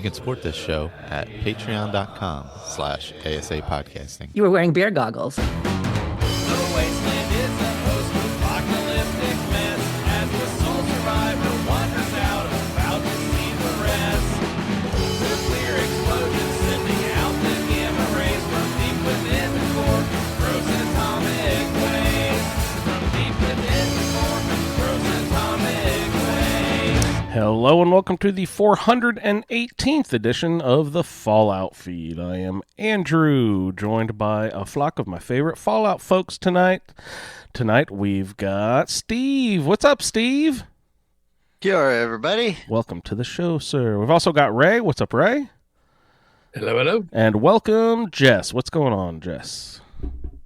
can support this show at patreon.com/ASA podcasting. You were wearing beer goggles. The wasteland is a post-apocalyptic mess as the sole survivor wanders out about to see the rest. Nuclear explosions sending out the gamma rays from deep within the core, frozen atomic waste. From deep within the core, frozen atomic waste. Hello and welcome to the 418th edition of the Fallout Feed. I am Andrew, joined by a flock of my favorite Fallout folks tonight. Tonight we've got Steve. What's up, Steve? Kia ora, everybody. Welcome to the show, sir. We've also got Ray. What's up, Ray? Hello, hello. And welcome, Jess. What's going on, Jess?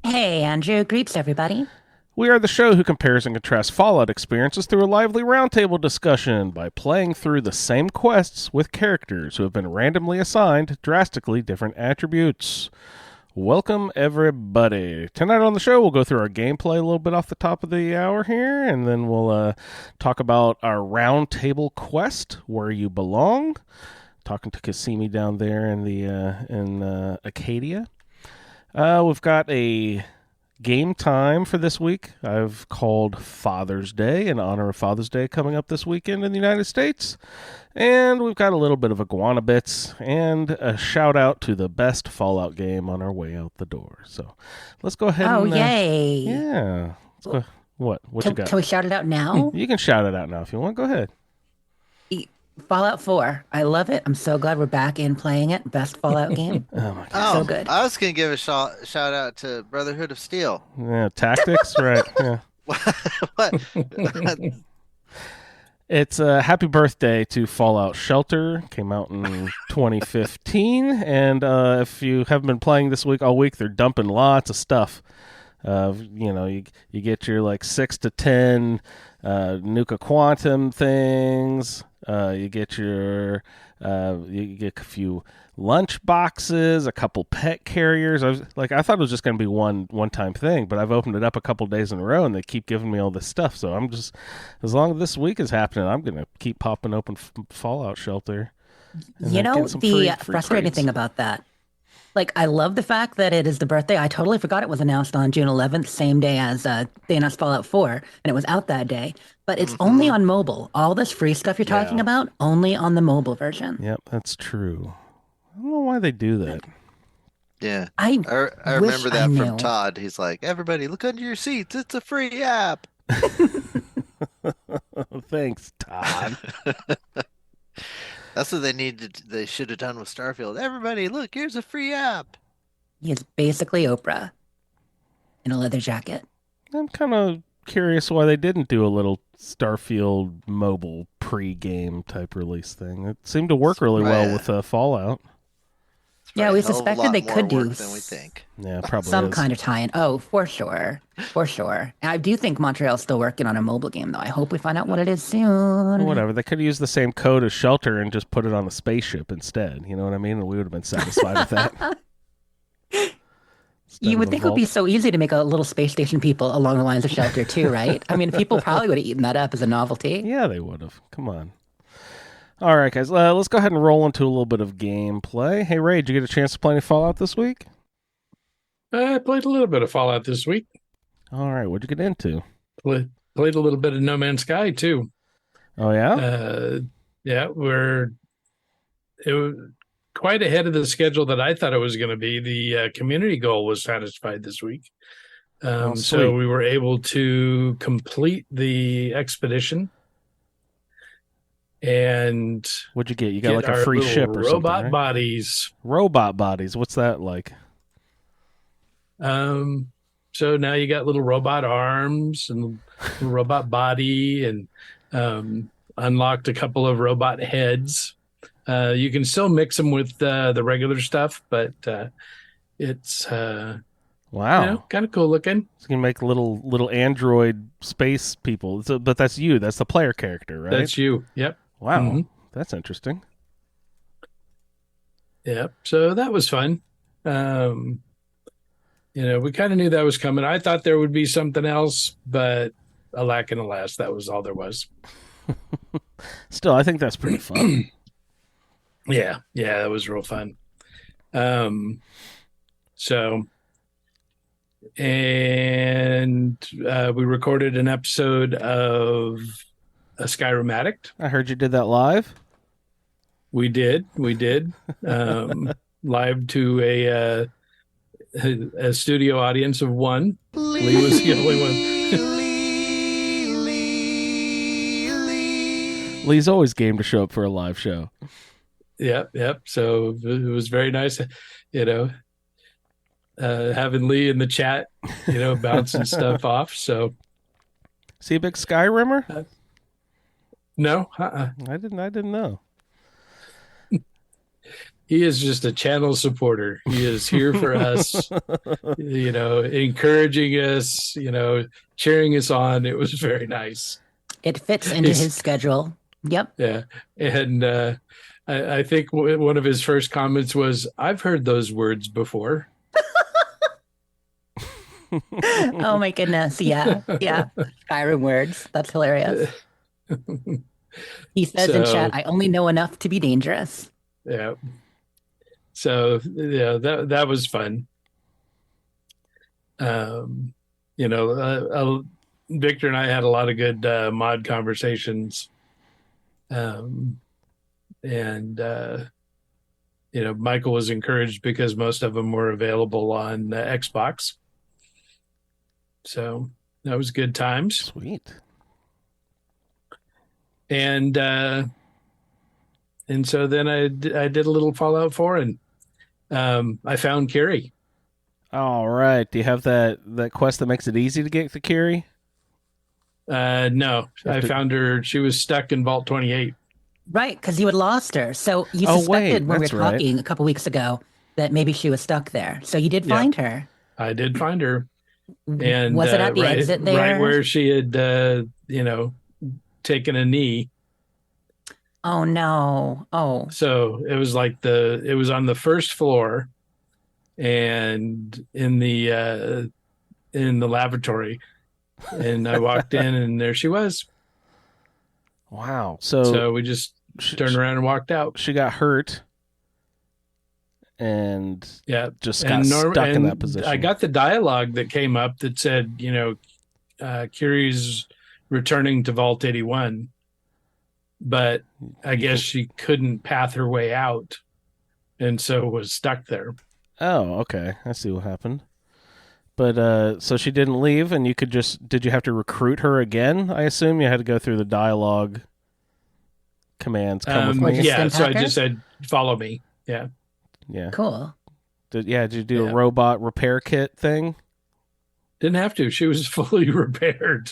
Hey, Andrew. Greets, everybody. We are the show who compares and contrasts Fallout experiences through a lively roundtable discussion by playing through the same quests with characters who have been randomly assigned drastically different attributes. Welcome, everybody. Tonight on the show, we'll go through our gameplay a little bit off the top of the hour here, and then we'll talk about our roundtable quest, Where You Belong, talking to Cassimi down there in Acadia. We've got a game time for this week I've called Father's Day in honor of Father's Day coming up this weekend in the United States. And we've got a little bit of Iguana Bits and a shout out to the best Fallout game on our way out the door. So let's go ahead and... yay. Yeah. Let's go. What you got? Can we shout it out now? You can shout it out now if you want. Go ahead. Fallout 4. I love it. I'm so glad we're back in playing it. Best Fallout game. Oh, my God. So good. I was going to give a shout out to Brotherhood of Steel. Yeah, tactics, right. Yeah. What? It's a happy birthday to Fallout Shelter. Came out in 2015. And if you haven't been playing this week all week, they're dumping lots of stuff. You get your like 6 to 10 Nuka Quantum things. You get a few lunch boxes, a couple pet carriers. I thought it was just going to be one-time thing, but I've opened it up a couple days in a row, and they keep giving me all this stuff. So I'm just, as long as this week is happening, I'm going to keep popping open Fallout Shelter. You know, the frustrating crates. thing about that, I love the fact that it is the birthday. I totally forgot it was announced on June 11th, same day as they announced Fallout 4, and it was out that day. But it's only on mobile. All this free stuff you're talking about, only on the mobile version. Yep, that's true. I don't know why they do that. Yeah. I remember that from Todd. He's like, everybody, look under your seats. It's a free app. Thanks, Todd. That's what they should have done with Starfield. Everybody, look, here's a free app. He is basically Oprah in a leather jacket. I'm kind of curious why they didn't do a little Starfield mobile pre-game type release thing. It seemed to work really well with Fallout. Yeah, we suspected they could do than we think. Yeah, probably some kind of tie-in. Oh, for sure. And I do think Montreal's still working on a mobile game, though. I hope we find out what it is soon. Whatever. They could use the same code as Shelter and just put it on a spaceship instead. You know what I mean? And we would have been satisfied with that. You would think it would be so easy to make a little space station people along the lines of Shelter, too, right? I mean, people probably would have eaten that up as a novelty. Yeah, they would have. Come on. All right, guys. Let's go ahead and roll into a little bit of gameplay. Hey, Ray, did you get a chance to play any Fallout this week? I played a little bit of Fallout this week. All right, what'd you get into? Played a little bit of No Man's Sky, too. Oh, yeah? It was quite ahead of the schedule that I thought it was going to be. The community goal was satisfied this week. So we were able to complete the expedition. And what'd you get? You got like a free ship or something, robot right? bodies. Robot bodies. What's that like? So now you got little robot arms and robot body, and unlocked a couple of robot heads. You can still mix them with the regular stuff, but it's wow, kind of cool looking. So you can make little android space people. But that's you. That's the player character, right? That's you. Yep. Wow, That's interesting. Yep. So that was fun. We kind of knew that was coming. I thought there would be something else, but alack and alas, that was all there was. Still, I think that's pretty fun. Yeah, that was real fun. So, and we recorded an episode of a Skyrim Addict. I heard you did that live. We did. Live to a studio audience of one. Lee was the only one. Lee's always game to show up for a live show. Yep. So it was very nice, having Lee in the chat, bouncing stuff off. So, See a big Skyrimmer? No, I didn't know. He is just a channel supporter. He is here for us, encouraging us, cheering us on. It was very nice. It fits into his schedule. Yep. Yeah. And I think one of his first comments was, "I've heard those words before." Oh my goodness. Yeah. Skyrim words. That's hilarious. He says in chat, "I only know enough to be dangerous." Yeah. So yeah, that was fun. Victor and I had a lot of good mod conversations. Michael was encouraged because most of them were available on Xbox. So that was good times. Sweet. And so then I did a little Fallout 4, and I found Carrie. All right. Do you have that quest that makes it easy to get to Carrie? No, I found her. She was stuck in Vault 28. Right, because you had lost her. So you suspected when we were talking a couple weeks ago that maybe she was stuck there. So you did find her. I did find her. And was it at the exit there? Right where she had, taken a knee. Oh no! Oh, so it was it was on the first floor, and in the lavatory, and I walked in, and there she was. Wow! So we just turned around and walked out. She got hurt, and just got stuck in that position. I got the dialogue that came up that said, Curie's returning to Vault 81. But I guess she couldn't path her way out, and so was stuck there. Oh, okay. I see what happened. But so she didn't leave, and did you have to recruit her again? I assume you had to go through the dialogue commands. Come with me. Yeah, so I just said, "Follow me." Yeah. Cool. Did you do a robot repair kit thing? Didn't have to. She was fully repaired.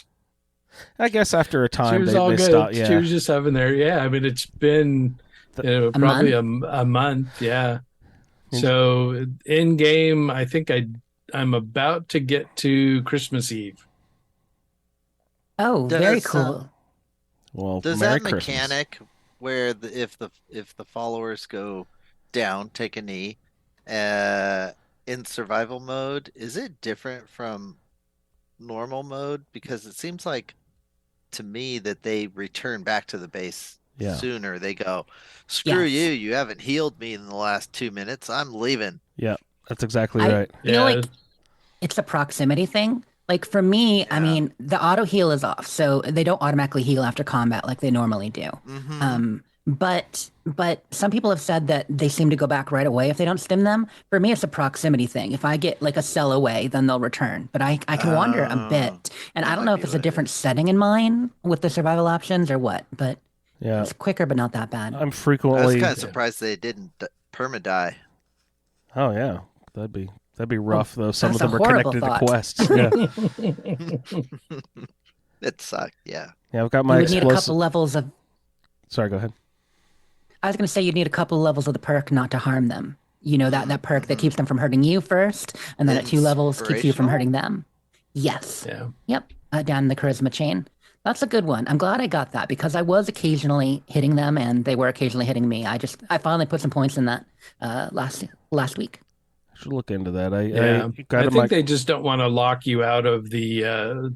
I guess after a time, she was all good. Stopped, yeah. She was just having there. Yeah, I mean, it's been probably a month. Yeah. So in game, I think I'm about to get to Christmas Eve. Oh, very cool. Well, does Merry that Christmas. mechanic where if the followers go down, take a knee, in survival mode, is it different from normal mode? Because it seems like to me that they return back to the base sooner. They go, screw you haven't healed me in the last 2 minutes, I'm leaving. Yeah, that's exactly right. I feel like it's a proximity thing. Like for me, I mean, the auto heal is off, so they don't automatically heal after combat like they normally do. Mm-hmm. But some people have said that they seem to go back right away if they don't stim them. For me, it's a proximity thing. If I get like a cell away, then they'll return. But I can wander a bit. And I don't know if it's a different setting in mine with the survival options or what. But it's quicker, but not that bad. I'm frequently... I was kind of surprised they didn't perma-die. Oh, yeah. That'd be rough, though. Some of them are connected to quests. Yeah. It sucked, yeah. Yeah, I've got my explosive... need a couple levels of... Sorry, go ahead. I was going to say you'd need a couple levels of the perk not to harm them. You know, that perk that keeps them from hurting you first, and then at 2 levels keeps you from hurting them. Yes. Yeah. Yep. Down the charisma chain. That's a good one. I'm glad I got that because I was occasionally hitting them and they were occasionally hitting me. I finally put some points in that last week. I should look into that. I think they just don't want to lock you out of the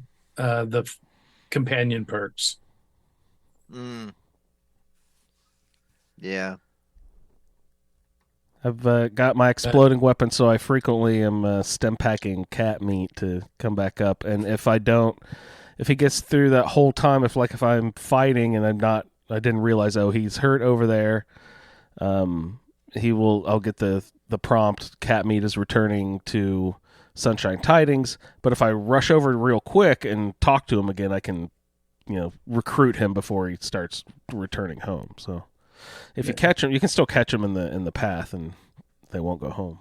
companion perks. Yeah. I've got my exploding weapon, so I frequently am stem packing cat meat to come back up. And if he gets through that whole time, if I'm fighting and I didn't realize, he's hurt over there, I'll get the prompt, cat meat is returning to Sunshine Tidings. But if I rush over real quick and talk to him again, I can, recruit him before he starts returning home. So if you catch him, you can still catch him in the path, and they won't go home.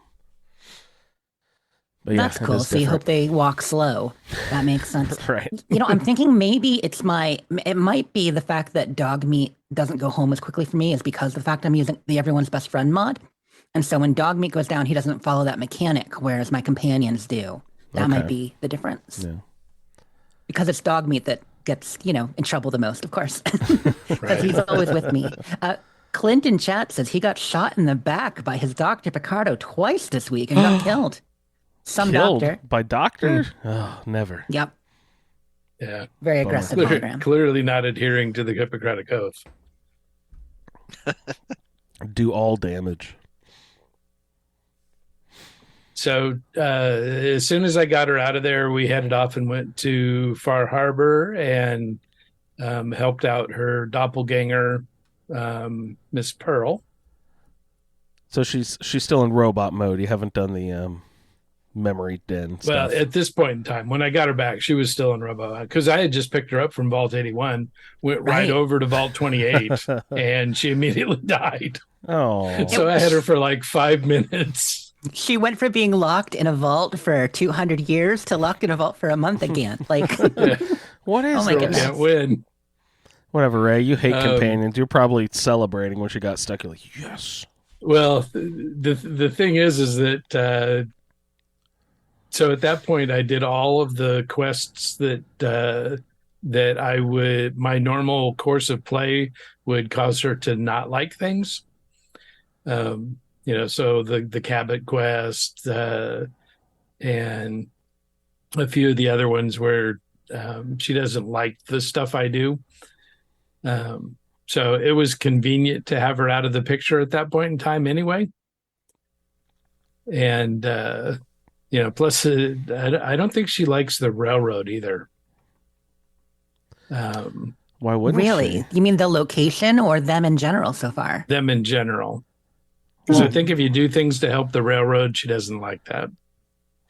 But That's cool. So you hope they walk slow. That makes sense. Right. I'm thinking maybe it might be the fact that dog meat doesn't go home as quickly for me is because the fact I'm using the Everyone's Best Friend mod. And so when dog meat goes down, he doesn't follow that mechanic, whereas my companions do. That might be the difference. Yeah. Because it's dog meat that gets, in trouble the most, of course. Because he's always with me. Clint in chat says he got shot in the back by his Dr. Picardo twice this week and got killed. Killed doctor. by doctor? Oh, never. Yep. Yeah. Very aggressive program. Clearly not adhering to the Hippocratic Oath. Do all damage. So as soon as I got her out of there, we headed off and went to Far Harbor and helped out her doppelganger, Miss Pearl. So she's still in robot mode. You haven't done the memory den stuff. Well, at this point in time, when I got her back, she was still in robot because I had just picked her up from Vault 81, went right over to Vault 28, and she immediately died. Oh. So I had her for like 5 minutes. She went from being locked in a vault for 200 years to locked in a vault for a month again. Like, what is oh my goodness. Can't win. Whatever, Ray. You hate companions. You're probably celebrating when she got stuck. You're like, yes. Well, the thing is that so at that point I did all of the quests that I would, my normal course of play would cause her to not like things. So the Cabot quest and a few of the other ones where she doesn't like the stuff I do. So it was convenient to have her out of the picture at that point in time anyway. And, plus I don't think she likes the railroad either. Why wouldn't really? she? You mean the location or them in general so far? Them in general. Because I think if you do things to help the railroad, she doesn't like that.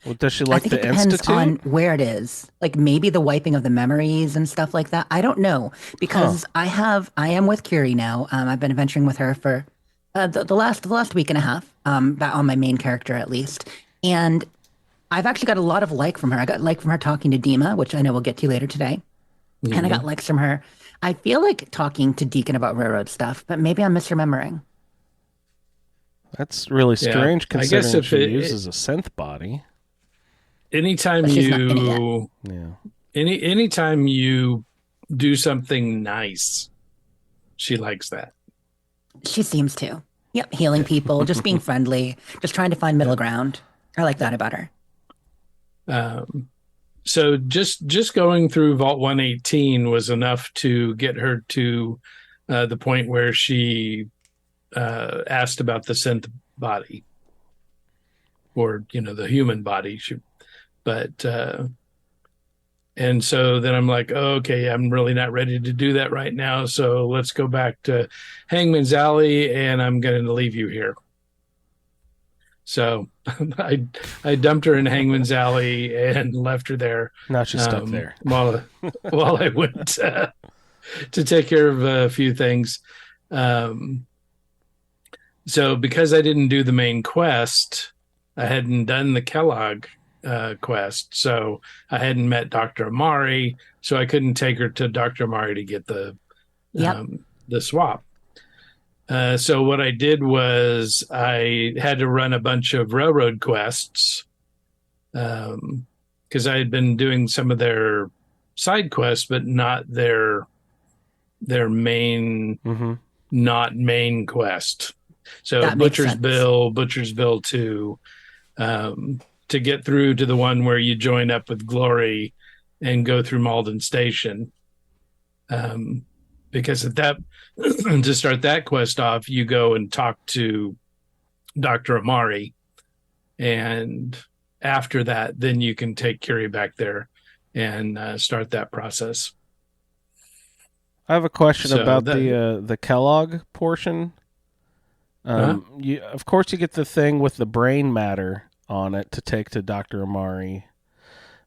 Well, does she like I think the it depends Institute? on where it is. Like maybe the wiping of the memories and stuff like that. I don't know because I am with Curie now. I've been adventuring with her for the last week and a half. On my main character at least, and I've actually got a lot of like from her. I got like from her talking to Dima, which I know we'll get to later today, and I got likes from her. I feel like talking to Deacon about railroad stuff, but maybe I'm misremembering. That's really strange considering I guess if she uses a synth body. Anytime anytime you do something nice, she likes that. She seems to. Yep, healing people, just being friendly, just trying to find middle ground. I like that about her. So just going through Vault 118 was enough to get her to the point where she asked about the synth body, or the human body. And so then I'm like, okay, I'm really not ready to do that right now. So let's go back to Hangman's Alley, and I'm going to leave you here. So I dumped her in Hangman's Alley and left her there. Now she's stuck there. While I went to take care of a few things. So because I didn't do the main quest, I hadn't done the Kellogg quest, so I hadn't met Dr. Amari, so I couldn't take her to Dr. Amari to get the swap. So what I did was I had to run a bunch of railroad quests because I had been doing some of their side quests, but not their main, not main quest. So That makes sense. Butcher's Bill 2, to get through to the one where you join up with Glory and go through Malden Station. Because at that, to start that quest off, you go and talk to Dr. Amari. And after that, then you can take Curie back there and start that process. I have a question So about that- the Kellogg portion. Of course, you get the thing with the brain matter on it to take to Dr. Amari.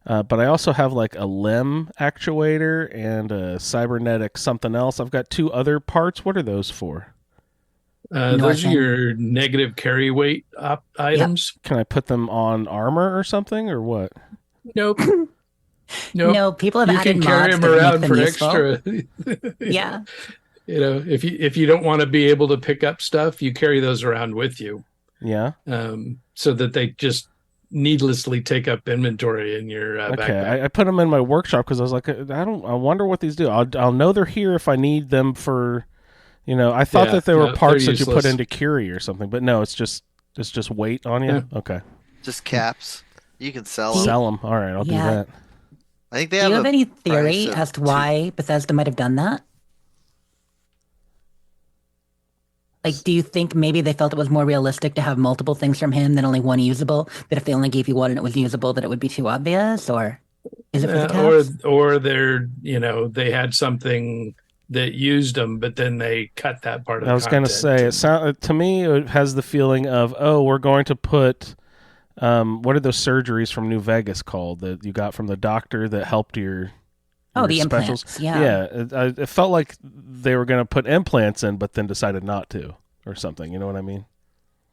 But I also have like a limb actuator and a cybernetic something else. I've got 2 other parts. What are those for? Those are North your negative carry weight items. Can I put them on armor or something, or what? Nope. No, people have You added can carry mods them that make around them for useful. extra. Yeah. You know, if you don't want to be able to pick up stuff, you carry those around with you, Yeah. so that they just needlessly take up inventory in your Okay. backpack. I put them in my workshop because I was like, I wonder what these do. I'll know they're here if I need them for. I thought that they were no, parts they're that you put useless. into Curie or something, but no, it's just weight on you. Yeah. Okay. Just caps. You can sell them. Sell them. All right, I'll do Yeah. that. I think they Do you have a any theory price of as to why Bethesda might have done that? Like, do you think maybe they felt it was more realistic to have multiple things from him than only one usable? That if they only gave you one and it was usable, that it would be too obvious? Or is it for the caps? or they're they had something that used them, but then they cut that part of. I was going to say, to me, it has the feeling of, we're going to put, what are those surgeries from New Vegas called that you got from the doctor that helped your The specials? implants. Yeah. Yeah, it felt like they were going to put implants in, but then decided not to, or something. You know what I mean?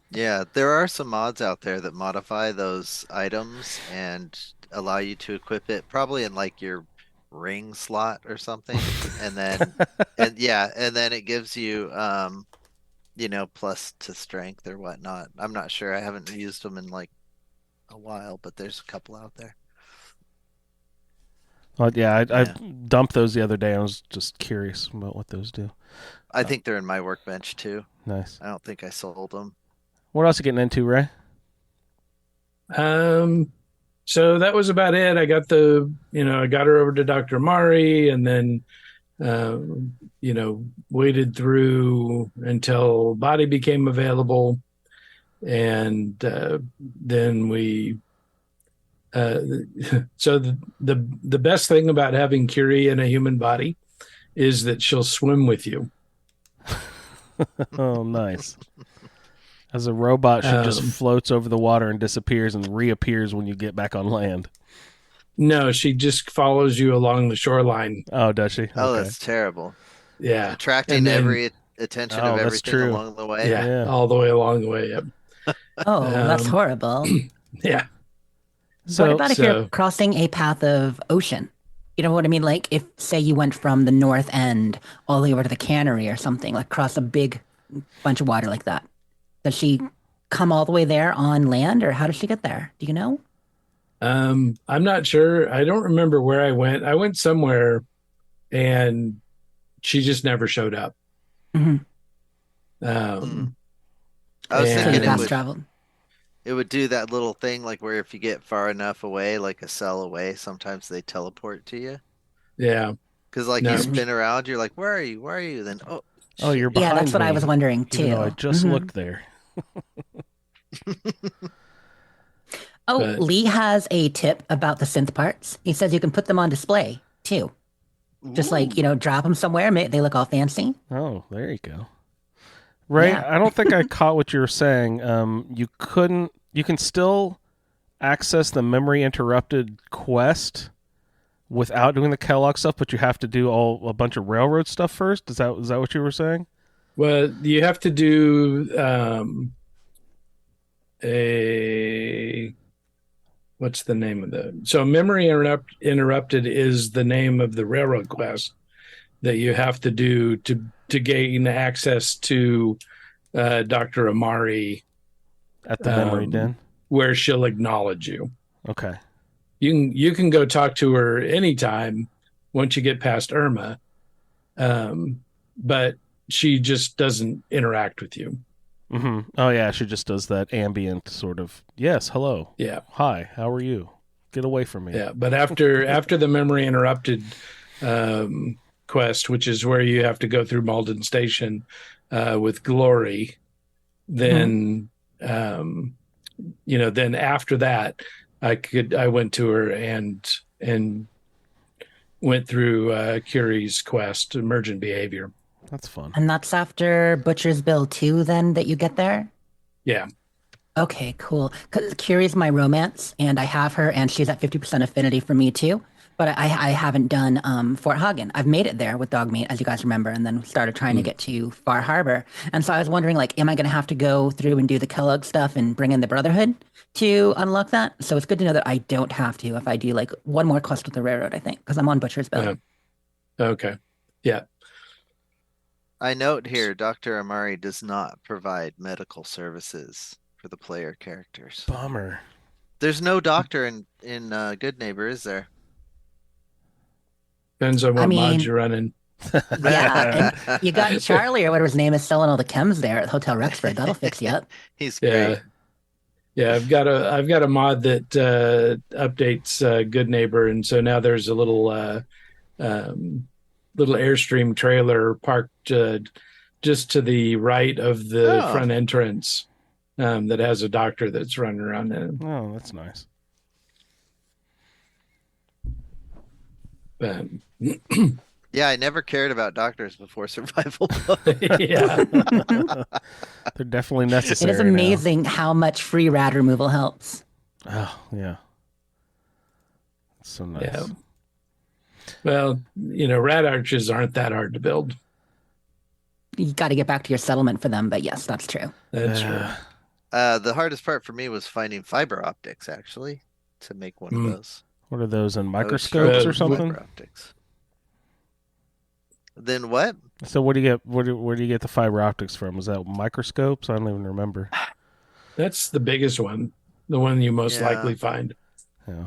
Yeah, there are some mods out there that modify those items and allow you to equip it probably in like your ring slot or something, and then and then it gives you plus to strength or whatnot. I'm not sure. I haven't used them in like a while, but there's a couple out there. Well, I dumped those the other day. I was just curious about what those do. I think they're in my workbench too. Nice. I don't think I sold them. What else are you getting into, Ray? So that was about it. I got I got her over to Dr. Amari, and then, waited through until body became available. And then we, so the best thing about having Curie in a human body is that she'll swim with you. Oh, nice. As a robot, she just floats over the water and disappears and reappears when you get back on land. No, she just follows you along the shoreline. Oh, does she? Oh, Okay. That's terrible. Yeah. Attracting And then- every attention of that's everything true. along the way. Yeah, all the way along the way. Yep. Oh, that's horrible. Yeah. So, What about if you're crossing a path of ocean? You know what I mean? Like if, say, you went from the north end all the way over to the cannery or something, like cross a big bunch of water like that. Does she come all the way there on land, or how does she get there? Do you know? I'm not sure. I don't remember where I went. I went somewhere, and she just never showed up. Mm-hmm. I was And- So thinking you it fast would, traveled. it would do that little thing like where if you get far enough away, like a cell away, sometimes they teleport to you. Yeah. Because like No. you spin around, you're like, where are you? Where are you? Then you're shit. behind Yeah, that's what I me, was wondering even though too. I just Mhm. looked there. Oh, But- Lee has a tip about the synth parts. He says you can put them on display too. Just like, drop them somewhere. They look all fancy. Oh, there you go. Ray, Yeah. I don't think I caught what you were saying. You can still access the memory interrupted quest without doing the Kellogg stuff, but you have to do a bunch of railroad stuff first. Is that what you were saying? Well, you have to do what's the name of so memory interrupted is the name of the railroad quest that you have to do to gain access to Dr. Amari At the memory den? where she'll acknowledge you. Okay. You can go talk to her anytime once you get past Irma, but she just doesn't interact with you. Mm-hmm. Oh, yeah, she just does that ambient sort of, yes, hello. Yeah. Hi, how are you? Get away from me. Yeah, but after the memory interrupted quest, which is where you have to go through Malden Station with Glory, then um, then after that, I went to her and went through Curie's quest, Emergent Behavior. That's fun. And that's after Butcher's Bill 2 then that you get there? Yeah. Okay, cool. Because Curie's my romance, and I have her, and she's at 50% affinity for me too. But I haven't done Fort Hagen. I've made it there with Dogmeat, as you guys remember, and then started trying to get to Far Harbor. And so I was wondering, like, am I going to have to go through and do the Kellogg stuff and bring in the Brotherhood to unlock that? So it's good to know that I don't have to if I do like one more quest with the railroad, I think, because I'm on Butcher's Bill. Okay. Yeah. I note here, Dr. Amari does not provide medical services for the player characters. Bummer. There's no doctor in Good Neighbor, is there? Depends on what I mean- mods you're running. Yeah, and you got Charlie or whatever his name is selling all the chems there at Hotel Rexford. That'll fix you up. He's Yeah. great. Yeah, I've got a mod that updates Good Neighbor, and so now there's a little Airstream trailer parked just to the right of the Oh. front entrance that has a doctor that's running around in it. Oh, that's nice. Yeah, I never cared about doctors before survival mode. Yeah. They're definitely It necessary is amazing how much free rad removal helps. now. Oh, yeah. That's so nice. Yeah. Well, rat arches aren't that hard to build. You got to get back to your settlement for them, but yes, that's true. That's true. The hardest part for me was finding fiber optics, actually, to make one of those. What are those in I was microscopes struggling or with something? Fiber optics. Then what? So what do you get? Where do you get the fiber optics from? Is that microscopes? I don't even remember. That's the biggest one, the one you most Yeah. likely find. Yeah,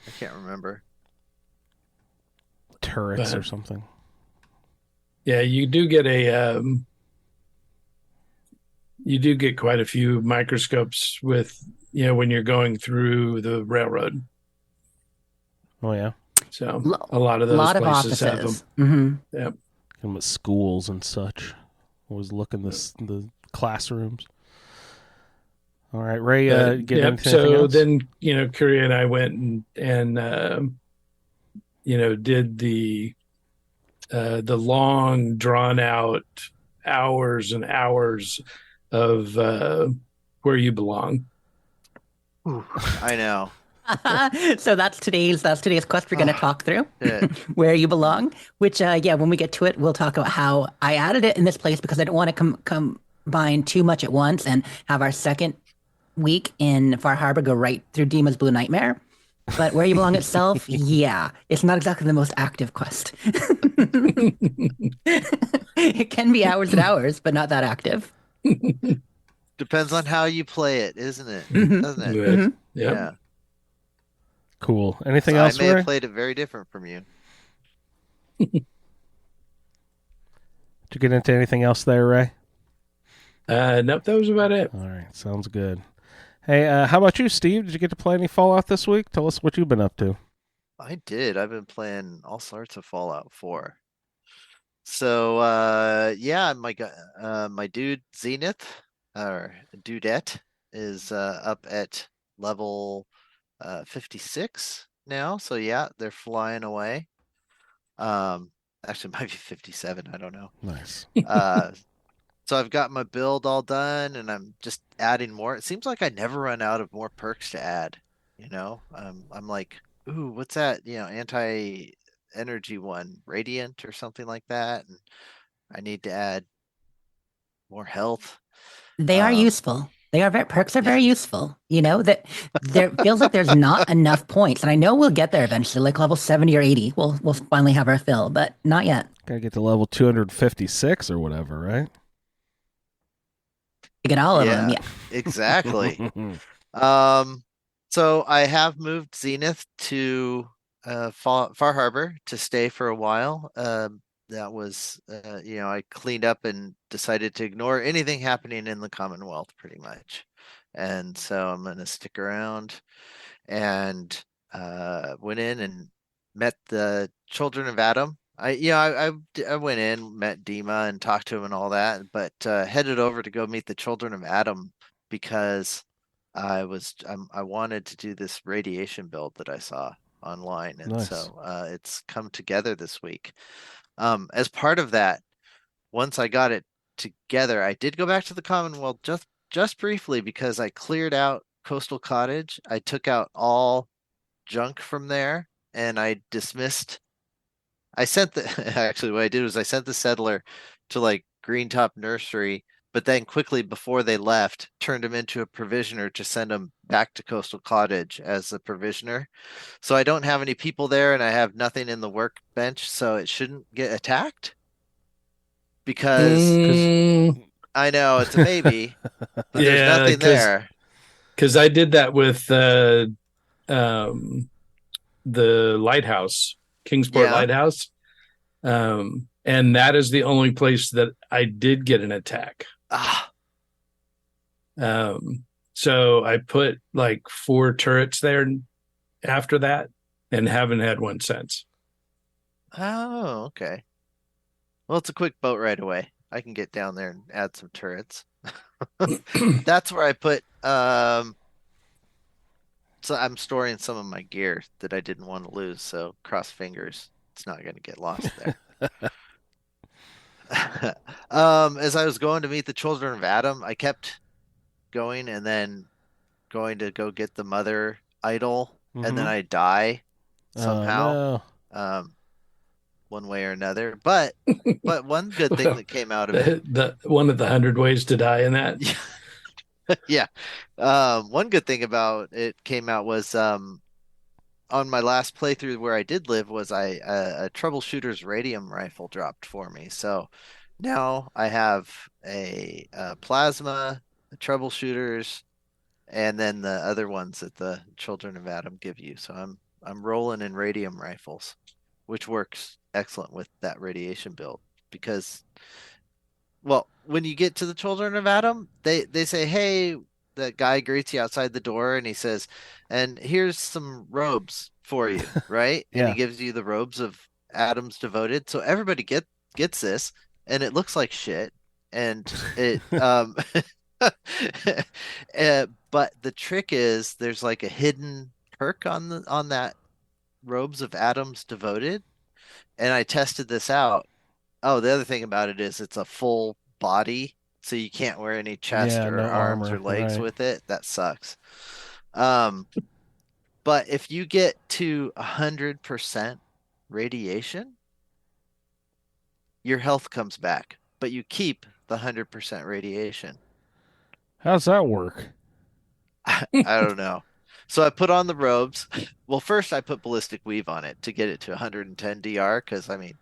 I can't remember. turrets or But- something. Yeah, you do get quite a few microscopes with when you're going through the railroad. Oh yeah, So Lo- a lot of A those lot of places have them. offices. Hmm. and with schools and such. Always look in the classrooms. All right, Ray. Get Yep. anything So else? then Curia and I went and did the long drawn out hours and hours of Where You Belong. I know. So that's today's quest we're going to talk through. Yeah. Where you belong, which when we get to it, we'll talk about how I added it in this place because I didn't want to combine too much at once and have our second week in Far Harbor go right through Dima's Blue Nightmare. But Where You Belong itself, yeah, it's not exactly the most active quest. It can be hours and hours, but not that active. Depends on how you play it, isn't it? Mhm. Doesn't it? Good. Mhm. Yep. Yeah. Cool. Anything So else, I may Ray? have played it very different from you. Did you get into anything else there, Ray? Nope, that was about it. All right, sounds good. Hey, how about you, Steve? Did you get to play any Fallout this week? Tell us what you've been up to. I did. I've been playing all sorts of Fallout 4. So yeah, my dude Zenith or Dudette is up at level 56 now. So yeah, they're flying away. Actually, it might be 57. I don't know. Nice. So I've got my build all done, and I'm just adding more. It seems like I never run out of more perks to add. I'm like, ooh, what's that? Anti-energy one, Radiant or something like that, and I need to add more health. They are useful. Perks are very useful. That there feels like there's not enough points, and I know we'll get there eventually, like level 70 or 80. We'll finally have our fill, but not yet. Gotta get to level 256 or whatever, right? To get all of them, Yeah. yeah. Exactly. So I have moved Zenith to Far Harbor to stay for a while. That was, I cleaned up and decided to ignore anything happening in the Commonwealth pretty much. And so I'm going to stick around and went in and met the Children of Adam. I went in, met Dima and talked to him and all that, but headed over to go meet the Children of Adam because I wanted to do this radiation build that I saw online, and Nice. so it's come together this week. As part of that, once I got it together, I did go back to the Commonwealth just briefly because I cleared out Coastal Cottage. I took out all junk from there, and I dismissed. I sent the actually what I did was I sent the settler to like Greentop Nursery, but then quickly before they left, turned him into a provisioner to send him back to Coastal Cottage as a provisioner. So I don't have any people there, and I have nothing in the workbench, so it shouldn't get attacked. Because Mm, I know it's a maybe, but there's yeah, nothing there. because I did that with um, the lighthouse, Kingsport Yeah. Lighthouse. And that is the only place that I did get an attack. Ah, So I put like 4 turrets there after that and haven't had one since. oh, okay. Well, it's a quick boat right away. I can get down there and add some turrets. That's where I put so I'm storing some of my gear that I didn't want to lose, so cross fingers it's not going to get lost there. As I was going to meet the children of Adam, I kept going and then going to go get the mother idol, and then Mhm. I die somehow, No. one way or another. But one good thing that came out of it, The one of the 100 ways to die in that. yeah. One good thing about it came out was on my last playthrough where I did live was a troubleshooter's radium rifle dropped for me. So now I have a plasma, a troubleshooters, and then the other ones that the Children of Adam give you. So I'm rolling in radium rifles, which works excellent with that radiation build because well, when you get to the Children of Adam, they say, "Hey," the guy greets you outside the door, and he says, "And here's some robes for you," right? And he Yeah. gives you the robes of Adam's devoted. So everybody gets this, and it looks like shit, and it but the trick is there's like a hidden perk on that robes of Adam's devoted, and I tested this out. Oh, the other thing about it is it's a full body, so you can't wear any chest Yeah, or no arms armor. or legs Right. with it. That sucks. Um, but if you get to 100% radiation, your health comes back, but you keep the 100% radiation. How's that work? I don't know. So I put on the robes. Well, first I put ballistic weave on it to get it to 110 DR because I mean,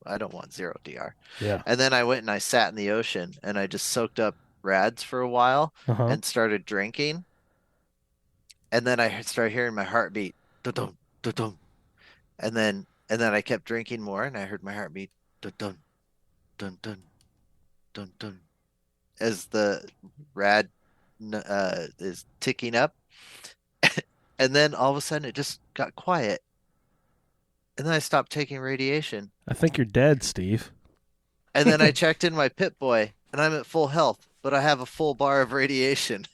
I don't want 0 DR. Yeah. And then I went and I sat in the ocean and I just soaked up rads for a while Uh-huh. and started drinking. And then I started hearing my heartbeat, dun dun dun, and then I kept drinking more and I heard my heartbeat, dun dun dun dun dun dun, as the rad is ticking up. And then all of a sudden it just got quiet. And then I stopped taking radiation. I think you're dead, Steve. And then I checked in my Pip-Boy and I'm at full health, but I have a full bar of radiation.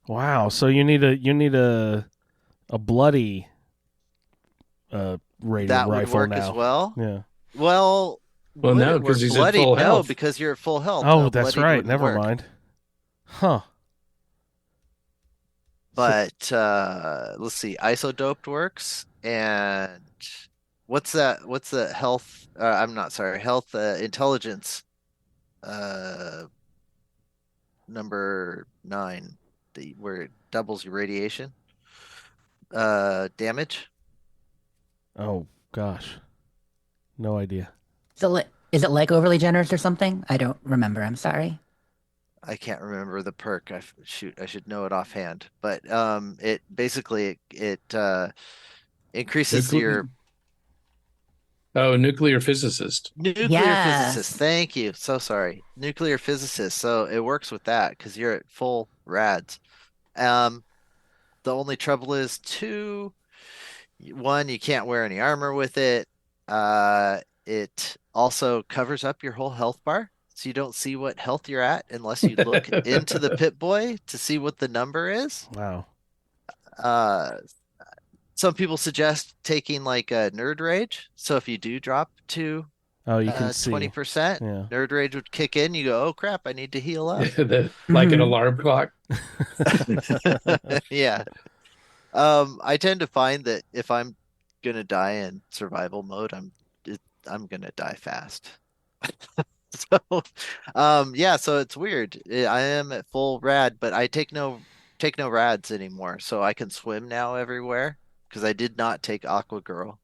Wow. So you need a bloody radium That would rifle work as now. well. Yeah. Well, Well, would no, it work 'cause he's at bloodied? full No, health. because you're at full health. Oh, No, that's bloodied right. wouldn't Never work. mind. Huh. But let's see, isodoped works, and what's that? What's the health? I'm not sorry, health intelligence uh number 9, where it doubles your radiation damage. Oh gosh. No idea. Is it like overly generous or something? I don't remember. I'm sorry. I can't remember the perk. Shoot, I should know it offhand. But it basically it increases your Nuclear physicist. nuclear physicist. Yes. Thank you. So sorry. Nuclear physicist. So it works with that because you're at full rads. Um, the only trouble is two, one, you can't wear any armor with it. It also covers up your whole health bar. so you don't see what health you're at unless you look into the Pip-Boy to see what the number is. Wow. Uh, some people suggest taking like a Nerd Rage. So if you do drop to Oh, you can see. 20%, Yeah. Nerd Rage would kick in. You go, oh crap, I need to heal up. Like an Mhm. alarm clock. Yeah. I tend to find that if I'm gonna die in survival mode, I'm gonna die fast. So, yeah, so it's weird. I am at full rad, but I take no rads anymore, so I can swim now everywhere because I did not take Aqua Girl.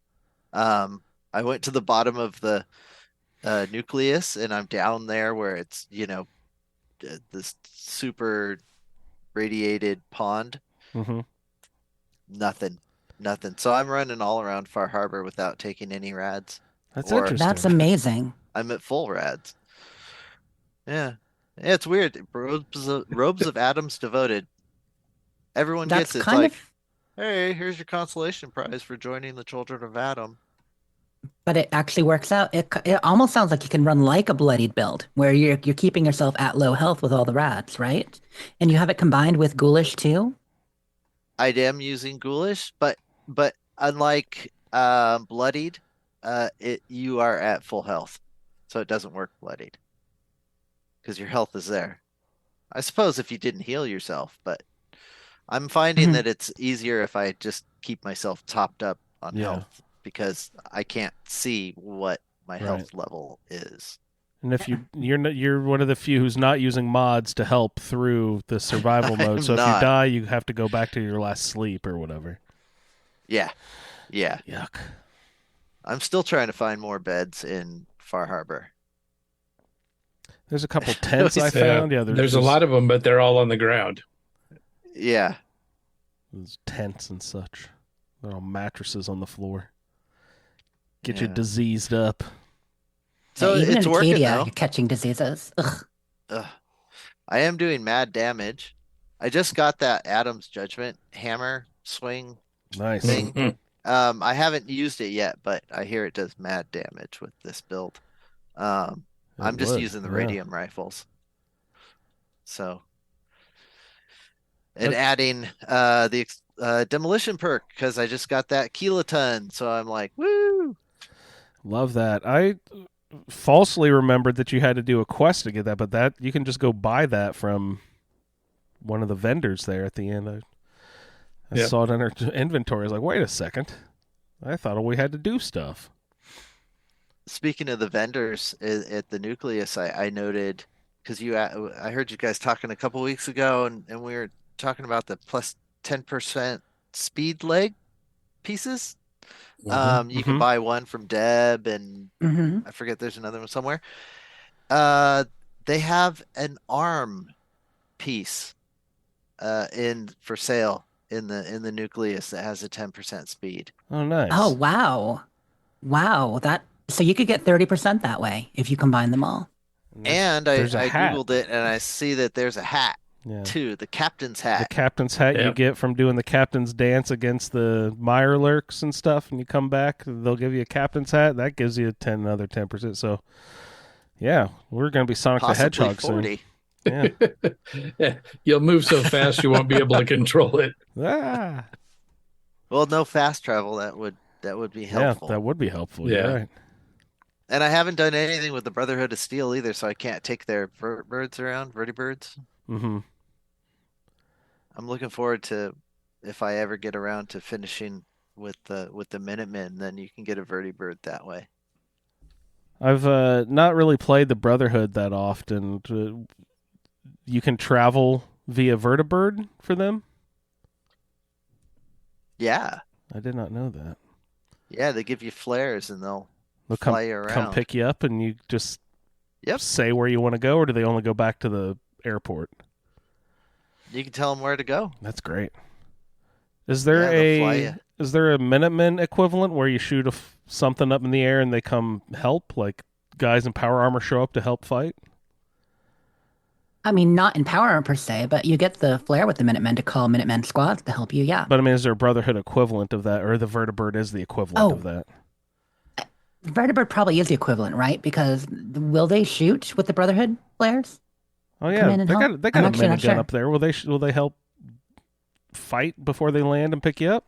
I went to the bottom of the nucleus, and I'm down there where it's, this super radiated pond. hmm Nothing, nothing. So I'm running all around Far Harbor without taking any rads. That's Or- interesting. That's amazing. I'm at full rads. Yeah. Yeah, it's weird. Robes of Atoms devoted. Everyone That's gets it. It's kind like, of, hey, here's your consolation prize for joining the Children of Atom. but it actually works out. It almost sounds like you can run like a bloodied build, where you're keeping yourself at low health with all the rats, right? And you have it combined with ghoulish too. I am using Ghoulish, but unlike Bloodied, you are at full health, so it doesn't work Bloodied because your health is there. I suppose if you didn't heal yourself, but I'm finding Mhm. that it's easier if I just keep myself topped up on Yeah. health because I can't see what my Right. health level is. And if you're one of the few who's not using mods to help through the survival mode. I'm So if you not. die, you have to go back to your last sleep or whatever. Yeah, yeah. Yuck. I'm still trying to find more beds in Far Harbor. There's a couple tents I Yeah, found. Yeah, There's a lot of them, but they're all on the ground. Yeah. There's tents and such. They're all mattresses on the floor. Get you Yeah. diseased up. So Even it's in working Acadia, though. you're catching diseases. Ugh. Ugh. I am doing mad damage. I just got that Adam's Judgment hammer swing Nice. thing. I haven't used it yet, but I hear it does mad damage with this build. I'm It just would, using the yeah. radium rifles. So, and That- adding the demolition perk because I just got that kiloton. So I'm like, woo! Love that. I falsely remembered that you had to do a quest to get that, but that you can just go buy that from one of the vendors there at the end. I Yeah. saw it in her inventory. I was like, wait a second. I thought we had to do stuff. Speaking of the vendors at the nucleus, I noted because I heard you guys talking a couple weeks ago, and we were talking about the plus 10% speed leg pieces. You can Mhm. buy one from Deb, and hmm I forget there's another one somewhere. They have an arm piece in for sale in the nucleus that has a 10% speed. Oh, nice. Oh, wow. Wow. So you could get 30% that way if you combine them all. And there's a I hat. Googled it and I see that there's a hat Yeah. too, the captain's The hat. captain's hat you Yep. get from doing the captain's dance against the Mirelurks and stuff, and you come back, they'll give you a captain's hat. That gives you another 10%. So, yeah, we're going to be Sonic the Possibly Hedgehog 40. soon. Yeah. You'll move so fast you won't be able to control it. Ah. Well, no fast travel. That would be helpful. Yeah, that would be helpful. Yeah. You're right. And I haven't done anything with the Brotherhood of Steel either, so I can't take their birds around, vertibirds. Mm-hmm. I'm looking forward to if I ever get around to finishing with the Minutemen, then you can get a vertibird that way. I've not really played the Brotherhood that often. You can travel via vertibird for them? Yeah. I did not know that. Yeah, they give you flares and they'll They'll fly you come around. pick you up and you just Yep. say where you want to go, or do they only go back to the airport? You can tell them where to go. That's great. Is there Yeah, they'll fly ya. is there a Minutemen equivalent where you shoot something up in the air and they come help, like guys in power armor show up to help fight? I mean, not in power per se, but you get the flare with the Minutemen to call Minutemen squads to help you. Yeah. But I mean, is there a Brotherhood equivalent of that, or the vertibird is the equivalent Oh. of that? Vertibird probably is the equivalent, right? Because will they shoot with the Brotherhood players? Oh Come yeah, in and they help? got I'm a actually not minigun sure. up there. Will they help fight before they land and pick you up?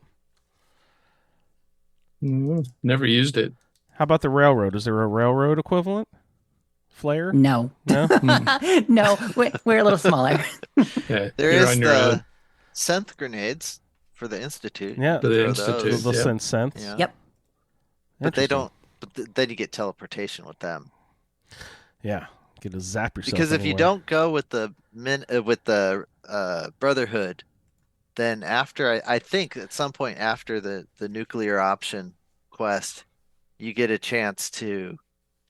Never used it. How about the railroad? Is there a railroad equivalent? Flare? No. No. No, we're a little smaller. Yeah, There you're is on your own. the synth grenades for the Institute. Yeah. You For can the throw Institute, those. They'll yeah. send synths. Yeah. Yep. But they Interesting. don't. But then you get teleportation with them. Yeah. Get to zap yourself. Because if you anywhere. don't go with the Brotherhood, then after I think at some point after the nuclear option quest, you get a chance to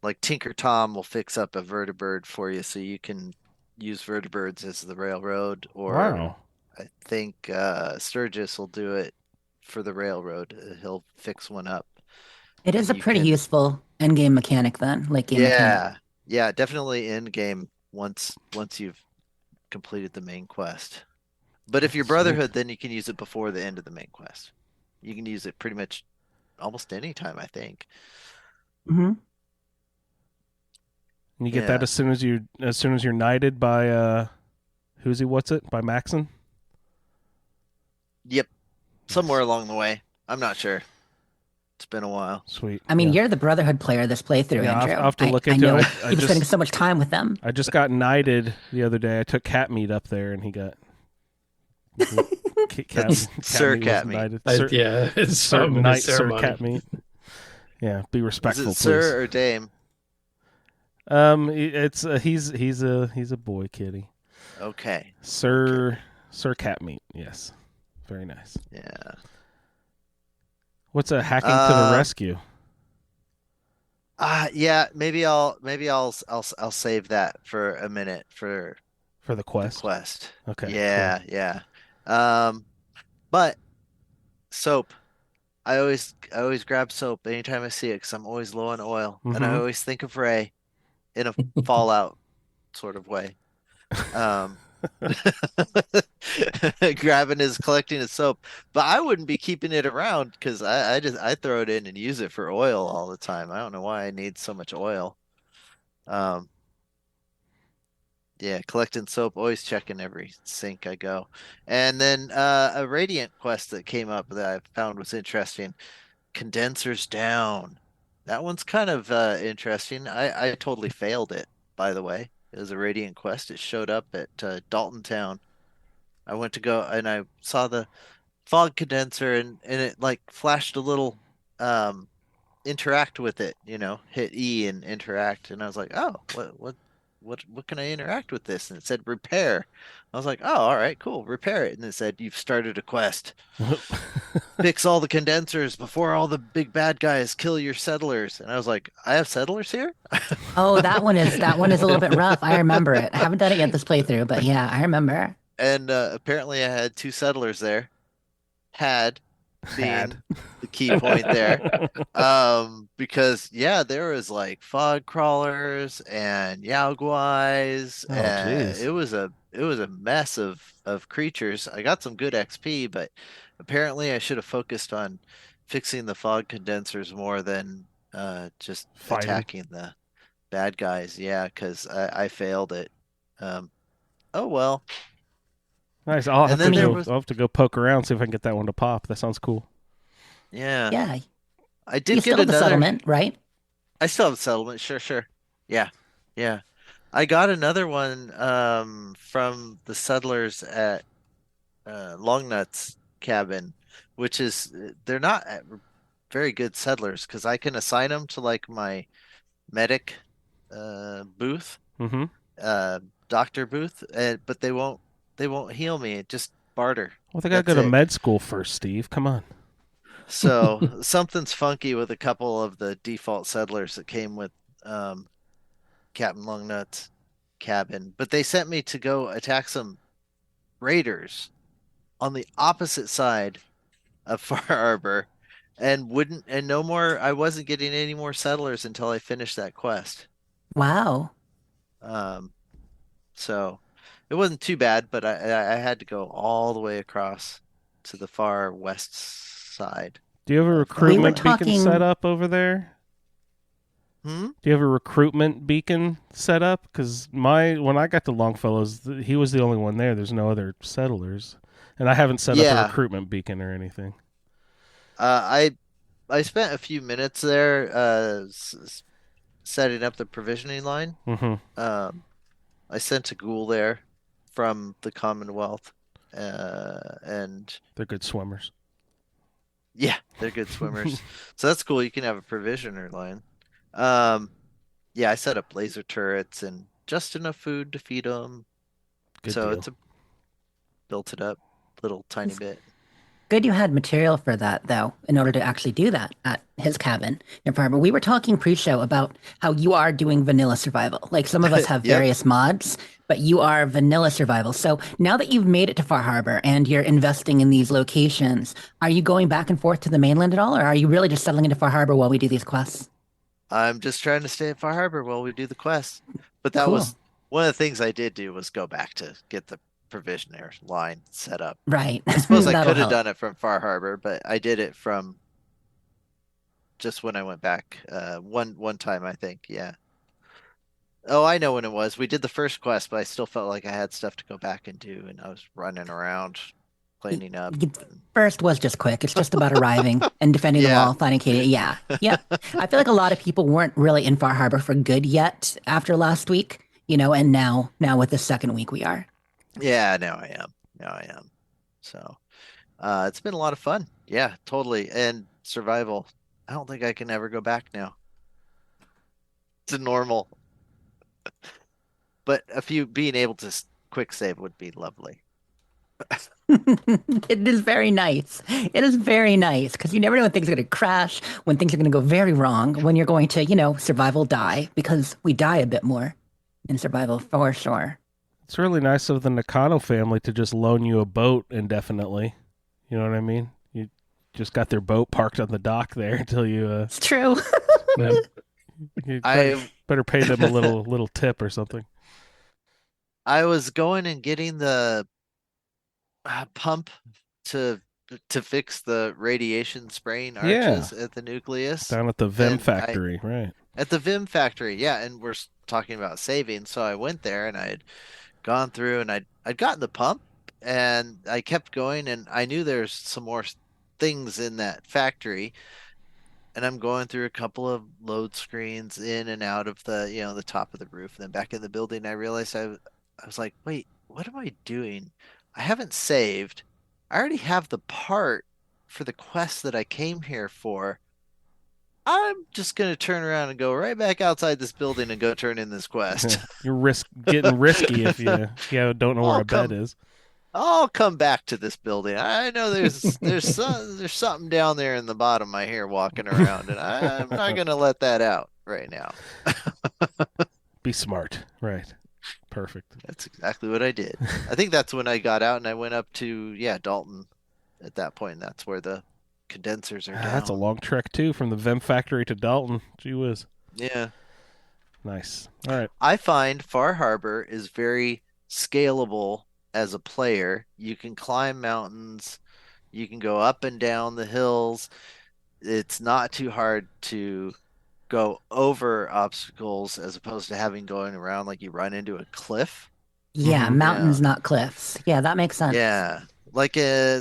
like Tinker Tom will fix up a vertibird for you, so you can use vertibirds as the railroad, or Wow. I think Sturgis will do it for the railroad. He'll fix one up, It is and a you pretty can. useful end game mechanic then, late game mechanic. Yeah, definitely in game once you've completed the main quest. But if you're Sweet. Brotherhood, then you can use it before the end of the main quest. You can use it pretty much almost any time, I think. Hmm. And you get that Yeah. as soon as you're knighted by who's he? What's it? By Maxon? Yep, somewhere along the way. I'm not sure. It's been a while. Sweet. I mean, Yeah. you're the Brotherhood player this playthrough, Yeah, Andrew. I'll have to look I into know it. I you've been just- spending so much time with them. I just got knighted the other day. I took cat meat up there, and he got That's Sir was Cat Meat. knighted. Yeah, it's Sir some Knight, Sir ceremony. Cat Meat. Yeah, be Is respectful, it Sir please. or Dame? It's he's a boy kitty. Okay. Sir Cat Meat. Yes, very nice. Yeah. What's a hacking to the rescue? Yeah. Maybe I'll save that for a minute for For the the quest. quest. Okay. Yeah, yeah. But soap. I always grab soap anytime I see it because I'm always low on oil, and I Mhm. always think of Ray in a Fallout sort of way. Um, collecting his soap, but I wouldn't be keeping it around because I throw it in and use it for oil all the time. I don't know why I need so much oil. Um, yeah, collecting soap, always checking every sink I go. And then a Radiant quest that came up that I found was interesting. Condensers down. That one's kind of interesting. I totally failed it, by the way. It was a Radiant quest. It showed up at Dalton Town. I went to go and I saw the fog condenser, and it like flashed a little um interact with it, hit E and interact, and I was like, "Oh, what can I interact with this?" And it said repair. I was like, "Oh, all right, cool. Repair it." And it said, "You've started a quest. Fix all the condensers before all the big bad guys kill your settlers." And I was like, "I have settlers here?" Oh, that one is a little bit rough. I remember it. I haven't done it yet this playthrough, but yeah, I remember. And apparently I had two settlers there. Had being Had. the key point there. Because yeah, there was like fog crawlers and Yaoguais, Oh, and jeez. it was a mess of creatures. I got some good XP, but apparently I should have focused on fixing the fog condensers more than just Fighting. attacking the bad guys. Yeah, because I failed it. Oh well. Nice. I'll have And then to there go. was I'll have to go poke around, see if I can get that one to pop. That sounds cool. Yeah. Yeah, I you did still get have the another. settlement, right? I still have a settlement. Sure, sure. Yeah, yeah. I got another one from the settlers at Longnut's cabin, which is they're not very good settlers because I can assign them to like my medic booth, Mm-hmm. doctor booth, but they won't heal me. Just barter. Well, they gotta go That's to it. med school first, Steve. Come on. So something's funky with a couple of the default settlers that came with um, Captain Longnut's cabin, but they sent me to go attack some raiders on the opposite side of Far Harbor, and wouldn't and no more. I wasn't getting any more settlers until I finished that quest. Wow. Um, so it wasn't too bad, but I had to go all the way across to the far west side. Do you have a We were recruitment beacon talking- set up over there? Hmm? Do you have a recruitment beacon set up? Because when I got to Longfellow's, he was the only one there. There's no other settlers, and I haven't set up a Yeah. recruitment beacon or anything. I spent a few minutes there setting up the provisioning line. Mm-hmm. I sent a ghoul there from the Commonwealth, and They're good swimmers. yeah, they're good swimmers. So that's cool. You can have a provisioner line. Um, yeah, I set up laser turrets and just enough food to feed them. Good So deal. it's built it up little tiny bit. Good you had material for that, though, in order to actually do that at his cabin in Far Harbor. We were talking pre-show about how you are doing vanilla survival. Like some of us have Yep. various mods, but you are vanilla survival. So now that you've made it to Far Harbor and you're investing in these locations, are you going back and forth to the mainland at all, or are you really just settling into Far Harbor while we do these quests? I'm just trying to stay at Far Harbor while we do the quest. But that Cool. was one of the things I did do was go back to get the provisioner line set up. Right. I suppose I That'll could have help. done it from Far Harbor, but I did it from just when I went back. One time I think, yeah. Oh, I know when it was. We did the first quest, but I still felt like I had stuff to go back and do, and I was running around cleaning up. First was just quick. It's just about arriving and defending the Yeah. wall, finding Katie. Yeah. Yep. I feel like a lot of people weren't really in Far Harbor for good yet after last week, and now with the second week we are. Yeah, now I am. Now I am. So, it's been a lot of fun. Yeah, totally. And survival. I don't think I can ever go back now to normal. But being able to quick save would be lovely. It is very nice. It is very nice because you never know when things are going to crash, when things are going to go very wrong, when you're going to, survival die, because we die a bit more in survival for sure. It's really nice of the Nakano family to just loan you a boat indefinitely. You know what I mean? You just got their boat parked on the dock there until you. It's true. Yeah. You I better pay them a little tip or something. I was going and getting the pump to fix the radiation spraying arches at the nucleus. Down at the Vim And factory, right? At the Vim factory, yeah, and we're talking about saving, so I went there and I had gone through and I'd gotten the pump and I kept going and I knew there's some more things in that factory and I'm going through a couple of load screens in and out of the top of the roof and then back in the building I realized I was like, wait, what am I doing? I haven't saved. I already have the part for the quest that I came here for. I'm just gonna turn around and go right back outside this building and go turn in this quest. You're getting risky if you don't know where a bed is. I'll come back to this building. I know there's something down there in the bottom I hear walking around, and I'm not gonna let that out right now. Be smart, right? Perfect. That's exactly what I did. I think that's when I got out and I went up to Dalton. At that point, that's where the condensers are down. That's a long trek too, from the Vim factory to Dalton. Gee whiz. Yeah. Nice. All right. I find Far Harbor is very scalable as a player. You can climb mountains, you can go up and down the hills. It's not too hard to go over obstacles as opposed to having going around like you run into a cliff. Yeah, Mhm. mountains, Yeah. not cliffs. Yeah, that makes sense. Yeah. Like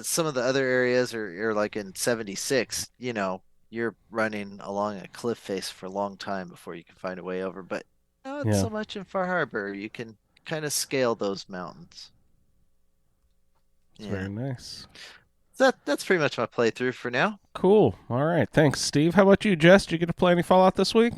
some of the other areas or like in 76, you're running along a cliff face for a long time before you can find a way over. But not Yeah. so much in Far Harbor. You can kind of scale those mountains. It's very nice. So that's pretty much my playthrough for now. Cool. All right. Thanks, Steve. How about you, Jess? Did you get to play any Fallout this week?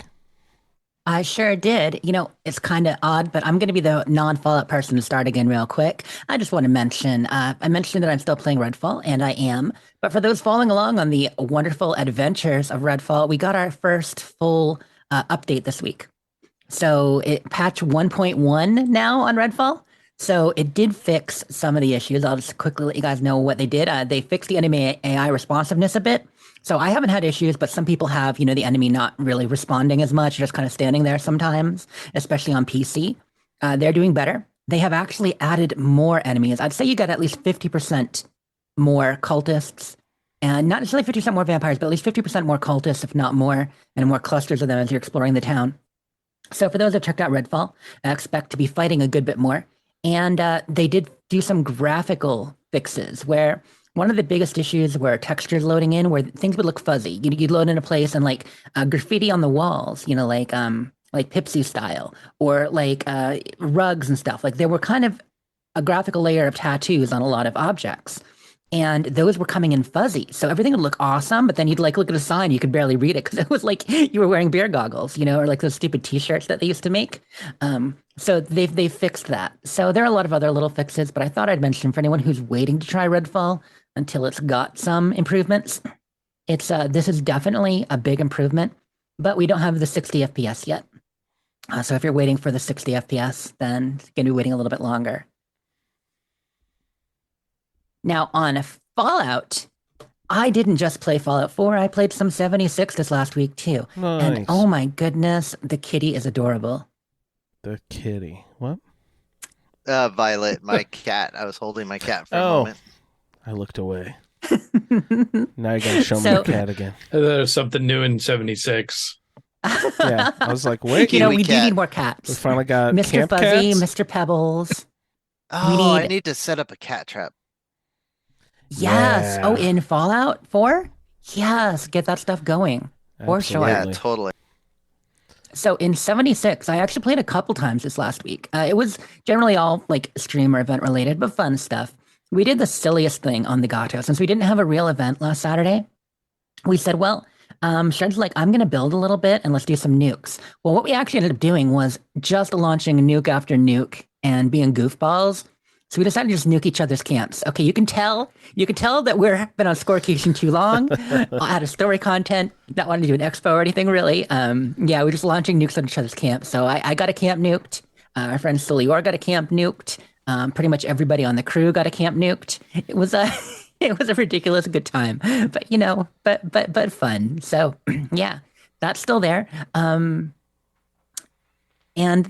I sure did. It's kind of odd, but I'm going to be the non-Fallout person to start again real quick. I just want to mention, I mentioned that I'm still playing Redfall, and I am. But for those following along on the wonderful adventures of Redfall, we got our first full update this week. So patch 1.1 now on Redfall. So it did fix some of the issues. I'll just quickly let you guys know what they did. They fixed the enemy AI responsiveness a bit. So I haven't had issues, but some people have, the enemy not really responding as much, just kind of standing there sometimes, especially on PC. They're doing better. They have actually added more enemies. I'd say you got at least 50% more cultists and not necessarily 50% more vampires, but at least 50% more cultists, if not more, and more clusters of them as you're exploring the town. So for those that checked out Redfall, I expect to be fighting a good bit more. And they did do some graphical fixes where one of the biggest issues were textures loading in, where things would look fuzzy. You'd load in a place and like graffiti on the walls, like Pipsy style, or like rugs and stuff. Like there were kind of a graphical layer of tattoos on a lot of objects. And those were coming in fuzzy. So everything would look awesome, but then you'd like look at a sign, you could barely read it because it was like you were wearing beer goggles, or like those stupid t-shirts that they used to make. So they've fixed that. So there are a lot of other little fixes, but I thought I'd mention for anyone who's waiting to try Redfall until it's got some improvements. This is definitely a big improvement, but we don't have the 60 FPS yet. So if you're waiting for the 60 FPS, then you're going to be waiting a little bit longer. Now, on Fallout, I didn't just play Fallout 4. I played some 76 this last week, too. Nice. And oh my goodness, the kitty is adorable. The kitty. What? Violet, my cat. I was holding my cat for a moment. I looked away. Now you gotta show me the cat again. There's something new in 76. Yeah, I was like, wait. We do cat. need more cats. We finally got Mr. camp Fuzzy, cats? Mr. Pebbles. Oh, I need- need to set up a cat trap. Yes. Yeah. Oh, in Fallout 4? Yes, get that stuff going. For sure. Yeah, Absolutely. totally. So in 76, I actually played a couple times this last week. It was generally all like stream or event related, but fun stuff. We did the silliest thing on the Gato. Since we didn't have a real event last Saturday, we said, well, Shred's like, I'm going to build a little bit and let's do some nukes. Well, what we actually ended up doing was just launching nuke after nuke and being goofballs. So we decided to just nuke each other's camps. Okay, you can tell that we've been on Scorecation too long. Out of story content, not wanting to do an expo or anything really. Yeah, we're just launching nukes on each other's camps. So I got a camp nuked. Our friend Solior got a camp nuked. Pretty much everybody on the crew got a camp nuked. It was a ridiculous good time, but fun. So yeah, that's still there. And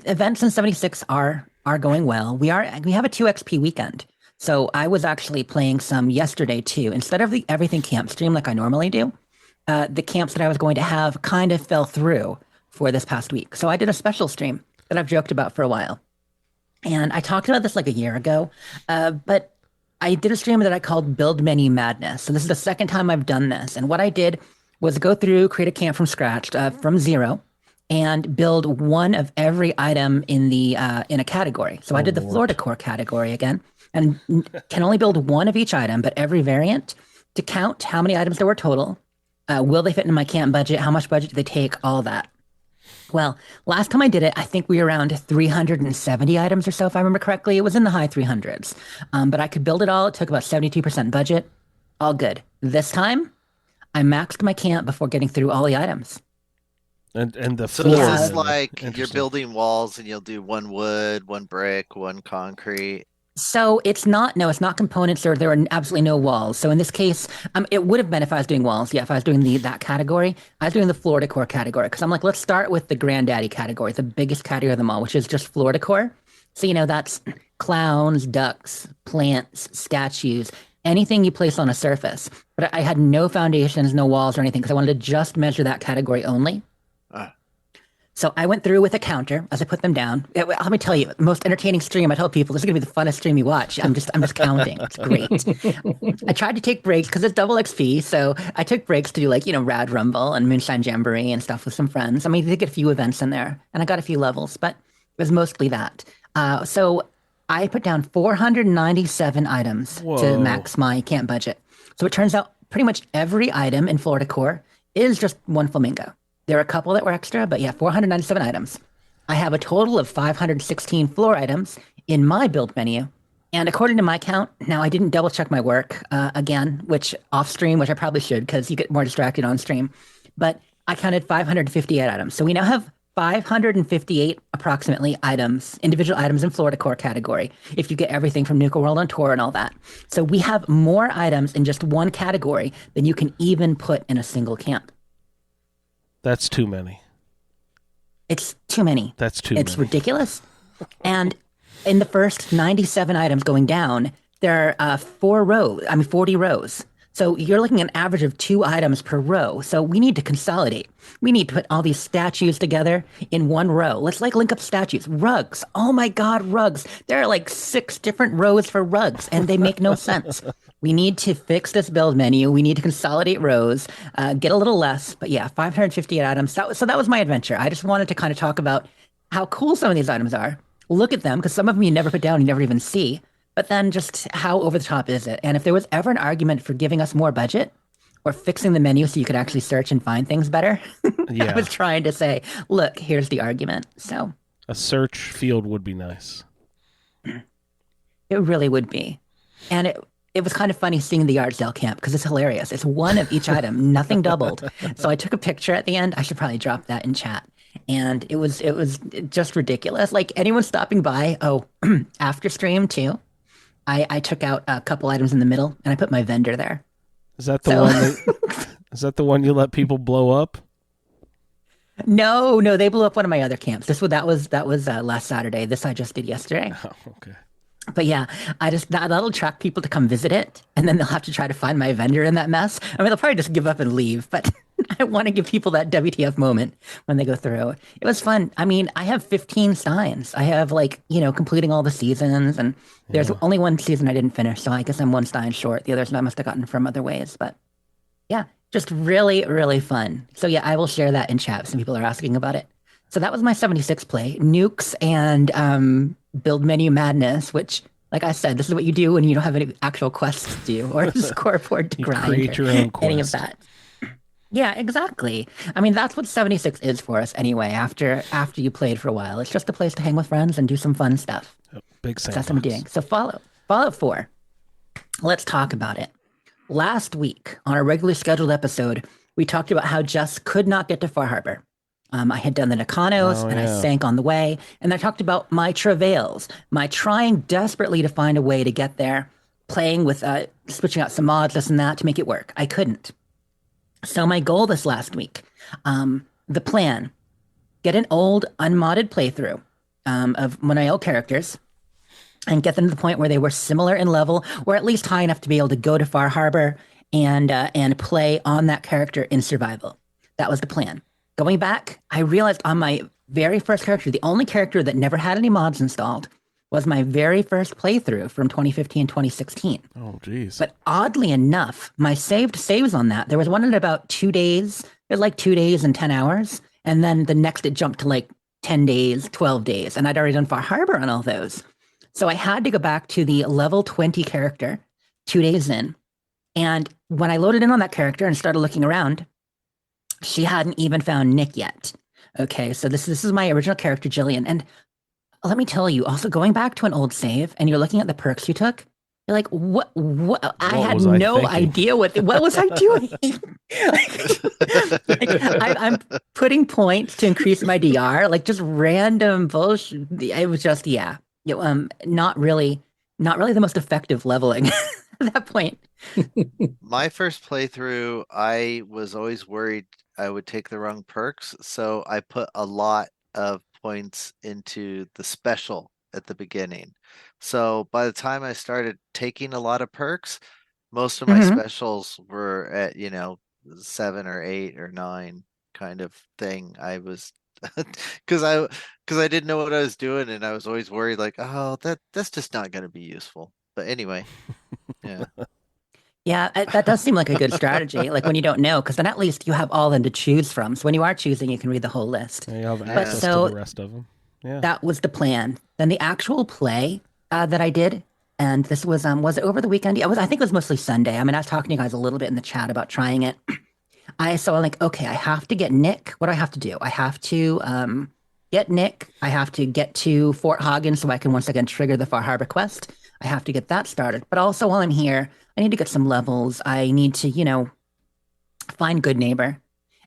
events in 76 are going well. We have a 2 XP weekend. So I was actually playing some yesterday too. Instead of the everything camp stream like I normally do, the camps that I was going to have kind of fell through for this past week. So I did a special stream that I've joked about for a while. And I talked about this like a year ago, but I did a stream that I called Build Menu Madness. So this is the second time I've done this. And what I did was go through, create a camp from scratch, from zero, and build one of every item in a category. So I did the floor decor category again, and can only build one of each item, but every variant to count how many items there were total. Will they fit in my camp budget? How much budget do they take? All that. Well, last time I did it, I think we were around 370 items or so, if I remember correctly. It was in the high 300s, but I could build it all. It took about 72% budget. All good. This time, I maxed my camp before getting through all the items. And the So floor. this is is like you're interesting. building walls and you'll do one wood, one brick, one concrete. So it's not components, or there are absolutely no walls. So in this case, it would have been if I was doing walls. Yeah, if I was doing that category, I was doing the floor decor category because I'm like, let's start with the granddaddy category, the biggest category of them all, which is just floor decor. So that's clowns, ducks, plants, statues, anything you place on a surface. But I had no foundations, no walls or anything because I wanted to just measure that category only. So I went through with a counter as I put them down. Let me tell you, the most entertaining stream. I tell people this is gonna be the funnest stream you watch. I'm just counting. It's great. I tried to take breaks because it's double XP. So I took breaks to do Rad Rumble and Moonshine Jamboree and stuff with some friends. I mean, they get a few events in there, and I got a few levels, but it was mostly that. So I put down 497 items Whoa. to max my camp budget. So it turns out pretty much every item in Florida Core is just one flamingo. There are a couple that were extra, but yeah, 497 items. I have a total of 516 floor items in my build menu. And according to my count, now I didn't double check my work again, which off stream, which I probably should because you get more distracted on stream. But I counted 558 items. So we now have 558 approximately items, individual items in Florida Core category, if you get everything from Nuka World on tour and all that. So we have more items in just one category than you can even put in a single camp. That's too many. It's too many. That's too It's many. ridiculous. And in the first 97 items going down, there are 40 rows. So you're looking at an average of 2 items per row. So we need to consolidate. We need to put all these statues together in one row. Let's like link up statues. Rugs. Oh my God, rugs. There are like 6 different rows for rugs and they make no sense. We need to fix this build menu. We need to consolidate rows, get a little less. But yeah, 558 items. So that was my adventure. I just wanted to kind of talk about how cool some of these items are. Look at them because some of them you never put down, you never even see. But then just how over the top is it? And if there was ever an argument for giving us more budget or fixing the menu so you could actually search and find things better, Yeah. I was trying to say, look, here's the argument. So A search field would be nice. it really would be. And it was kind of funny seeing the yard sale camp because it's hilarious. It's one of each item, nothing doubled. So I took a picture at the end. I should probably drop that in chat. And it was just ridiculous. Like anyone stopping by, after stream too. I took out a couple items in the middle and I put my vendor there. Is that the one? Is that the one you let people blow up? No, they blew up one of my other camps. That was last Saturday. This I just did yesterday. Oh, okay. But yeah, that'll attract people to come visit it, and then they'll have to try to find my vendor in that mess. I mean, they'll probably just give up and leave. But I want to give people that WTF moment when they go through. It was fun. I mean, I have 15 steins. I have completing all the seasons, and there's only one season I didn't finish, so I guess I'm 1 stein short. The others I must have gotten from other ways. But yeah, just really, really fun. So yeah, I will share that in chat. Some people are asking about it. So that was my 76 play, nukes and build menu madness, which, like I said, this is what you do when you don't have any actual quests to do or scoreboard to grind. Create your own quest. Any of that. Yeah, exactly. I mean, that's what 76 is for us anyway. After you played for a while, it's just a place to hang with friends and do some fun stuff. Big So that's what I'm doing. So Fallout 4. Let's talk about it. Last week on our regularly scheduled episode, we talked about how Jess could not get to Far Harbor. I had done the Nakanos and I sank on the way. And I talked about my travails, my trying desperately to find a way to get there, playing with switching out some mods, this and that to make it work. I couldn't. So my goal this last week, the plan, get an old unmodded playthrough of one of my old characters and get them to the point where they were similar in level or at least high enough to be able to go to Far Harbor and play on that character in survival. That was the plan. Going back, I realized on my very first character, the only character that never had any mods installed was my very first playthrough from 2015, 2016. Oh, geez. But oddly enough, my saves on that, there was one in about 2 days. It was like 2 days and 10 hours. And then the next it jumped to like 10 days, 12 days. And I'd already done Far Harbor on all those. So I had to go back to the level 20 character 2 days in. And when I loaded in on that character and started looking around, she hadn't even found Nick yet. Okay, so this is my original character, Jillian. And let me tell you, also going back to an old save and you're looking at the perks you took, you're like, what? I had no idea what was I doing? I'm putting points to increase my DR, like just random bullshit. It was just, not really the most effective leveling at that point. My first playthrough, I was always worried I would take the wrong perks, so I put a lot of points into the special at the beginning. So by the time I started taking a lot of perks, most of my specials were at 7 or 8 or 9 kind of thing. I was because I didn't know what I was doing, and I was always worried like, oh, that's just not going to be useful. But anyway, yeah. Yeah, that does seem like a good strategy. Like when you don't know, because then at least you have all of them to choose from. So when you are choosing, you can read the whole list. Yeah, you have access to the rest of them. Yeah, that was the plan. Then the actual play that I did, and this was it over the weekend? I think it was mostly Sunday. I mean, I was talking to you guys a little bit in the chat about trying it. I'm like, okay, I have to get Nick. What do I have to do? I have to get Nick. I have to get to Fort Hagen so I can once again trigger the Far Harbor quest. I have to get that started. But also while I'm here, I need to get some levels. I need to, find Good Neighbor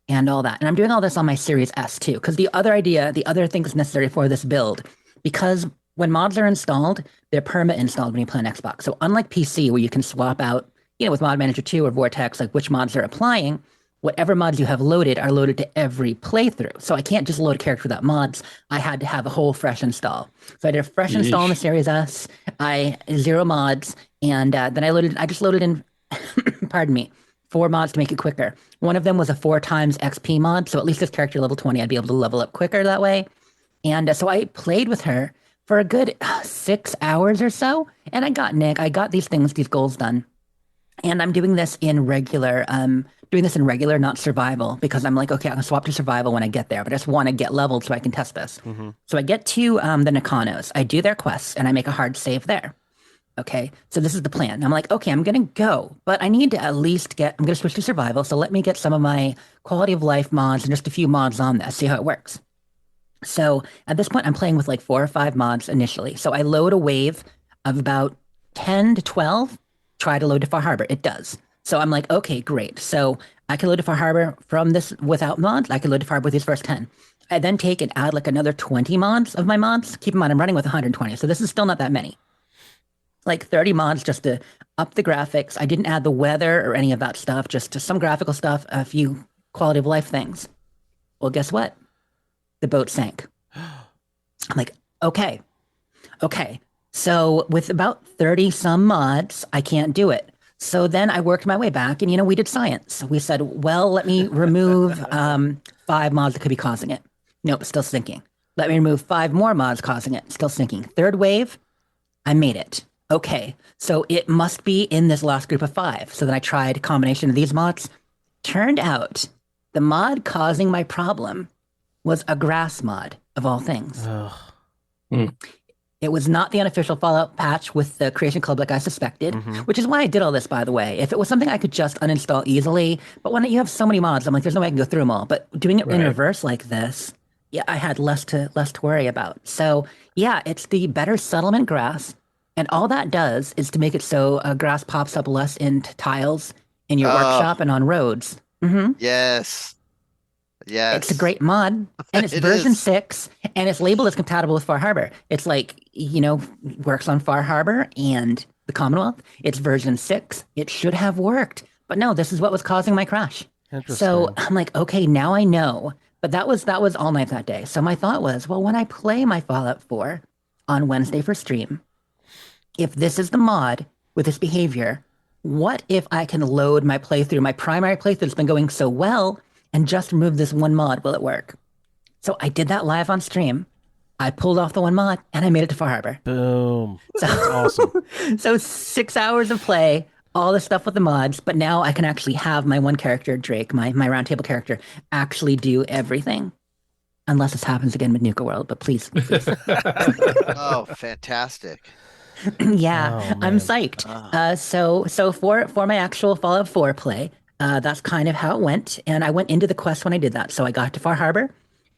and all that. And I'm doing all this on my Series S too, because the other thing that's necessary for this build, because when mods are installed, they're perma-installed when you play on Xbox. So unlike PC, where you can swap out, with Mod Manager 2 or Vortex, like which mods are applying, whatever mods you have loaded are loaded to every playthrough. So I can't just load a character without mods. I had to have a whole fresh install. So I did a fresh install on the Series S. I 0 mods, and then I just loaded in pardon me, 4 mods to make it quicker. One of them was a 4 times XP mod, so at least this character level 20, I'd be able to level up quicker that way. And so I played with her for a good 6 hours or so, and I got these goals done. And I'm doing this in regular, not survival, because I'm like, okay, I can swap to survival when I get there, but I just want to get leveled so I can test this. So I get to the Nakanos, I do their quests, and I make a hard save there. Okay, so this is the plan. I'm like, okay, I'm going to go, but I need to at least I'm going to switch to survival, so let me get some of my quality of life mods and just a few mods on this, see how it works. So at this point, I'm playing with like 4 or 5 mods initially. So I load a wave of about 10 to 12, try to load to Far Harbor. It does. So I'm like, okay, great. So I can load to Far Harbor from this without mods. I can load to Far Harbor with these first 10. I then take and add like another 20 mods of my mods. Keep in mind, I'm running with 120. So this is still not that many. Like 30 mods just to up the graphics. I didn't add the weather or any of that stuff, just some graphical stuff, a few quality of life things. Well, guess what? The boat sank. I'm like, okay. So with about 30 some mods, I can't do it. So then I worked my way back and, we did science. We said, well, let me remove 5 mods that could be causing it. Nope, still sinking. Let me remove 5 more mods causing it. Still sinking. Third wave, I made it. Okay, so it must be in this last group of 5. So then I tried a combination of these mods. Turned out the mod causing my problem was a grass mod, of all things. It was not the unofficial Fallout patch with the Creation Club like I suspected, which is why I did all this, by the way. If it was something I could just uninstall easily, but when you have so many mods, I'm like, there's no way I can go through them all. But doing it in reverse like this, yeah, I had less to worry about. So yeah, it's the better settlement grass. And all that does is to make it so grass pops up less in tiles in your workshop and on roads. Yes. It's a great mod, and it's version 6, and it's labeled as compatible with Far Harbor. It's like, works on Far Harbor and the Commonwealth. It's version 6. It should have worked. But no, this is what was causing my crash. So I'm like, okay, now I know. But that was all night that day. So my thought was, well, when I play my Fallout 4 on Wednesday for stream, if this is the mod with this behavior, what if I can load my playthrough, my primary playthrough that's been going so well, and just remove this one mod? Will it work? So I did that live on stream. I pulled off the one mod, and I made it to Far Harbor. Boom. That's awesome. So 6 hours of play, all the stuff with the mods, but now I can actually have my one character, Drake, my Roundtable character, actually do everything. Unless this happens again with Nuka World, but please. Oh, fantastic. Yeah, I'm psyched. So for my actual Fallout 4 play, that's kind of how it went. And I went into the quest when I did that. So I got to Far Harbor,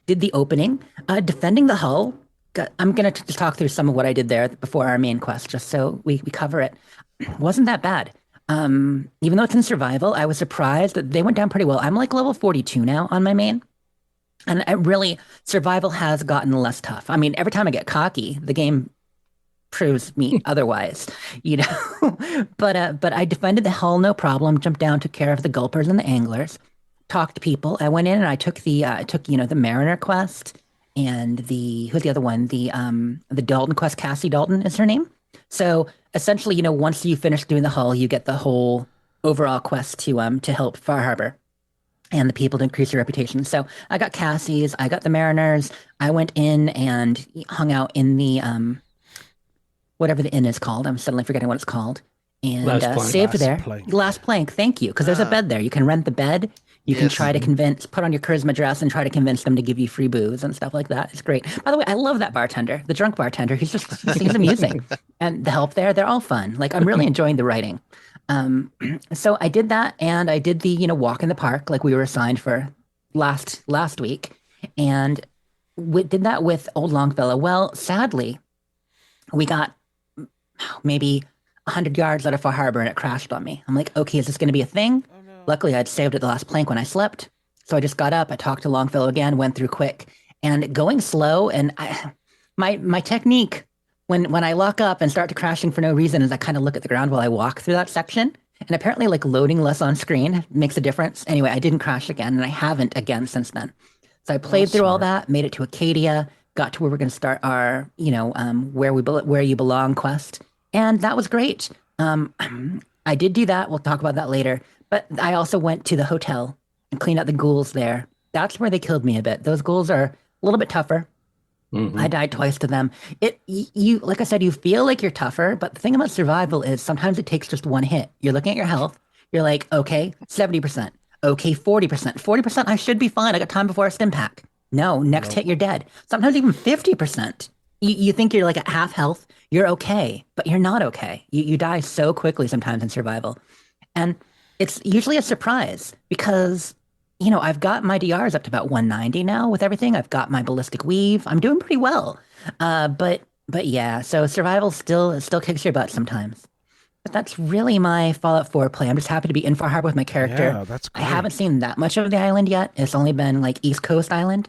did the opening, defending the hull. I'm going to just talk through some of what I did there before our main quest, just so we cover it. Wasn't that bad. Even though it's in survival, I was surprised that they went down pretty well. I'm like level 42 now on my main. And survival has gotten less tough. I mean, every time I get cocky, the game proves me otherwise, but I defended the hull, no problem. Jumped down, took care of the gulpers and the anglers, talked to people. I went in and I took the Mariner quest and who's the other one? The Dalton quest. Cassie Dalton is her name. So essentially, once you finish doing the hull, you get the whole overall quest to help Far Harbor and the people to increase your reputation. So I got Cassie's, I got the Mariners. I went in and hung out in the whatever the inn is called. I'm suddenly forgetting what it's called. And saved there. Last plank. Thank you. Because there's a bed there. You can rent the bed. You can try to put on your charisma dress and try to convince them to give you free booze and stuff like that. It's great. By the way, I love that bartender, the drunk bartender. He's amusing. And the help there, they're all fun. Like, I'm really enjoying the writing. So I did that, and I did the, walk in the park like we were assigned for last week. And we did that with Old Longfellow. Well, sadly, we got maybe 100 yards out of Far Harbor and it crashed on me. I'm like, okay, is this going to be a thing? Oh, no. Luckily, I'd saved at the last plank when I slept. So I just got up, I talked to Longfellow again, went through quick, and going slow. And my technique when I lock up and start to crashing for no reason is I kind of look at the ground while I walk through that section. And apparently like loading less on screen makes a difference. Anyway, I didn't crash again, and I haven't again since then. So I played through all that, made it to Acadia, got to where we're going to start our, Where You Belong quest. And that was great. Um, I did do that. We'll talk about that later. But I also went to the hotel and cleaned out the ghouls there. That's where they killed me a bit. Those ghouls are a little bit tougher. I Mhm. died twice to them. You like I said, you feel like you're tougher, but the thing about survival is sometimes it takes just one hit. You're looking at your health. You're like, okay, 70%. Okay, 40%. 40%, I should be fine. I got time before a stim pack. No, next hit, you're dead. Sometimes even 50%. You think you're like at half health. You're okay, but you're not okay. You die so quickly sometimes in survival. And it's usually a surprise because, I've got my DRs up to about 190 now with everything. I've got my ballistic weave. I'm doing pretty well. But yeah, so survival still kicks your butt sometimes. But that's really my Fallout 4 play. I'm just happy to be in Far Harbor with my character. Yeah, that's I great. haven't seen that much of the island yet. It's only been like East Coast Island.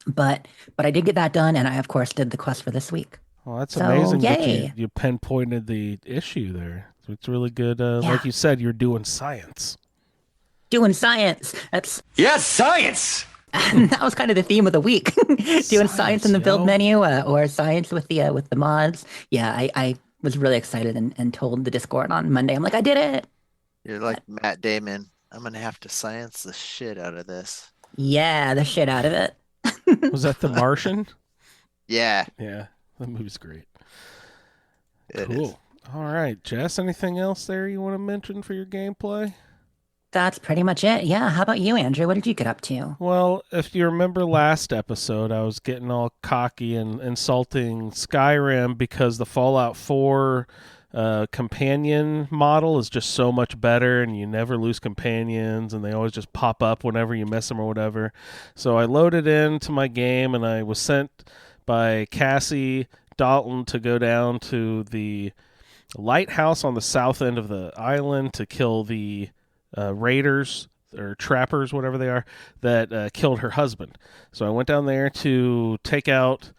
But I did get that done, and I of course did the quest for this week. Well, that's So amazing that yay. you pinpointed the issue there. So it's really good. Yeah. Like you said, you're doing science. Doing science. That's Yes, science! that was kind of the theme of the week. Doing science in the build yo. menu or science with the mods. Yeah, I was really excited and told the Discord on Monday. I'm like, I did it. You're like Matt Damon. I'm gonna have to science the shit out of this. Yeah, the shit out of it. Was that The Martian? Yeah, Yeah, that movie's great. it Cool. is. All right, Jess, anything else there you want to mention for your gameplay? That's pretty much it. Yeah. How about you, Andrew? What did you get up to? Well, if you remember last episode, I was getting all cocky and insulting Skyrim because the Fallout 4 companion model is just so much better, and you never lose companions, and they always just pop up whenever you miss them or whatever. So I loaded into my game, and I was sent by Cassie Dalton to go down to the lighthouse on the south end of the island to kill the raiders or trappers, whatever they are, that killed her husband. So I went down there to take out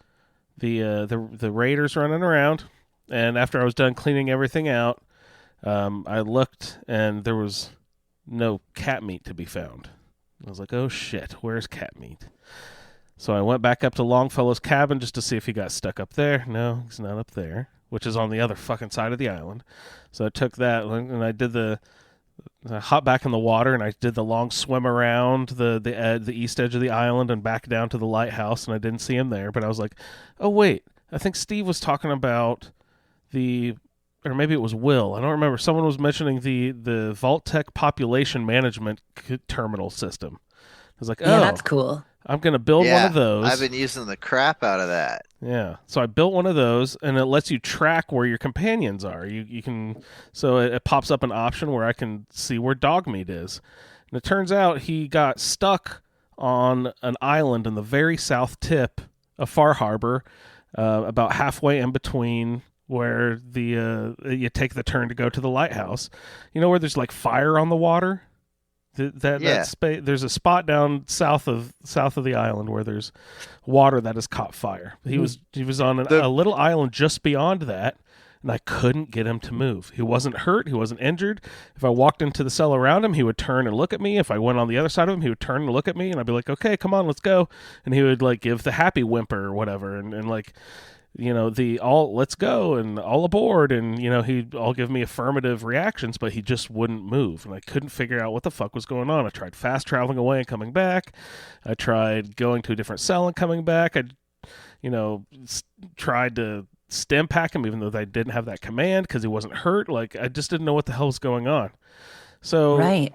the raiders running around, and after I was done cleaning everything out, I looked and there was no cat meat to be found. I was like, oh shit, where's cat meat? So I went back up to Longfellow's cabin just to see if he got stuck up there. No, he's not up there, which is on the other fucking side of the island. So I took that and I hopped back in the water and I did the long swim around the east edge of the island and back down to the lighthouse, and I didn't see him there. But I was like, oh wait, I think Steve was talking about or maybe it was Will. I don't remember. Someone was mentioning the Vault-Tec population management terminal system. I was like, Yeah, oh, that's cool. I'm going to build one of those. I've been using the crap out of that. Yeah. So I built one of those, and it lets you track where your companions are. You can, so it pops up an option where I can see where Dogmeat is. And it turns out he got stuck on an island in the very south tip of Far Harbor, about halfway in between where you take the turn to go to the lighthouse. You know where there's like fire on the water? There's a spot down south of the island where there's water that has caught fire. He was on a little island just beyond that, and I couldn't get him to move. He wasn't hurt. He wasn't injured. If I walked into the cell around him, he would turn and look at me. If I went on the other side of him, he would turn and look at me, and I'd be like, okay, come on, let's go. And he would like give the happy whimper or whatever, and like, the all let's go and all aboard, and he'd all give me affirmative reactions, but he just wouldn't move, and I couldn't figure out what the fuck was going on. I tried fast traveling away and coming back. I tried going to a different cell and coming back. I tried to stim pack him even though they didn't have that command because he wasn't hurt. Like, I just didn't know what the hell was going on. So Right.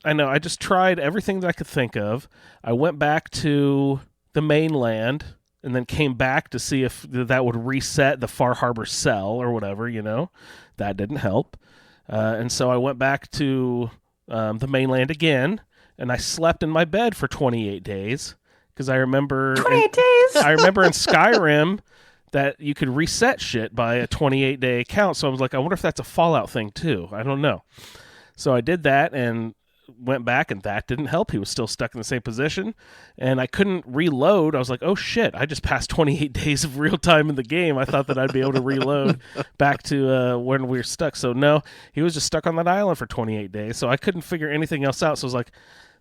I know I just tried everything that I could think of. I went back to the mainland and then came back to see if that would reset the Far Harbor cell or whatever, That didn't help. And so I went back to the mainland again, and I slept in my bed for 28 days because I remember 28 days. I remember in Skyrim that you could reset shit by a 28-day count. So I was like, I wonder if that's a Fallout thing too. I don't know. So I did that and went back, and that didn't help. He was still stuck in the same position, and I couldn't reload. I was like, oh shit, I just passed 28 days of real time in the game. I thought that I'd be able to reload back to when we were stuck. So no, he was just stuck on that island for 28 days, so I couldn't figure anything else out. So I was like,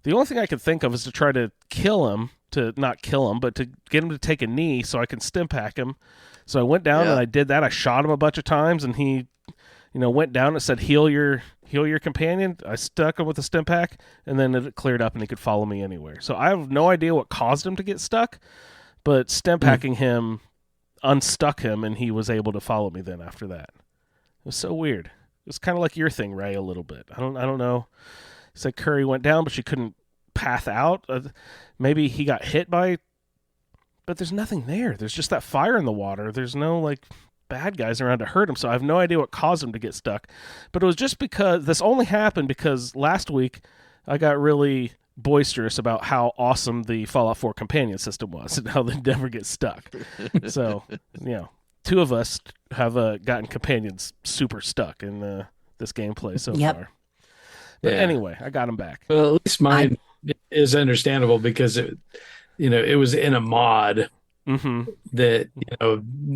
the only thing I could think of is to try to kill him, to not kill him, but to get him to take a knee so I can stim pack him. So I went down and I did that. I shot him a bunch of times, and he went down. It said heal your companion. I stuck him with a stim pack, and then it cleared up, and he could follow me anywhere. So I have no idea what caused him to get stuck, but stim packing him unstuck him, and he was able to follow me then after that. It was so weird. It was kind of like your thing, Ray, a little bit. I don't know. He said Curry went down, but she couldn't path out. Maybe he got hit by, but there's nothing there. There's just that fire in the water. There's no like bad guys around to hurt him. So I have no idea what caused him to get stuck. But it was just because this only happened because last week I got really boisterous about how awesome the Fallout 4 companion system was and how they never get stuck. So, two of us have gotten companions super stuck in this gameplay so far. But anyway, I got him back. Well, at least mine is understandable because it was in a mod that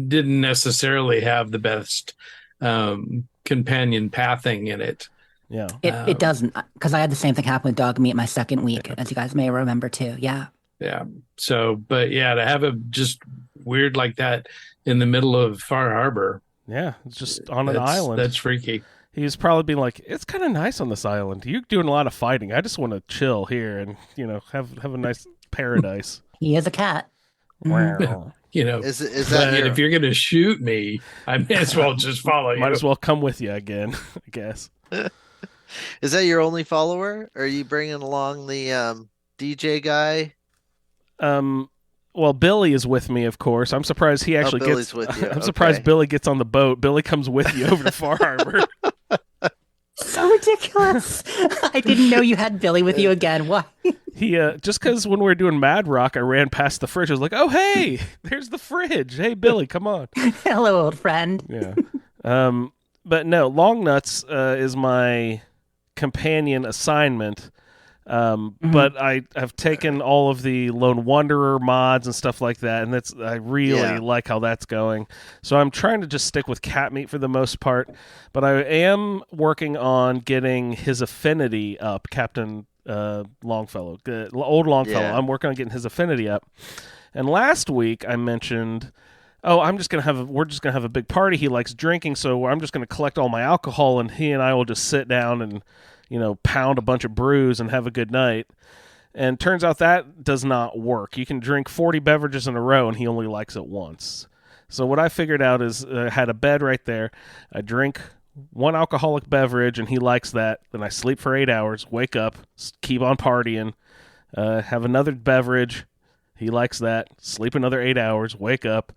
didn't necessarily have the best companion pathing in it. Yeah, it doesn't, because I had the same thing happen with Dog Meat my second week, as you guys may remember too. Yeah. So, but to have it just weird like that in the middle of Far Harbor. Yeah, it's just on an island. That's freaky. He's probably being like, it's kind of nice on this island. You're doing a lot of fighting. I just want to chill here and, have a nice paradise. He is a cat. Wow. Is that if you're going to shoot me, I may as well just follow you. Might as well come with you again, I guess. Is that your only follower? Or are you bringing along the DJ guy? Well, Billy is with me, of course. I'm surprised he actually Billy's gets. with you. I'm surprised Billy gets on the boat. Billy comes with you over to Far Harbor. So ridiculous. I didn't know you had Billy with you again. Why? He just because when we were doing Mad Rock, I ran past the fridge. I was like, "Oh, hey, there's the fridge. Hey, Billy, come on." Hello, old friend. Yeah. But no, Long Nuts is my companion assignment. But I have taken all of the Lone Wanderer mods and stuff like that, and I really like how that's going. So I'm trying to just stick with cat meat for the most part, but I am working on getting his affinity up, Captain Longfellow, old Longfellow. Yeah. I'm working on getting his affinity up. And last week I mentioned, we're just gonna have a big party. He likes drinking, so I'm just gonna collect all my alcohol, and he and I will just sit down and pound a bunch of brews and have a good night. And turns out that does not work. You can drink 40 beverages in a row, and he only likes it once. So what I figured out is I had a bed right there. I drink one alcoholic beverage, and he likes that. Then I sleep for 8 hours, wake up, keep on partying, have another beverage. He likes that. Sleep another 8 hours, wake up,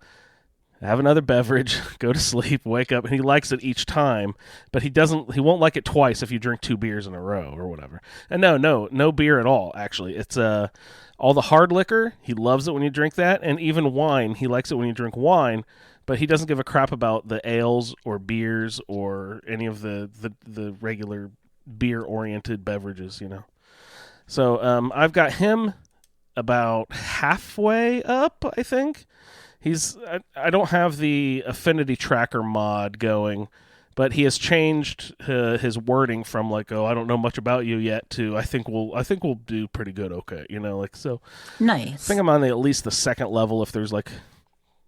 have another beverage, go to sleep, wake up, and he likes it each time, but he won't like it twice if you drink 2 beers in a row or whatever. And no beer at all, actually. It's all the hard liquor, he loves it when you drink that, and even wine, he likes it when you drink wine, but he doesn't give a crap about the ales or beers or any of the regular beer-oriented beverages, So I've got him about halfway up, I think. I don't have the affinity tracker mod going, but he has changed his wording from like, "Oh, I don't know much about you yet" to "I think we'll do pretty good, okay." So. Nice. I think I'm on at least the second level if there's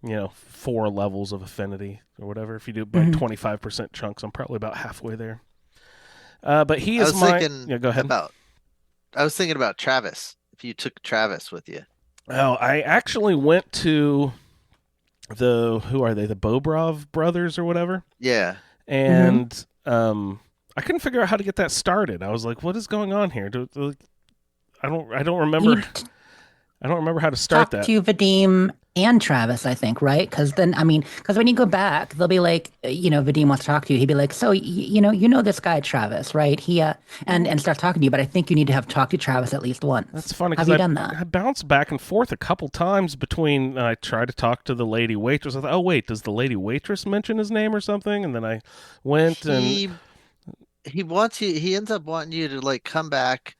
4 levels of affinity or whatever. If you do by 25% chunks, I'm probably about halfway there. But he is go ahead. I was thinking about Travis. If you took Travis with you. Oh, I actually went to who are they? The Bobrov brothers or whatever? Yeah. And I couldn't figure out how to get that started. I was like, what is going on here? I don't remember. I don't remember how to start that. Talk to Vadim and Travis, I think, right? Because when you go back, they'll be like, Vadim wants to talk to you. He'd be like, so, you know this guy, Travis, right? He, and start talking to you, but I think you need to have talked to Travis at least once. That's funny. Have you done that? I bounced back and forth a couple times between, I tried to talk to the lady waitress. I thought, oh, wait, does the lady waitress mention his name or something? And then I went he ends up wanting you to come back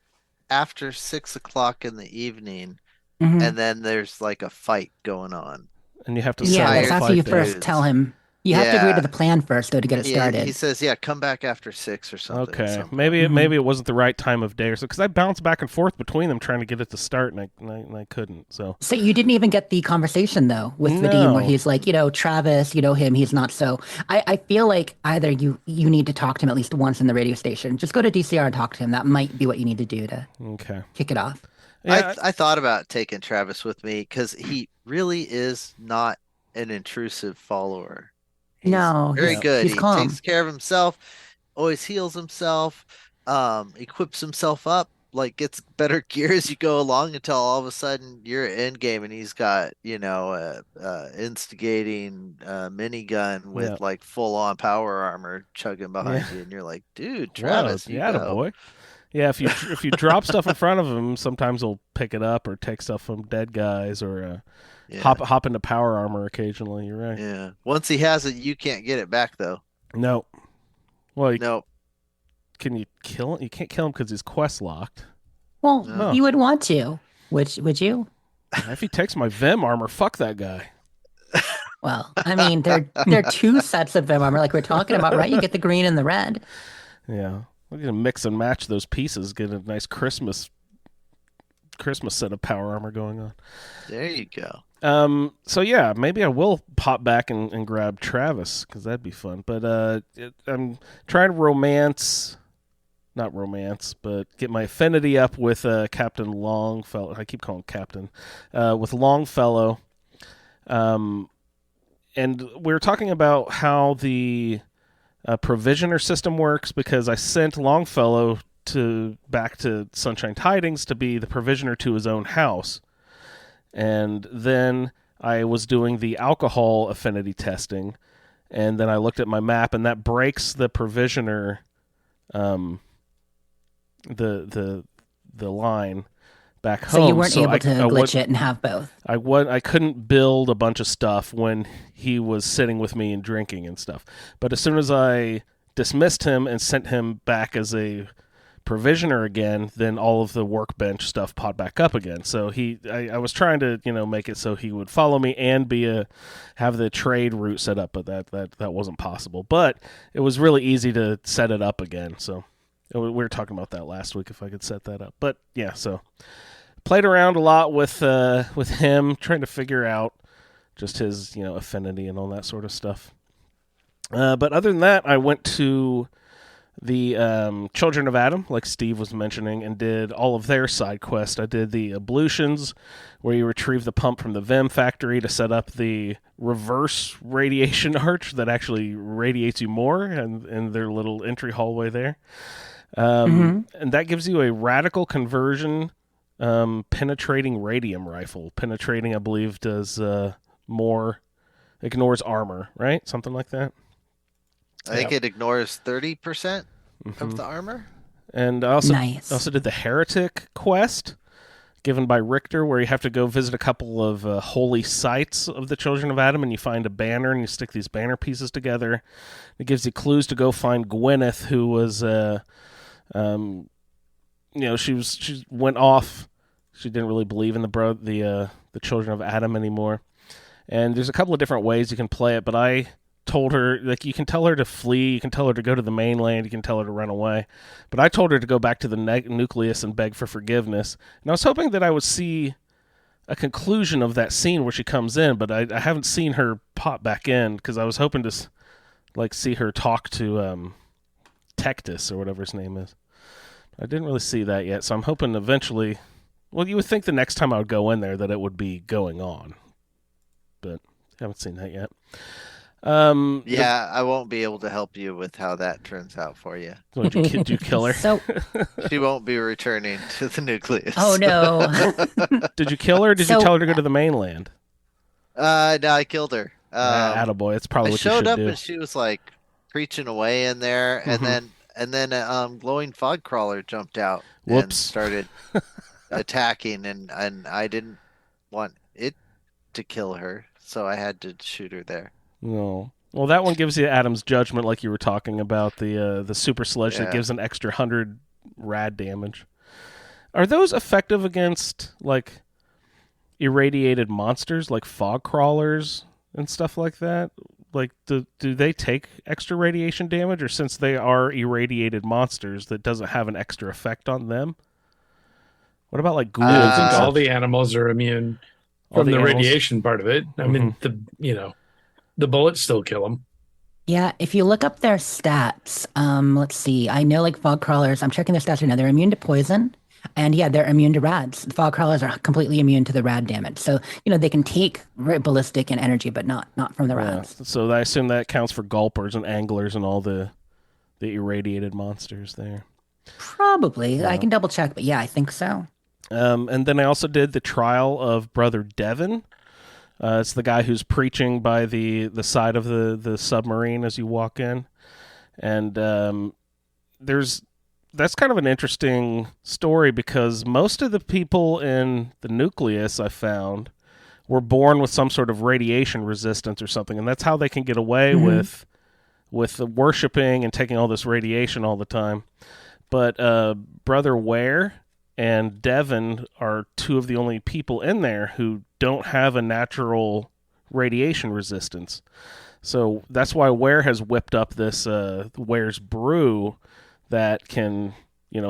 after 6:00 in the evening. And then there's a fight going on. And you have to that's after you fight first tell him You have to agree Yeah. to the plan first, though, to get it He started. says, yeah, come back after 6 or something. at Okay, some point. maybe it wasn't the right time of day or so because I bounced back and forth between them trying to get it to start and I couldn't. So So you didn't even get the conversation though with Vadim where No. he's like, Travis, you know him, he's not so. I feel like either you need to talk to him at least once in the radio station. Just go to DCR and talk to him. That might be what you need to do to okay, kick it off. yeah, I thought about taking Travis with me because he really is not an intrusive follower. He's No, very good. he's He calm. takes care of himself, always heals himself, equips himself up, like gets better gear as you go along until all of a sudden you're in game and he's got, instigating minigun with Yeah. like full on power armor chugging behind Yeah. you, and you're like, dude, Wow, Travis, you yeah, go. boy. Yeah, if you drop stuff in front of him, sometimes he'll pick it up or take stuff from dead guys or Yeah. hop into power armor occasionally. You're right. Yeah. Once he has it, you can't get it back though. No. Well, No. can you kill him? You can't kill him because his quest locked. Well, No. you would want to. Would you? If he takes my Vim armor, fuck that guy. Well, I mean, there are two sets of Vim armor, like we're talking about, right? You get the green and the red. Yeah, we're gonna mix and match those pieces. Get a nice Christmas set of power armor going on. There you go. So yeah, maybe I will pop back and grab Travis because that'd be fun. But I'm trying to not romance, but get my affinity up with Captain Longfellow. I keep calling him Captain. With Longfellow. And we were talking about how the provisioner system works because I sent Longfellow back to Sunshine Tidings to be the provisioner to his own house. And then I was doing the alcohol affinity testing, and then I looked at my map, and that breaks the provisioner, the line back home. So you weren't able to I glitch it and have both. I couldn't build a bunch of stuff when he was sitting with me and drinking and stuff. But as soon as I dismissed him and sent him back as a provisioner again, then all of the workbench stuff popped back up again. So I was trying to make it so he would follow me and have the trade route set up, but that wasn't possible. But it was really easy to set it up again. So we were talking about that last week if I could set that up. But yeah, so played around a lot with him, trying to figure out just his affinity and all that sort of stuff. But other than that, I went to the Children of Adam, like Steve was mentioning, and did all of their side quests. I did the ablutions, where you retrieve the pump from the Vim factory to set up the reverse radiation arch that actually radiates you more, and in their little entry hallway there. And that gives you a radical conversion penetrating radium rifle. Penetrating, I believe, does more, ignores armor, right? Something like that. I think it ignores 30% of the armor. And I also Nice. did the Heretic quest given by Richter, where you have to go visit a couple of holy sites of the Children of Adam, and you find a banner, and you stick these banner pieces together. It gives you clues to go find Gwyneth, who was, she went off. She didn't really believe in the Children of Adam anymore. And there's a couple of different ways you can play it, but I told her, like, you can tell her to flee, you can tell her to go to the mainland, you can tell her to run away. But I told her to go back to the nucleus and beg for forgiveness. And I was hoping that I would see a conclusion of that scene where she comes in, but I haven't seen her pop back in, because I was hoping to see her talk to Tectus, or whatever his name is. I didn't really see that yet, so I'm hoping eventually... Well, you would think the next time I would go in there that it would be going on. But I haven't seen that yet. I won't be able to help you with how that turns out for you. Did you kill her? So, She won't be returning to the nucleus. oh no. Did you kill her, or did you So- tell her to go to the mainland? No, I killed her. Attaboy. It's probably I what you showed should up do. and she was like preaching away in there, Mhm. and then a glowing fog crawler jumped out and Whoops. started attacking, and I didn't want it to kill her, so I had to shoot her there. No. Well, that one gives you Adam's judgment, like you were talking about, the super sledge that Yeah. gives an extra 100 rad damage. Are those effective against, like, irradiated monsters, like fog crawlers and stuff like that? Like, do they take extra radiation damage, or since they are irradiated monsters, that doesn't have an extra effect on them? What about like ghouls? I think and all stuff? the animals are immune All from the animals? radiation part of it. I mean, the bullets still kill them. Yeah, if you look up their stats, let's see. I know like fog crawlers, I'm checking their stats right now. They're immune to poison. And yeah, they're immune to rads. The fog crawlers are completely immune to the rad damage. So, they can take ballistic and energy, but not from the Yeah. rads. So I assume that counts for gulpers and anglers and all the irradiated monsters there. Probably. I can double check, but yeah, I think so. And then I also did the trial of Brother Devon. It's the guy who's preaching by the side of the submarine as you walk in. And that's kind of an interesting story because most of the people in the nucleus I found were born with some sort of radiation resistance or something, and that's how they can get away with the worshiping and taking all this radiation all the time. But Brother Ware and Devon are two of the only people in there who don't have a natural radiation resistance. So that's why Ware has whipped up this Ware's brew that can,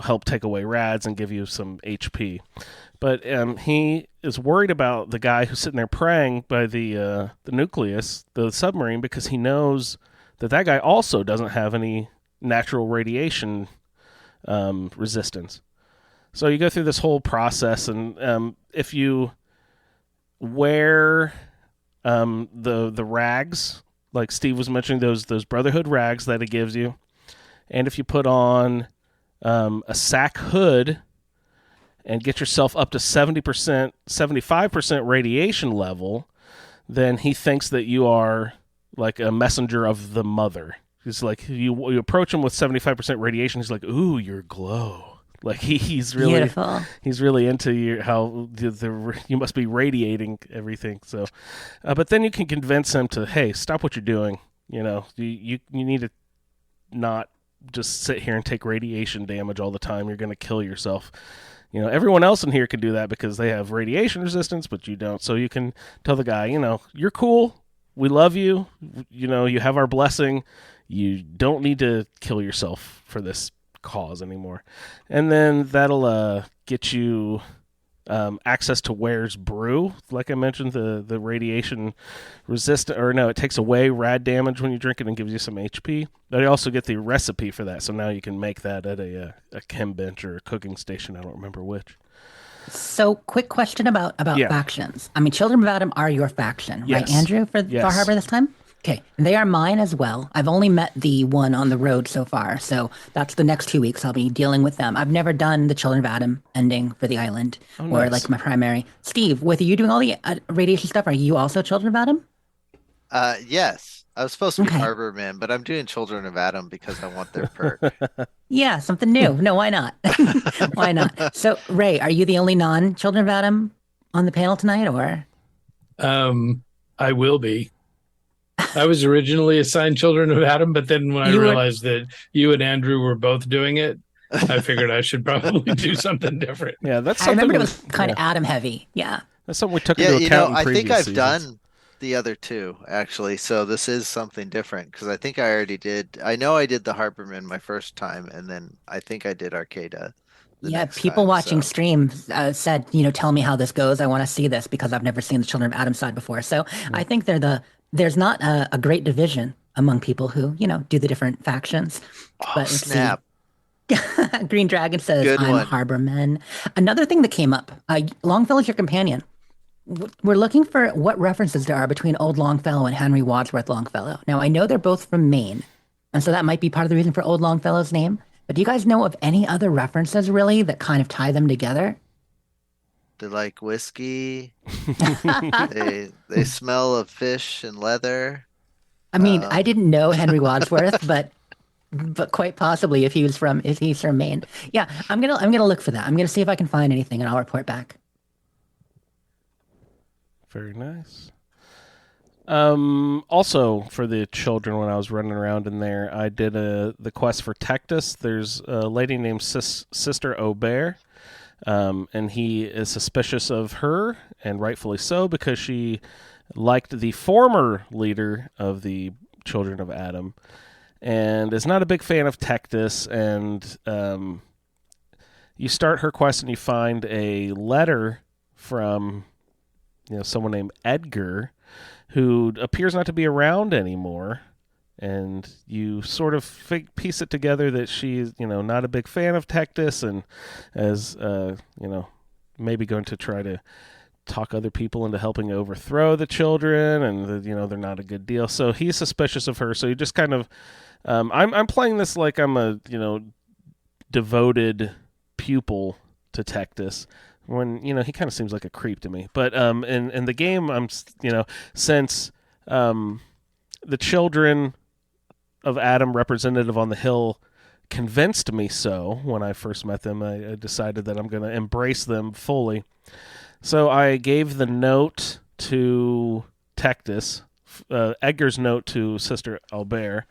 help take away rads and give you some HP. But he is worried about the guy who's sitting there praying by the nucleus, the submarine, because he knows that guy also doesn't have any natural radiation resistance. So you go through this whole process, and if you wear the rags, like Steve was mentioning, those Brotherhood rags that it gives you, and if you put on a sack hood and get yourself up to 70%, 75% radiation level, then he thinks that you are like a messenger of the mother. He's like, you approach him with 75% radiation, he's like, ooh, your glow. Like he's really Beautiful. He's really into how you must be radiating everything. So, but then you can convince him to, hey, stop what you're doing. You need to not just sit here and take radiation damage all the time. You're going to kill yourself. Everyone else in here can do that because they have radiation resistance, but you don't. So you can tell the guy, you're cool. We love you. You have our blessing. You don't need to kill yourself for this cause anymore. And then that'll get you access to Ware's brew. Like I mentioned, the radiation resistant, or no, it takes away rad damage when you drink it and gives you some HP. But you also get the recipe for that, so now you can make that at a chem bench or a cooking station. I don't remember which. So, quick question about Yeah. factions. I mean, Children of Adam are your faction, right, Yes. Andrew, for Yes. Far Harbor this time? Okay, they are mine as well. I've only met the one on the road so far, so that's the next 2 weeks I'll be dealing with them. I've never done the Children of Adam ending for the island or nice. like my primary. Steve, with you doing all the radiation stuff, are you also Children of Adam? Yes. I was supposed to be Okay. Harborman, but I'm doing Children of Adam because I want their perk. Yeah, something new. No, why not? Why not? So, Ray, are you the only non-Children of Adam on the panel tonight, or? I will be. I was originally assigned Children of Adam, but then when I You were- realized that you and Andrew were both doing it, I figured I should probably do something different. Yeah, that's I something. remember it was kind of Adam heavy. Yeah. That's something we took Yeah, into account in I think previous I've seasons. done the other two actually, so this is something different because I think I already did. I know I did the Harborman my first time, and then I think I did Arcada. the Yeah, next people time, watching so. streams said, tell me how this goes. I want to see this because I've never seen the Children of Adam side before. So I think there's not a great division among people who, do the different factions. Oh, But let's see. snap! Green Dragon says, Good I'm one. Harborman. Another thing that came up, Longfellow's your companion. We're looking for what references there are between Old Longfellow and Henry Wadsworth Longfellow. Now, I know they're both from Maine, and so that might be part of the reason for Old Longfellow's name. But do you guys know of any other references, really, that kind of tie them together? They like whiskey. They smell of fish and leather. I mean, I didn't know Henry Wadsworth, but quite possibly if he's from Maine. Yeah, I'm gonna look for that. I'm gonna see if I can find anything, and I'll report back. Very nice. Also for the children, when I was running around in there, I did the quest for Tectus. There's a lady named Sister Aubert, and he is suspicious of her, and rightfully so, because she liked the former leader of the Children of Adam, and is not a big fan of Tectus. And you start her quest, and you find a letter from someone named Edgar, who appears not to be around anymore. And you sort of piece it together that she's, not a big fan of Tectus, and as, maybe going to try to talk other people into helping overthrow the children, and they're not a good deal. So he's suspicious of her. So you just kind of, I'm playing this like I'm a, devoted pupil to Tectus, when, he kind of seems like a creep to me. But in the game, I'm, since the children of Adam representative on the hill convinced me so when I first met them, I decided that I'm going to embrace them fully. So I gave the note to Tectus, Edgar's note to Sister Albert,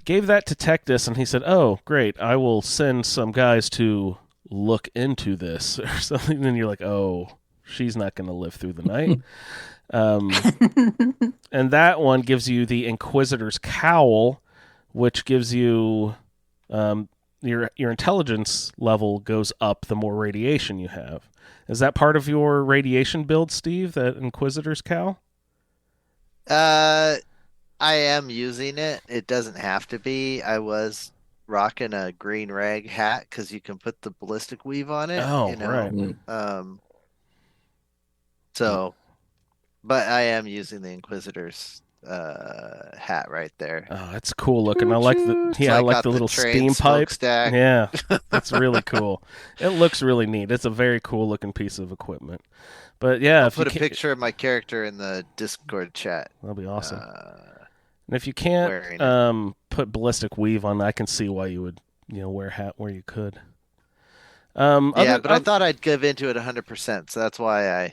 gave that to Tectus, and he said, "Oh, great, I will send some guys to look into this," or something. And you're like, "Oh, she's not going to live through the night." And that one gives you the Inquisitor's Cowl, which gives you your intelligence level goes up the more radiation you have. Is that part of your radiation build, Steve, that Inquisitor's Cowl? I am using it. It doesn't have to be. I was rocking a green rag hat because you can put the ballistic weave on it. Oh, right. But I am using the Inquisitor's hat right there. Oh, that's cool looking. I like I like the little steam pipe. Stack. Yeah, that's really cool. It looks really neat. It's a very cool looking piece of equipment. But yeah, I'll put a picture of my character in the Discord chat. That'll be awesome. And if you can't put ballistic weave on, I can see why you would wear a hat where you could. But I thought I'd give into it 100%, so that's why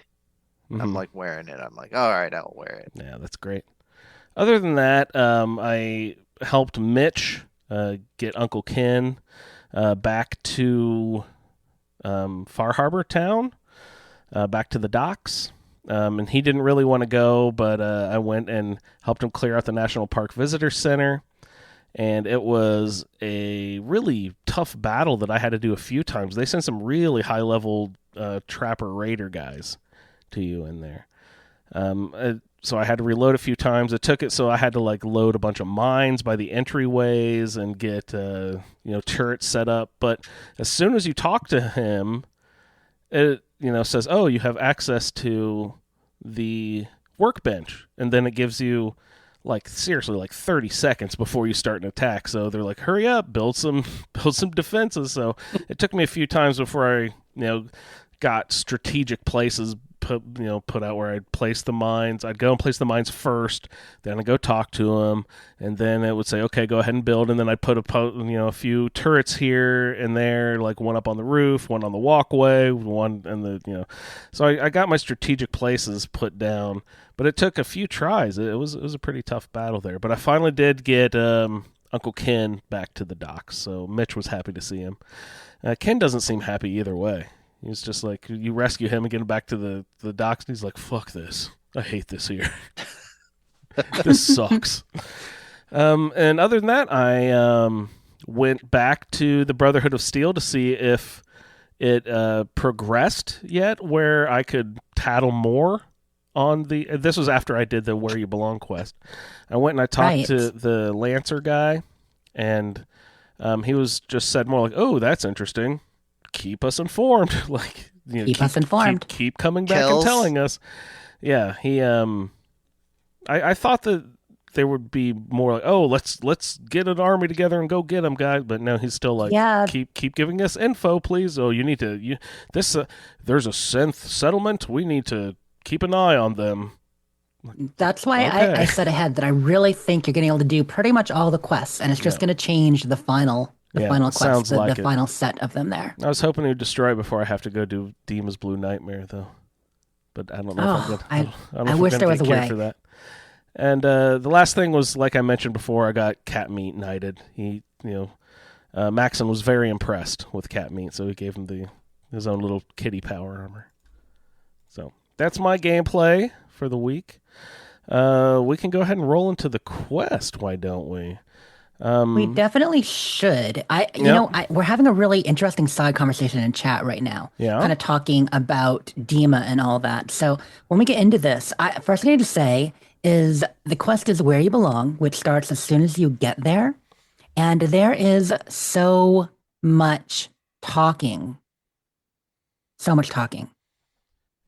I'm like wearing it. I'm like, all right, I'll wear it. Yeah, that's great. Other than that, I helped Mitch get Uncle Ken back to Far Harbor Town, back to the docks. And he didn't really want to go, but I went and helped him clear out the National Park Visitor Center. And it was a really tough battle that I had to do a few times. They sent some really high-level Trapper Raider guys to you in there. So I had to reload a few times. It took it so I had to load a bunch of mines by the entryways and get turrets set up. But as soon as you talk to him, it says, "Oh, you have access to the workbench," and then it gives you seriously 30 seconds before you start an attack. So they're like, "Hurry up, build some defenses." So it took me a few times before I got strategic places put out where I'd place the mines. I'd go and place the mines first, then I'd go talk to them, and then it would say, "Okay, go ahead and build." And then I'd put a few turrets here and there, like one up on the roof, one on the walkway, one and the So I got my strategic places put down, but it took a few tries. It was a pretty tough battle there, but I finally did get Uncle Ken back to the docks, so Mitch was happy to see him. Ken doesn't seem happy either way. He's just like, you rescue him and get him back to the docks, and he's like, "Fuck this. I hate this here. This sucks." And other than that, I went back to the Brotherhood of Steel to see if it progressed yet, where I could tattle more on the... This was after I did the Where You Belong quest. I went and I talked to the Lancer guy, and he was just said more like, "Oh, that's interesting. Keep us informed." Keep us informed. Keep coming back and telling us. Yeah, he. I thought that there would be more like, "Oh, let's get an army together and go get them, guys." But no, he's still like, keep giving us info, please. Oh, you need to. There's a synth settlement. We need to keep an eye on them. That's why I said ahead that I really think you're going to be able to do pretty much all the quests, and it's just going to change the final. Final quest, the final set of them there. I was hoping to destroy it before I have to go do Dima's Blue Nightmare, though. But I don't know if I'm good. I wish there was a way for that. And the last thing was, like I mentioned before, I got Cat Meat knighted. He, Maxon was very impressed with Cat Meat, so he gave him his own little kitty power armor. So that's my gameplay for the week. We can go ahead and roll into the quest. Why don't we? We definitely should. We're having a really interesting side conversation in chat right now. Yeah. Kind of talking about Dima and all that. So when we get into this, first thing I need to say is the quest is Where You Belong, which starts as soon as you get there. And there is so much talking. So much talking.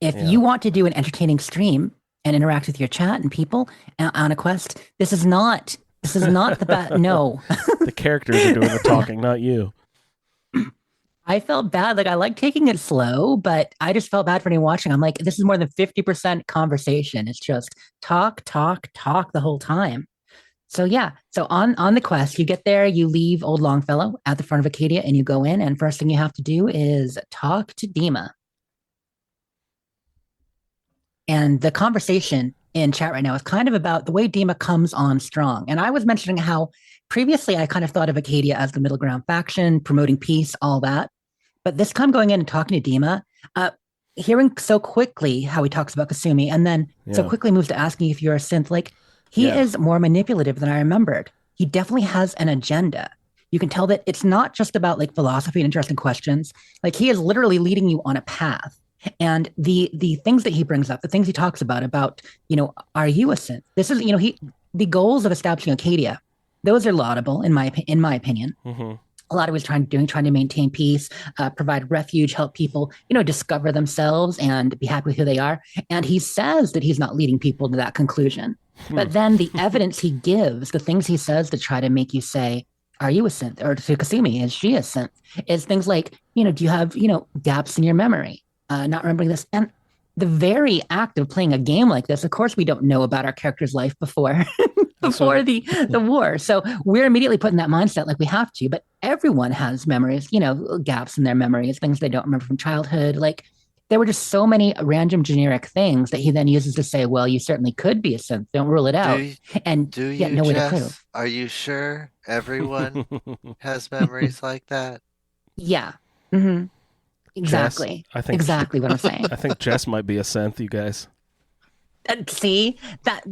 If you want to do an entertaining stream and interact with your chat and people on a quest, this is not the best. No. The characters are doing the talking, not you. I felt bad. Like, I like taking it slow, but I just felt bad for anyone watching. I'm like, this is more than 50% conversation. It's just talk, talk, talk the whole time. So yeah. So on the quest, you get there, you leave Old Longfellow at the front of Acadia, and you go in, and first thing you have to do is talk to Dima. And the conversation in chat right now is kind of about the way Dima comes on strong. And I was mentioning how previously I kind of thought of Acadia as the middle ground faction, promoting peace, all that. But this time going in and talking to Dima, hearing so quickly how he talks about Kasumi, and then so quickly moves to asking if you're a synth, like he is more manipulative than I remembered. He definitely has an agenda. You can tell that it's not just about like philosophy and interesting questions. Like he is literally leading you on a path. And the things that he brings up, the things he talks about, are you a synth? This is, the goals of establishing Acadia, those are laudable in my opinion. Mm-hmm. A lot of what he's trying to maintain peace, provide refuge, help people, discover themselves and be happy with who they are. And he says that he's not leading people to that conclusion. But then the evidence he gives, the things he says to try to make you say, are you a synth? Or to Kasumi, is she a synth? Is things like, do you have, gaps in your memory? Not remembering this. And the very act of playing a game like this, of course, we don't know about our character's life before the war. So we're immediately put in that mindset like we have to. But everyone has memories, gaps in their memories, things they don't remember from childhood. Like there were just so many random generic things that he then uses to say, well, you certainly could be a synth. Don't rule it out. Do you, no way to Jess? prove. Are you sure everyone has memories like that? Yeah. Mm-hmm. Exactly. Jess, I think, exactly what I'm saying. I think Jess might be a synth, you guys. See that?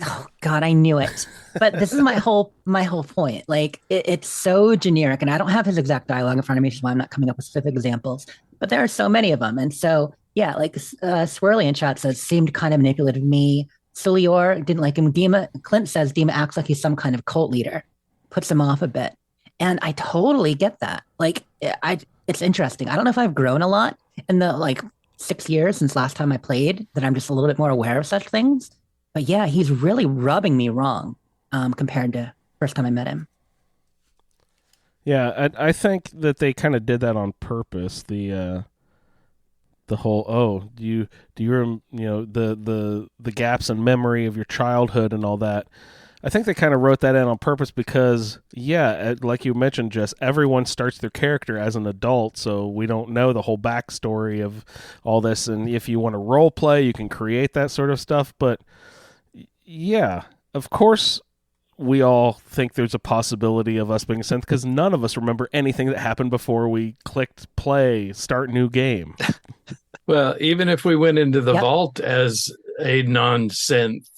Oh God, I knew it. But this is my whole point. Like it's so generic, and I don't have his exact dialogue in front of me, which is why I'm not coming up with specific examples. But there are so many of them, and so yeah, like Swirly in chat says seemed kind of manipulative to me. Sulior didn't like him. Clint says Dima acts like he's some kind of cult leader, puts him off a bit, and I totally get that. Like it's interesting. I don't know if I've grown a lot in the 6 years since last time I played, that I'm just a little bit more aware of such things. But yeah, he's really rubbing me wrong compared to first time I met him. Yeah, I think that they kind of did that on purpose. The whole do you the gaps in memory of your childhood and all that. I think they kind of wrote that in on purpose because, like you mentioned, Jess, everyone starts their character as an adult, so we don't know the whole backstory of all this. And if you want to role play, you can create that sort of stuff. But, yeah, of course, we all think there's a possibility of us being synth because none of us remember anything that happened before we clicked play, start new game. Well, even if we went into the vault as a non-synth,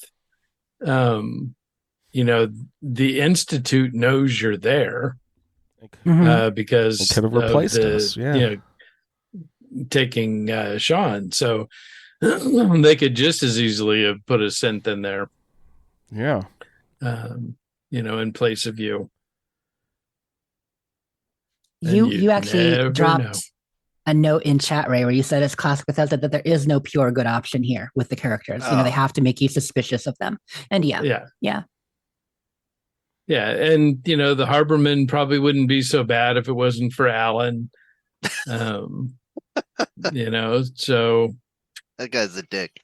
the Institute knows you're there because it could have replaced us. Taking Sean. So they could just as easily have put a synth in there. Yeah. In place of you. You actually dropped a note in chat, Ray, where you said it's classic Bethesda that there is no pure good option here with the characters. They have to make you suspicious of them. And yeah. Yeah, and the Harborman probably wouldn't be so bad if it wasn't for Alan. So that guy's a dick.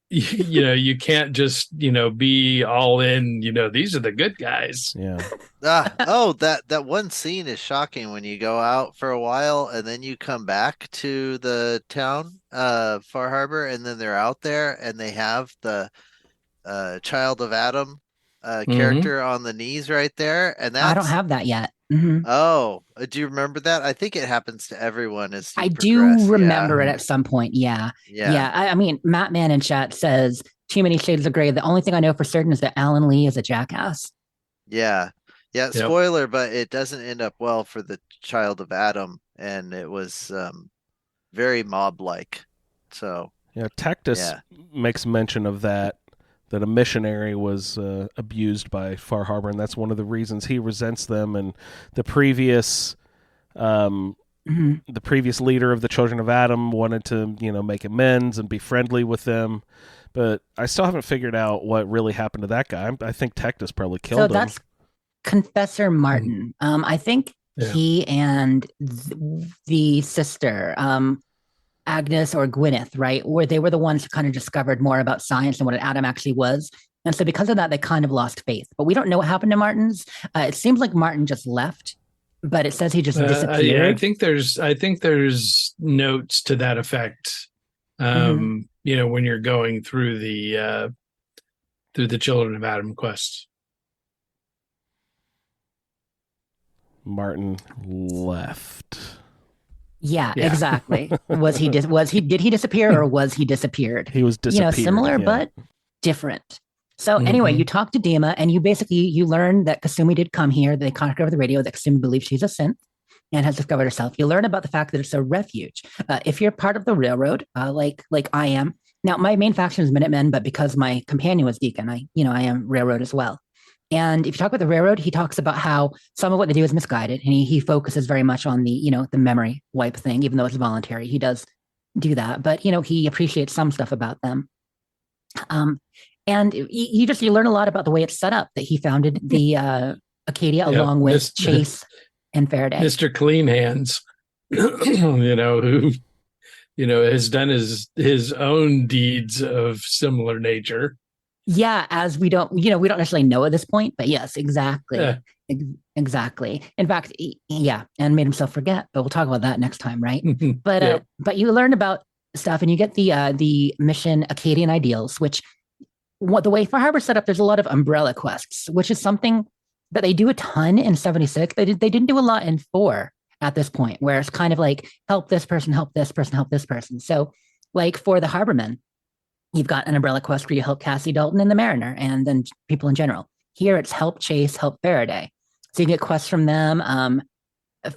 You can't just be all in. These are the good guys. Yeah. That one scene is shocking when you go out for a while and then you come back to the town, Far Harbor, and then they're out there and they have the Child of Adam character on the knees right there, and I don't that's have that yet. oh, do you remember that? I think it happens to everyone as you I do progress. remember it at some point. Yeah. Yeah. I mean, Matt Man in chat says, too many shades of gray. The only thing I know for certain is that Alan Lee is a jackass. Yeah. Yeah. Yep. Spoiler, but it doesn't end up well for the child of Adam, and it was very mob-like. So Yeah, Tectus makes mention of that a missionary was abused by Far Harbor, and that's one of the reasons he resents them. And the previous leader of the Children of Adam wanted to, make amends and be friendly with them. But I still haven't figured out what really happened to that guy. I think Tectus probably killed him. So that's Confessor Martin. I think he and the sister, Agnes or Gwyneth, right? Where they were the ones who kind of discovered more about science and what an atom actually was. And so because of that, they kind of lost faith. But we don't know what happened to Martin's. It seems like Martin just left, but it says he just disappeared. Yeah, I think there's notes to that effect. When you're going through the Children of Adam quest. Martin left. Yeah, exactly. Did he disappear or was he disappeared? He was disappeared. Similar but different. So anyway, you talk to Dima and you learn that Kasumi did come here. They contact over the radio that Kasumi believes she's a synth and has discovered herself. You learn about the fact that it's a refuge. If you're part of the railroad, like I am. Now, my main faction is Minutemen, but because my companion was Deacon, I am railroad as well. And if you talk about the railroad, he talks about how some of what they do is misguided, and he focuses very much on the memory wipe thing, even though it's voluntary. He does do that, but he appreciates some stuff about them. And you learn a lot about the way it's set up. That he founded the Acadia along with Chase and Faraday, Mr. Clean Hands, who has done his own deeds of similar nature. Yeah, as we don't necessarily know at this point, but yes, exactly. Yeah. Exactly. In fact, and made himself forget, but we'll talk about that next time, right? But but you learn about stuff and you get the mission Acadian Ideals, which the way Far Harbor set up, there's a lot of umbrella quests, which is something that they do a ton in 76. They didn't do a lot in 4 at this point, where it's kind of like help this person, help this person, help this person. So like for the Harbormen, you've got an umbrella quest where you help Cassie Dalton and the Mariner, and then people in general. Here it's help Chase, help Faraday. So you get quests from them.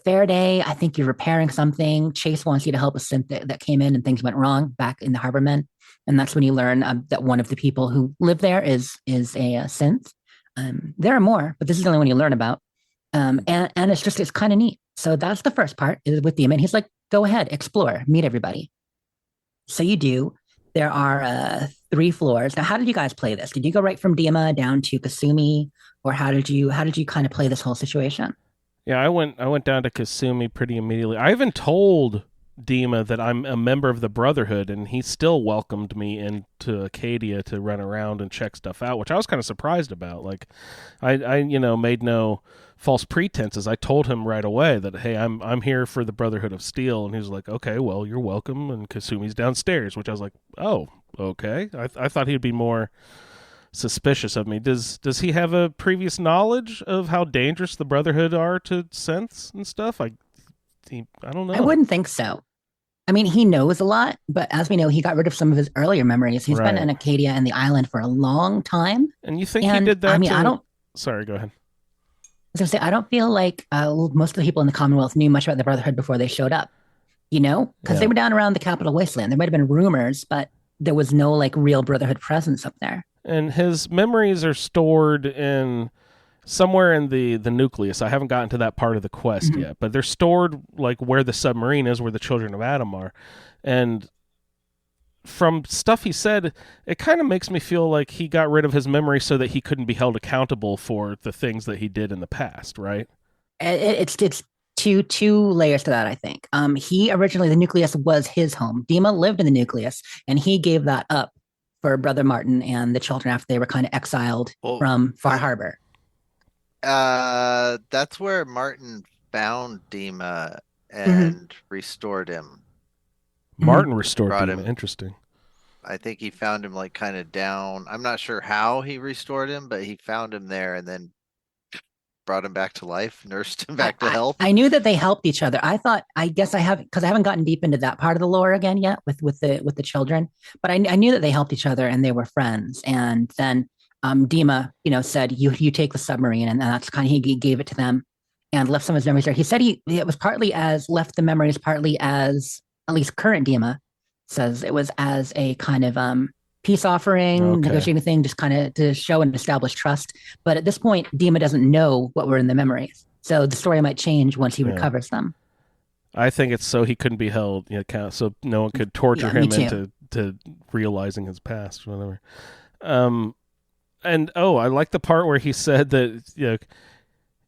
Faraday, I think you're repairing something. Chase wants you to help a synth that came in and things went wrong back in the Harbormen. And that's when you learn that one of the people who live there is a synth. There are more, but this is the only one you learn about. And it's kind of neat. So that's the first part is with Demon. He's like, go ahead, explore, meet everybody. So you do. There are 3 floors. Now, how did you guys play this? Did you go right from Dima down to Kasumi, or how did you kind of play this whole situation? Yeah, I went down to Kasumi pretty immediately. I even told Dima that I'm a member of the Brotherhood, and he still welcomed me into Acadia to run around and check stuff out, which I was kind of surprised about. Like, I made no false pretenses. I told him right away that, hey, I'm here for the Brotherhood of Steel, and he was like, okay, well, you're welcome, and Kasumi's downstairs, which I was like, oh, okay. I thought he'd be more suspicious of me. Does he have a previous knowledge of how dangerous the Brotherhood are to synths and stuff? I don't know. I wouldn't think so. I mean, he knows a lot, but as we know, he got rid of some of his earlier memories. He's been in Acadia and the island for a long time. And you think he did that? I mean, Sorry, go ahead. I was going to say, I don't feel like most of the people in the Commonwealth knew much about the Brotherhood before they showed up, because they were down around the Capital Wasteland. There might have been rumors, but there was no like real Brotherhood presence up there. And his memories are stored in somewhere in the nucleus. I haven't gotten to that part of the quest yet, but they're stored like where the submarine is, where the Children of Adam are. And from stuff he said, it kind of makes me feel like he got rid of his memory so that he couldn't be held accountable for the things that he did in the past, right? It's two layers to that, I think. He originally, the nucleus was his home. Dima lived in the nucleus, and he gave that up for Brother Martin and the children after they were kind of exiled from Far Harbor. That's where Martin found Dima and restored him. Martin restored him. Interesting. I think he found him like kind of down. I'm not sure how he restored him, but he found him there and then brought him back to life, nursed him back to health. I knew that they helped each other. I guess I haven't, because I haven't gotten deep into that part of the lore again yet with the children. But I knew that they helped each other and they were friends. And then Dima, said you take the submarine, and that's kind of he gave it to them and left some of his memories there. He said it was partly as left the memories, partly as at least current Dima says it was as a kind of peace offering, negotiating thing, just kind of to show and establish trust. But at this point, Dima doesn't know what were in the memories. So the story might change once he recovers them. I think it's so he couldn't be held, so no one could torture him into realizing his past, whatever. And I like the part where he said that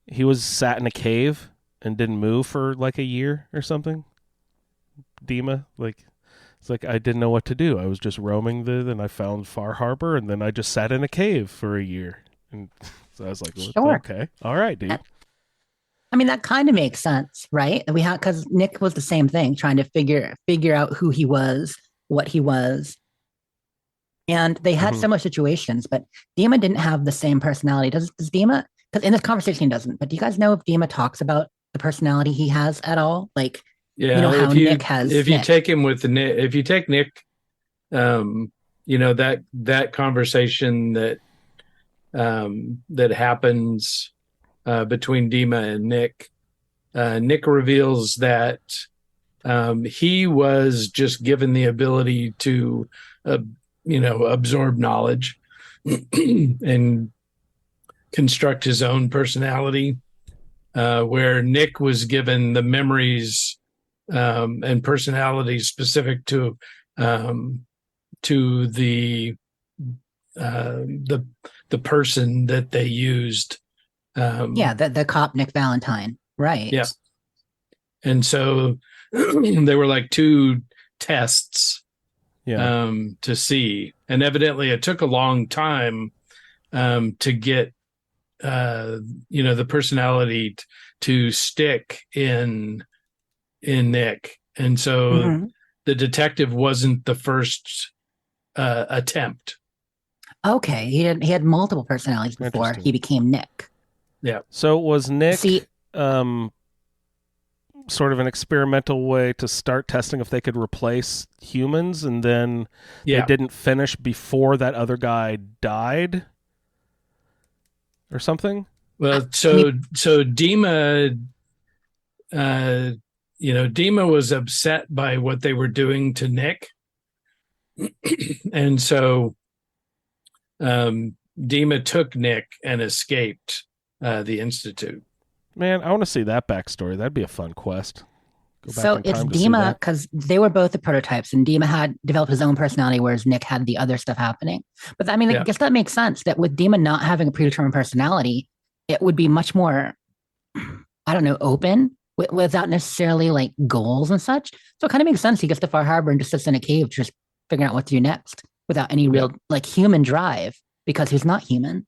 he was sat in a cave and didn't move for like a year or something. Dima, it's like I didn't know what to do. I was just roaming and I found Far Harbor, and then I just sat in a cave for a year. And so I was like, sure. Okay, all right, dude. I mean, that kind of makes sense, right? Because Nick was the same thing, trying to figure out who he was, what he was. And they had similar situations, but Dima didn't have the same personality. Does Dima? Because in this conversation, he doesn't. But do you guys know if Dima talks about the personality he has at all? Like, how Nick has. If you take him with Nick, if you take Nick, that conversation that happens between Dima and Nick, Nick reveals that he was just given the ability to, absorb knowledge and construct his own personality, where Nick was given the memories and personalities specific to the person that they used. The cop Nick Valentine, right? Yeah, and so they were like two tests, to see, and evidently it took a long time to get the personality to stick in Nick, and so the detective wasn't the first attempt. Okay, he had multiple personalities before he became Nick. Yeah. So was Nick sort of an experimental way to start testing if they could replace humans, and then they didn't finish before that other guy died or something? Well, so Dima, Dima was upset by what they were doing to Nick. And so Dima took Nick and escaped the Institute. Man, I want to see that backstory. That'd be a fun quest. So it's Dima, because they were both the prototypes, and Dima had developed his own personality, whereas Nick had the other stuff happening. But I guess that makes sense, that with Dima not having a predetermined personality, it would be much more, open without necessarily like goals and such. So it kind of makes sense. He gets to Far Harbor and just sits in a cave, just figuring out what to do next without any real like human drive, because he's not human.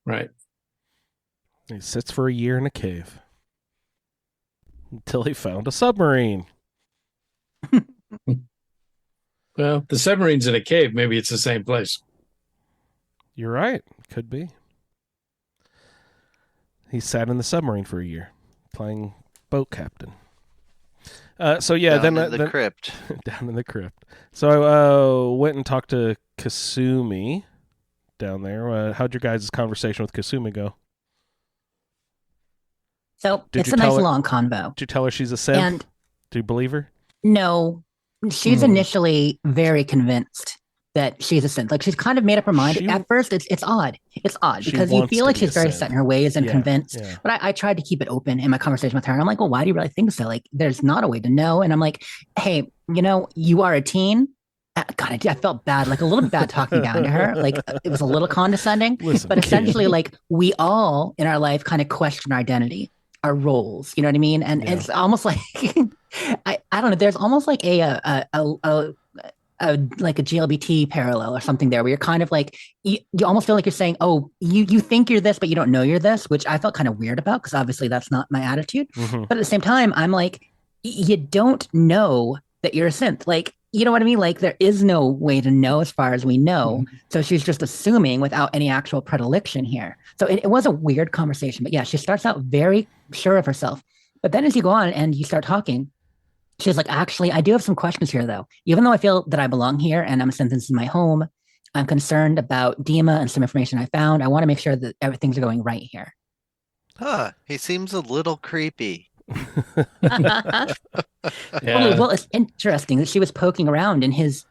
Right. He sits for a year in a cave until he found a submarine. Well, the submarine's in a cave. Maybe it's the same place. You're right. Could be. He sat in the submarine for a year, playing boat captain. Down in the crypt. Down in the crypt. So I went and talked to Kasumi down there. How'd your guys' conversation with Kasumi go? So it's a nice long convo. Did you tell her she's a synth? And do you believe her? No, she's initially very convinced that she's a synth. Like, she's kind of made up her mind. At first, it's odd. It's odd because you feel like she's very set in her ways and convinced. Yeah. But I tried to keep it open in my conversation with her. And I'm like, well, why do you really think so? Like, there's not a way to know. And I'm like, hey, you are a teen. God, I felt bad, like a little bit bad talking down to her. Like, it was a little condescending. Listen, but essentially, like, we all in our life kind of question our identity, our roles. You know what I mean? And it's almost like I don't know. There's almost like a like a GLBT parallel or something there, where you're kind of like you almost feel like you're saying, oh, you think you're this, but you don't know you're this, which I felt kind of weird about, because obviously that's not my attitude. But at the same time, I'm like, you don't know that you're a synth. Like, you know what I mean? Like there is no way to know as far as we know. So she's just assuming without any actual predilection here. So it was a weird conversation. But yeah, she starts out very sure of herself. But then as you go on and you start talking, she's like, actually, I do have some questions here, though. Even though I feel that I belong here and I'm a sentence in my home, I'm concerned about Dima and some information I found. I want to make sure that everything's going right here. Huh. He seems a little creepy. Yeah. Well, it's interesting that she was poking around in his,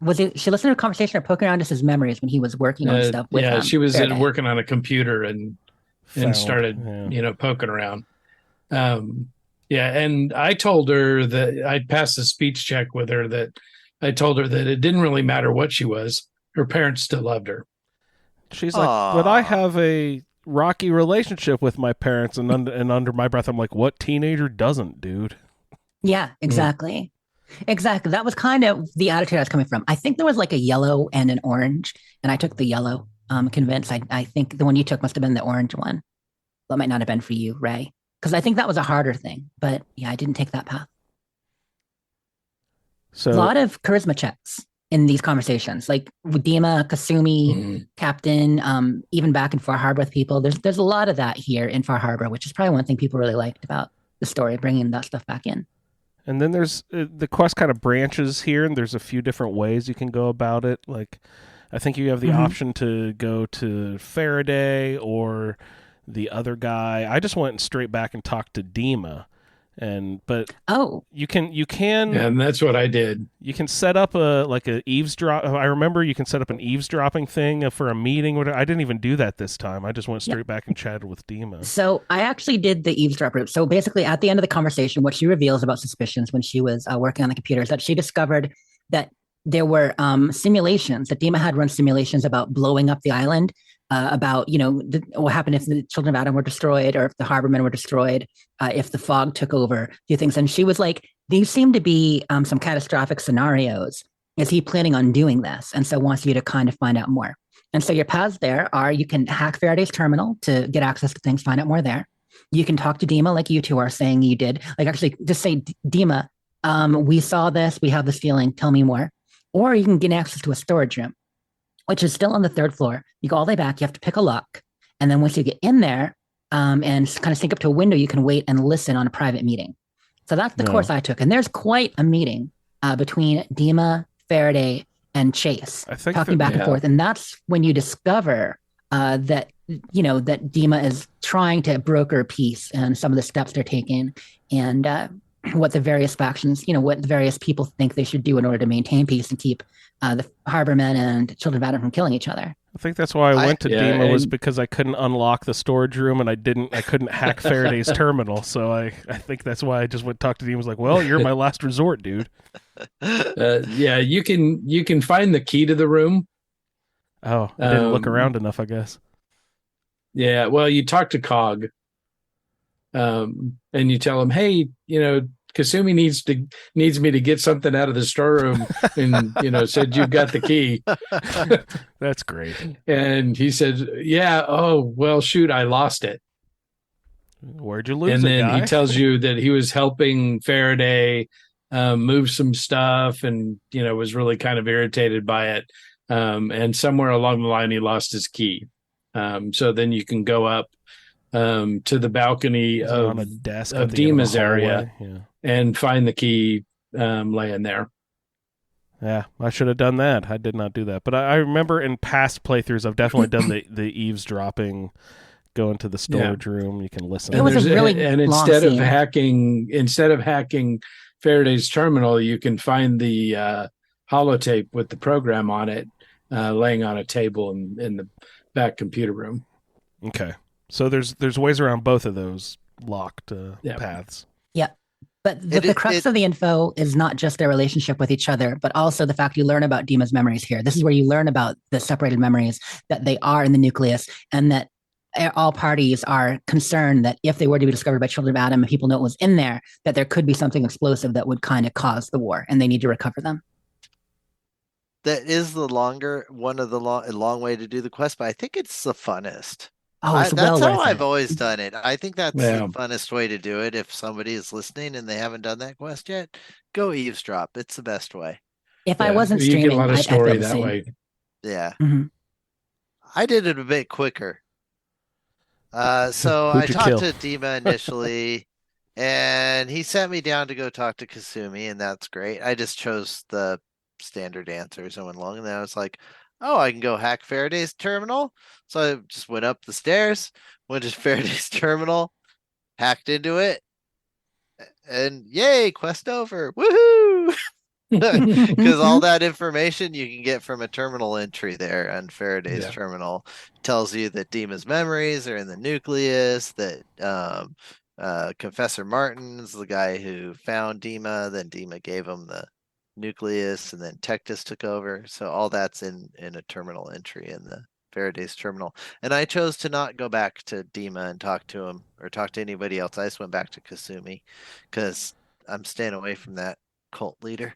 was it, she listened to a conversation or poking around just his memories when he was working on stuff with yeah, she was Faraday. working on a computer and Found, started, yeah. poking around. Yeah, and I told her that I passed a speech check with her that I told her that it didn't really matter what she was. Her parents still loved her. She's like, but I have a rocky relationship with my parents, and under my breath, I'm like, what teenager doesn't, dude? Yeah, exactly. Exactly. That was kind of the attitude I was coming from. I think there was like a yellow and an orange, and I took the yellow. Convinced. I think the one you took must have been the orange one. That might not have been for you, Ray, because I think that was a harder thing. But yeah, I didn't take that path. So A lot of charisma checks in these conversations, like with Dima, Kasumi, Captain, even back in Far Harbor with people. There's a lot of that here in Far Harbor, which is probably one thing people really liked about the story, bringing that stuff back in. And then there's the quest kind of branches here, and there's a few different ways you can go about it. Like, I think you have the option to go to Faraday or the other guy. I just went straight back and talked to Dima, but you can, And that's what I did. You can set up a eavesdrop. I remember you can set up an eavesdropping thing for a meeting. I didn't even do that this time. I just went straight back and chatted with Dima. So I actually did the eavesdrop route. So basically, at the end of the conversation, what she reveals about suspicions when she was working on the computer is that she discovered that there were simulations, that Dima had run simulations about blowing up the island, about, what happened if the children of Adam were destroyed or if the Harbormen were destroyed, if the fog took over, a few things. And she was like, these seem to be some catastrophic scenarios. Is he planning on doing this? And so wants you to kind of find out more. And so your paths there are, you can hack Faraday's terminal to get access to things, find out more there. You can talk to Dima like you two are saying you did. Like actually just say, Dima, we saw this, we have this feeling, tell me more. Or you can get access to a storage room, which is still on the third floor. You go all the way back, you have to pick a lock. And then once you get in there and kind of sneak up to a window, you can wait and listen on a private meeting. So that's the course I took. And there's quite a meeting between Dima, Faraday, and Chase, talking back and forth. And that's when you discover that Dima is trying to broker peace and some of the steps they're taking and what the various factions, what the various people think they should do in order to maintain peace and keep the Harbormen and Children of Adam from killing each other. I think that's why I went to Dima was because I couldn't unlock the storage room and I couldn't hack Faraday's terminal. So I think that's why I just went talk to Dima. Was like, well, you're my last resort, dude. Yeah, you can find the key to the room. Oh, I didn't look around enough, I guess. Yeah, well, you talk to Cog, and you tell him, hey, Kasumi needs me to get something out of the storeroom, and said you've got the key. That's great. And he said, yeah. Oh well, shoot, I lost it. Where'd you lose and it, then guy? He tells you that he was helping Faraday move some stuff, and was really kind of irritated by it. And somewhere along the line, he lost his key. So then you can go up to the balcony of Dima's area and find the key laying there. Yeah, I should have done that. I did not do that. But I remember in past playthroughs, I've definitely done the eavesdropping, go into the storage room, you can listen. It was a really and instead of hacking Faraday's terminal, you can find the holotape with the program on it laying on a table in the back computer room. Okay. So there's ways around both of those locked paths. Yeah. But the crux of the info is not just their relationship with each other, but also the fact you learn about Dima's memories here. This is where you learn about the separated memories, that they are in the nucleus, and that all parties are concerned that if they were to be discovered by Children of Adam and people know it was in there, that there could be something explosive that would kind of cause the war, and they need to recover them. That is the long way to do the quest, but I think it's the funnest. Oh, it's That's well how worth I've it. always done it. I think that's Yeah. the funnest way to do it. If somebody is listening and they haven't done that quest yet, go eavesdrop. It's the best way. If I Yeah, wasn't you get a streaming, lot of I'd feel story the that same. way. Yeah. Mhm. I did it a bit quicker. So I Who'd you talked kill? to Dima initially, and he sent me down to go talk to Kasumi, and that's great. I just chose the standard answers and went along, and then I was like, oh, I can go hack Faraday's terminal. So I just went up the stairs, went to Faraday's terminal, hacked into it, and yay, quest over. Woohoo! Because all that information you can get from a terminal entry there on Faraday's Yeah. terminal tells you that Dima's memories are in the nucleus, that Confessor Martin's the guy who found Dima, then Dima gave him the nucleus, and then Tectus took over. So all that's in a terminal entry in the Faraday's terminal. And I chose to not go back to Dima and talk to him or talk to anybody else. I just went back to Kasumi because I'm staying away from that cult leader.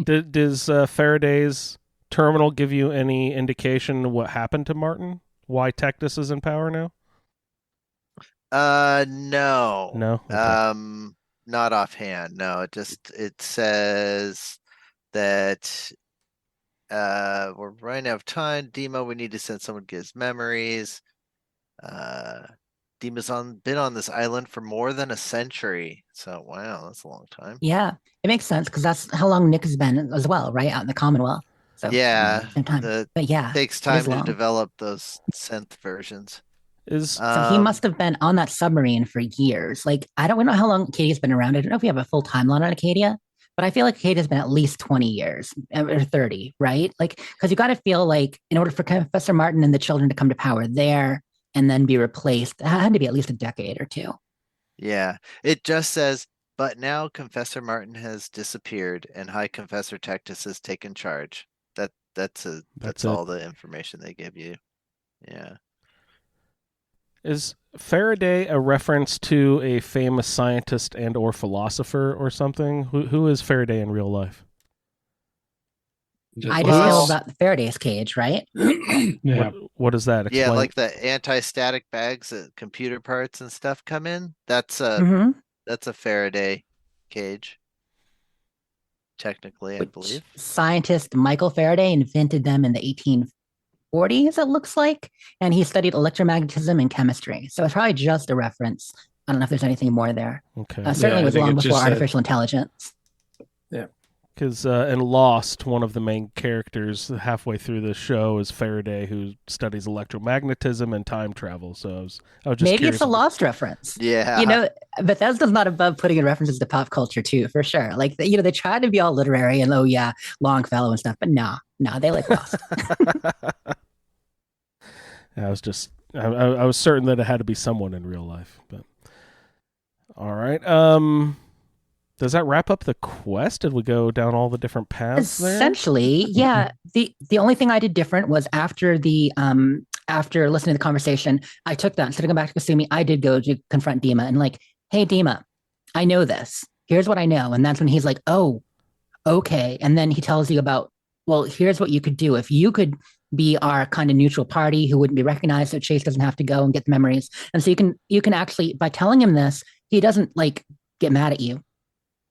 Does Faraday's terminal give you any indication what happened to Martin? Why Tectus is in power now? No. No? Okay. Not offhand. No, it says that we're running out of time. Dima, we need to send someone to get his memories. Dima's been on this island for more than a century. So wow, that's a long time. Yeah, it makes sense because that's how long Nick has been as well, right? Out in the Commonwealth. So Yeah, same time. But yeah, takes it is time to long. develop those synth versions. Is So he must have been on that submarine for years. Like, I don't know how long Acadia's been around. I don't know if we have a full timeline on Acadia, but I feel like Acadia's been at least 20 years or 30, right? Like, because you got to feel like in order for Professor Martin and the children to come to power there and then be replaced, it had to be at least a decade or two. Yeah, it just says, but now Confessor Martin has disappeared and High Confessor Tectus has taken charge. That's That's all it. the information they give you. Yeah. Is Faraday a reference to a famous scientist and or philosopher or something? Who is Faraday in real life? I just Well- know about the Faraday's cage, right? Yeah. What is that? Yeah, Explain. like the anti-static bags that computer parts and stuff come in. That's a Mhm. Faraday cage. Technically, I Which believe. scientist Michael Faraday invented them in the 1840s, it looks like. And he studied electromagnetism and chemistry. So it's probably just a reference. I don't know if there's anything more there. Okay. Certainly Yeah, I was think long it's before just artificial intelligence. Because in Lost, one of the main characters halfway through the show is Faraday, who studies electromagnetism and time travel. So I was just Maybe curious it's a if- Lost reference. Yeah. You know, Bethesda's not above putting in references to pop culture too, for sure. Like, they try to be all literary and oh yeah, Longfellow and stuff, but no, they like Lost. I was just I was certain that it had to be someone in real life, but all right. Does that wrap up the quest? Did we go down all the different paths there? Essentially, yeah. The only thing I did different was after listening to the conversation, I took that instead of going back to Kasumi, I did go to confront Dima and like, hey Dima, I know this. Here's what I know. And that's when he's like, oh, okay. And then he tells you about, well, here's what you could do. If you could be our kind of neutral party who wouldn't be recognized, so Chase doesn't have to go and get the memories. And so you can actually, by telling him this, he doesn't like get mad at you.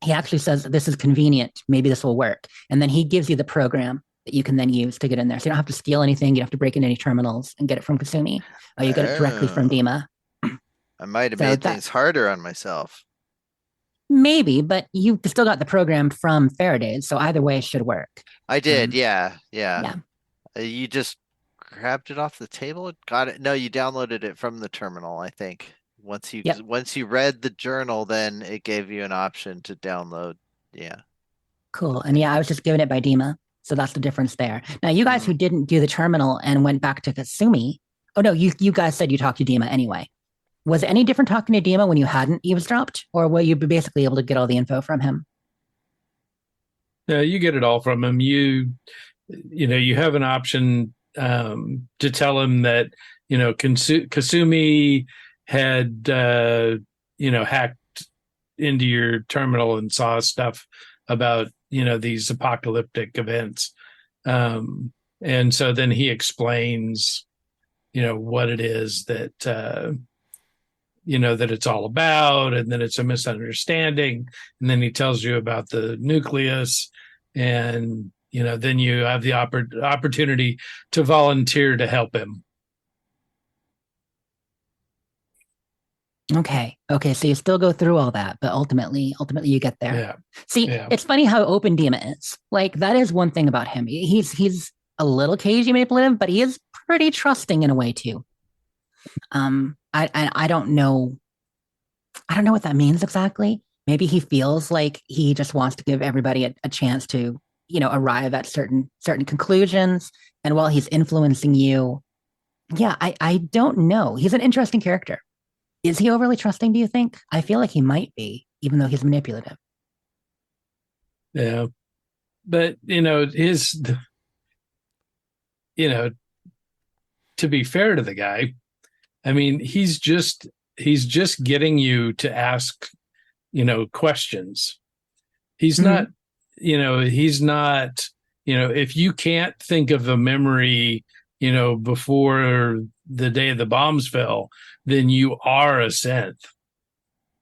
He actually says, this is convenient. Maybe this will work. And then he gives you the program that you can then use to get in there. So you don't have to steal anything. You don't have to break in any terminals and get it from Kasumi. You get it directly from Dima. I might have So made that- things harder on myself. Maybe, but you still got the program from Faraday's. So either way should work. I did, Um, yeah. Yeah. You just grabbed it off the table? Got it? No, you downloaded it from the terminal, I think. Once you read the journal, then it gave you an option to download. Yeah. Cool. And yeah, I was just given it by Dima. So that's the difference there. Now, you guys who didn't do the terminal and went back to Kasumi. Oh, no, you guys said you talked to Dima anyway. Was it any different talking to Dima when you hadn't eavesdropped? Or were you basically able to get all the info from him? Yeah, you get it all from him. You have an option to tell him that, Kasumi had, hacked into your terminal and saw stuff about, these apocalyptic events. And so then he explains what it is that that it's all about, and then it's a misunderstanding, and then he tells you about the nucleus, and then you have the opportunity to volunteer to help him. Okay. So you still go through all that, but ultimately you get there. Yeah. See, Yeah. it's funny how open Dima is. Like, that is one thing about him. He's a little cagey, manipulative, but he is pretty trusting in a way too. I don't know. I don't know what that means exactly. Maybe he feels like he just wants to give everybody a chance to, arrive at certain conclusions. And while he's influencing you, yeah, I don't know. He's an interesting character. Is he overly trusting, do you think? I feel like he might be, even though he's manipulative. Yeah. But, to be fair to the guy, I mean, he's just getting you to ask, questions. He's not, if you can't think of a memory, before the day the bombs fell, then you are a synth.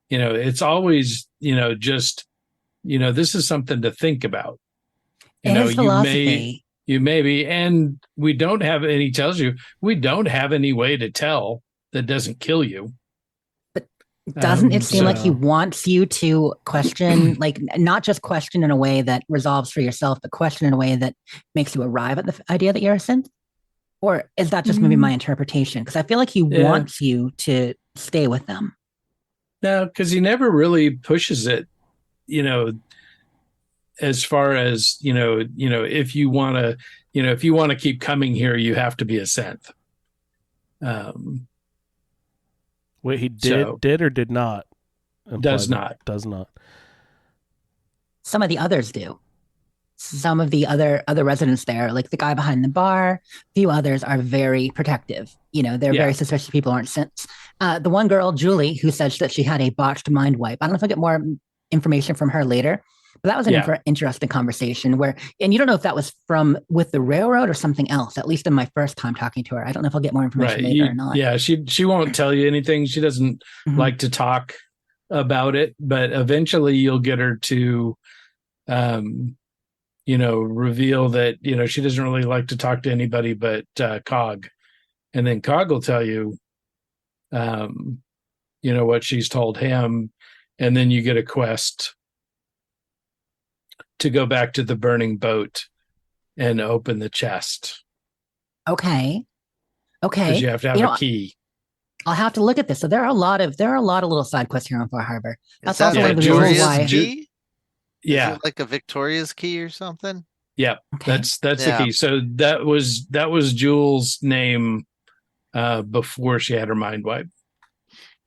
It's always, just, this is something to think about. His philosophy. You may be, and we don't have, and he tells you, we don't have any way to tell that doesn't kill you. But doesn't it seem like he wants you to question, like, not just question in a way that resolves for yourself, but question in a way that makes you arrive at the idea that you're a synth? Or is that just maybe my interpretation? Because I feel like he wants you to stay with them. No, because he never really pushes it, as far as, if you want to keep coming here, you have to be a synth. Wait, he did or did not? Does not. Some of the others do. Some of the other residents there, like the guy behind the bar, a few others are very protective. They're very suspicious people aren't synths. The one girl, Julie, who said that she had a botched mind wipe. I don't know if I'll get more information from her later, but that was an interesting conversation and you don't know if that was with the railroad or something else, at least in my first time talking to her. I don't know if I'll get more information later or not. Yeah, she won't tell you anything. She doesn't like to talk about it, but eventually you'll get her to, reveal that, she doesn't really like to talk to anybody but Cog. And then Cog will tell you, what she's told him. And then you get a quest to go back to the burning boat and open the chest. Okay. Because you have to have a key. I'll have to look at this. So there are a lot of little side quests here on Far Harbor. That's also one of the reasons why. Key? Yeah, is it like a Victoria's key or something? Yeah, okay. That's the key. So that was Jules' name before she had her mind wipe.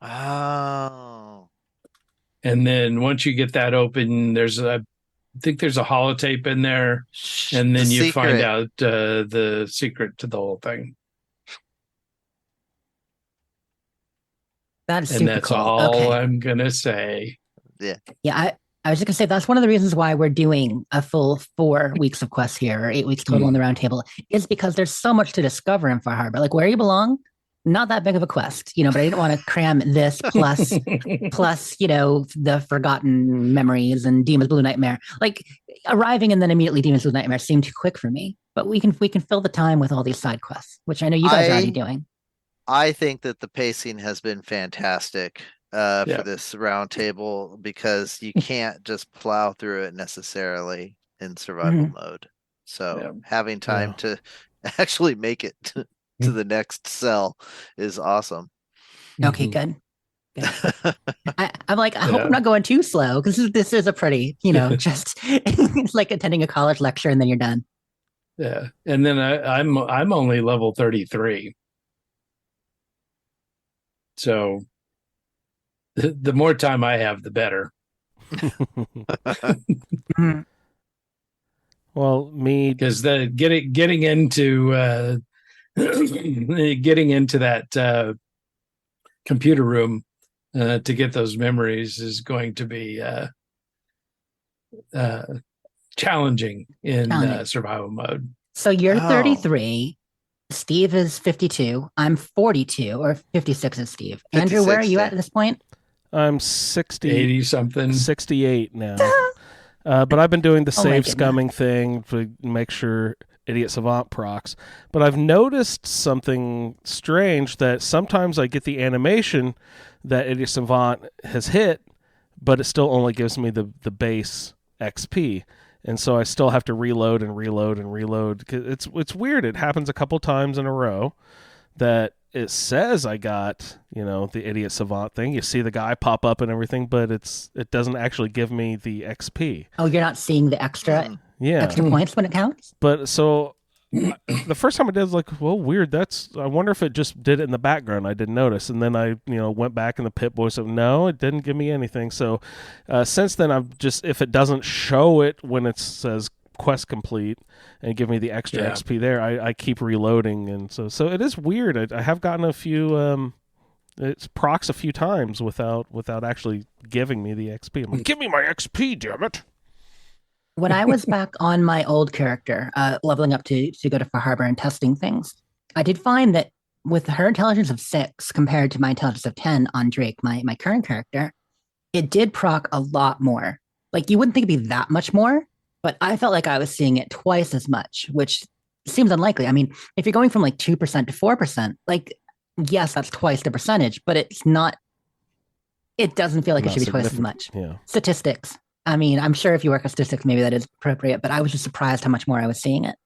Oh. And then once you get that open, I think there's a holotape in there, and then you find out the secret to the whole thing. That's super and that's cool. all I'm gonna say. Yeah. I was just going to say, that's one of the reasons why we're doing a full 4 weeks of quests here, or 8 weeks total on the Roundtable, is because there's so much to discover in Far Harbor. Like, where you belong, not that big of a quest, but I didn't want to cram this plus, the forgotten memories and Dima's Blue Nightmare. Like, arriving and then immediately Dima's Blue Nightmare seemed too quick for me. But we can fill the time with all these side quests, which I know you guys are already doing. I think that the pacing has been fantastic. For this roundtable, because you can't just plow through it necessarily in survival mode. So having time to actually make it to the next cell is awesome. Okay, good. I'm like, I hope I'm not going too slow, because this is a pretty, just it's like attending a college lecture and then you're done. Yeah, and then I'm only level 33, so. The more time I have, the better. Well, because getting into that computer room to get those memories is going to be challenging in survival mode. So you're 33. Steve is 52. I'm 42, or 56 is Steve. Andrew, where are 56, you yeah. at this point? I'm 60, 80 something. 68 now. But I've been doing the Oh my save goodness. scumming thing to make sure Idiot Savant procs. But I've noticed something strange, that sometimes I get the animation that Idiot Savant has hit, but it still only gives me the base XP. And so I still have to reload and reload and reload. It's weird. It happens a couple times in a row that it says I got, the Idiot Savant thing. You see the guy pop up and everything, but it doesn't actually give me the XP. Oh, you're not seeing the extra Yeah. points when it counts? But so the first time I did, I was like, well, weird. I wonder if it just did it in the background. I didn't notice. And then I, went back in the Pip-Boy said, no, it didn't give me anything. So since then, I've just, if it doesn't show it when it says quest complete and give me the extra XP there, I keep reloading. And so it is weird. I have gotten a few, it's procs a few times without actually giving me the XP. I'm like, give me my XP, damn it. When I was back on my old character, leveling up to go to Far Harbor and testing things, I did find that with her intelligence of 6 compared to my intelligence of 10 on Drake, my current character, it did proc a lot more. Like, you wouldn't think it'd be that much more, but I felt like I was seeing it twice as much, which seems unlikely. I mean, if you're going from like 2% to 4%, like, yes, that's twice the percentage, but it doesn't feel like it Not should be twice as significant. much. Yeah. Statistics. I mean, I'm sure if you work with statistics, maybe that is appropriate, but I was just surprised how much more I was seeing it.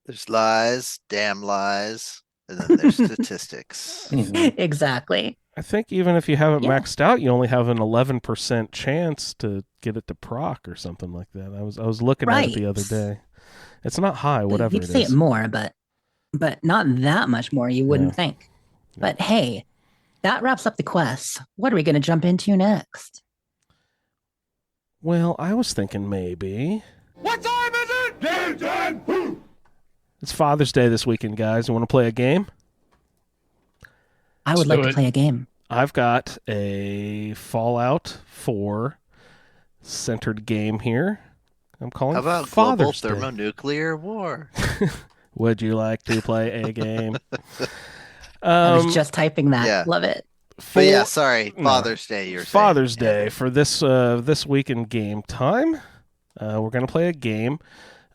There's lies, damn lies, and then there's statistics. Exactly. I think even if you haven't Yeah. maxed out, you only have an 11% chance to get it to proc or something like that. I was looking at it the other day. It's not high, whatever You'd it say is. it more, but not that much more, you wouldn't Yeah. think. But hey, that wraps up the quest. What are we going to jump into next? Well, I was thinking maybe. What time is it? Game time! Boom! It's Father's Day this weekend, guys. You want to play a game? I would Let's like do to it. play a game. I've got a Fallout 4 centered game here. I'm calling How about global Father's Day. thermonuclear war? Would you like to play a game? I was just typing that. yeah. Love it. But yeah, sorry, No. Father's Day. You're saying. Father's Yeah. Day for this weekend game time. We're going to play a game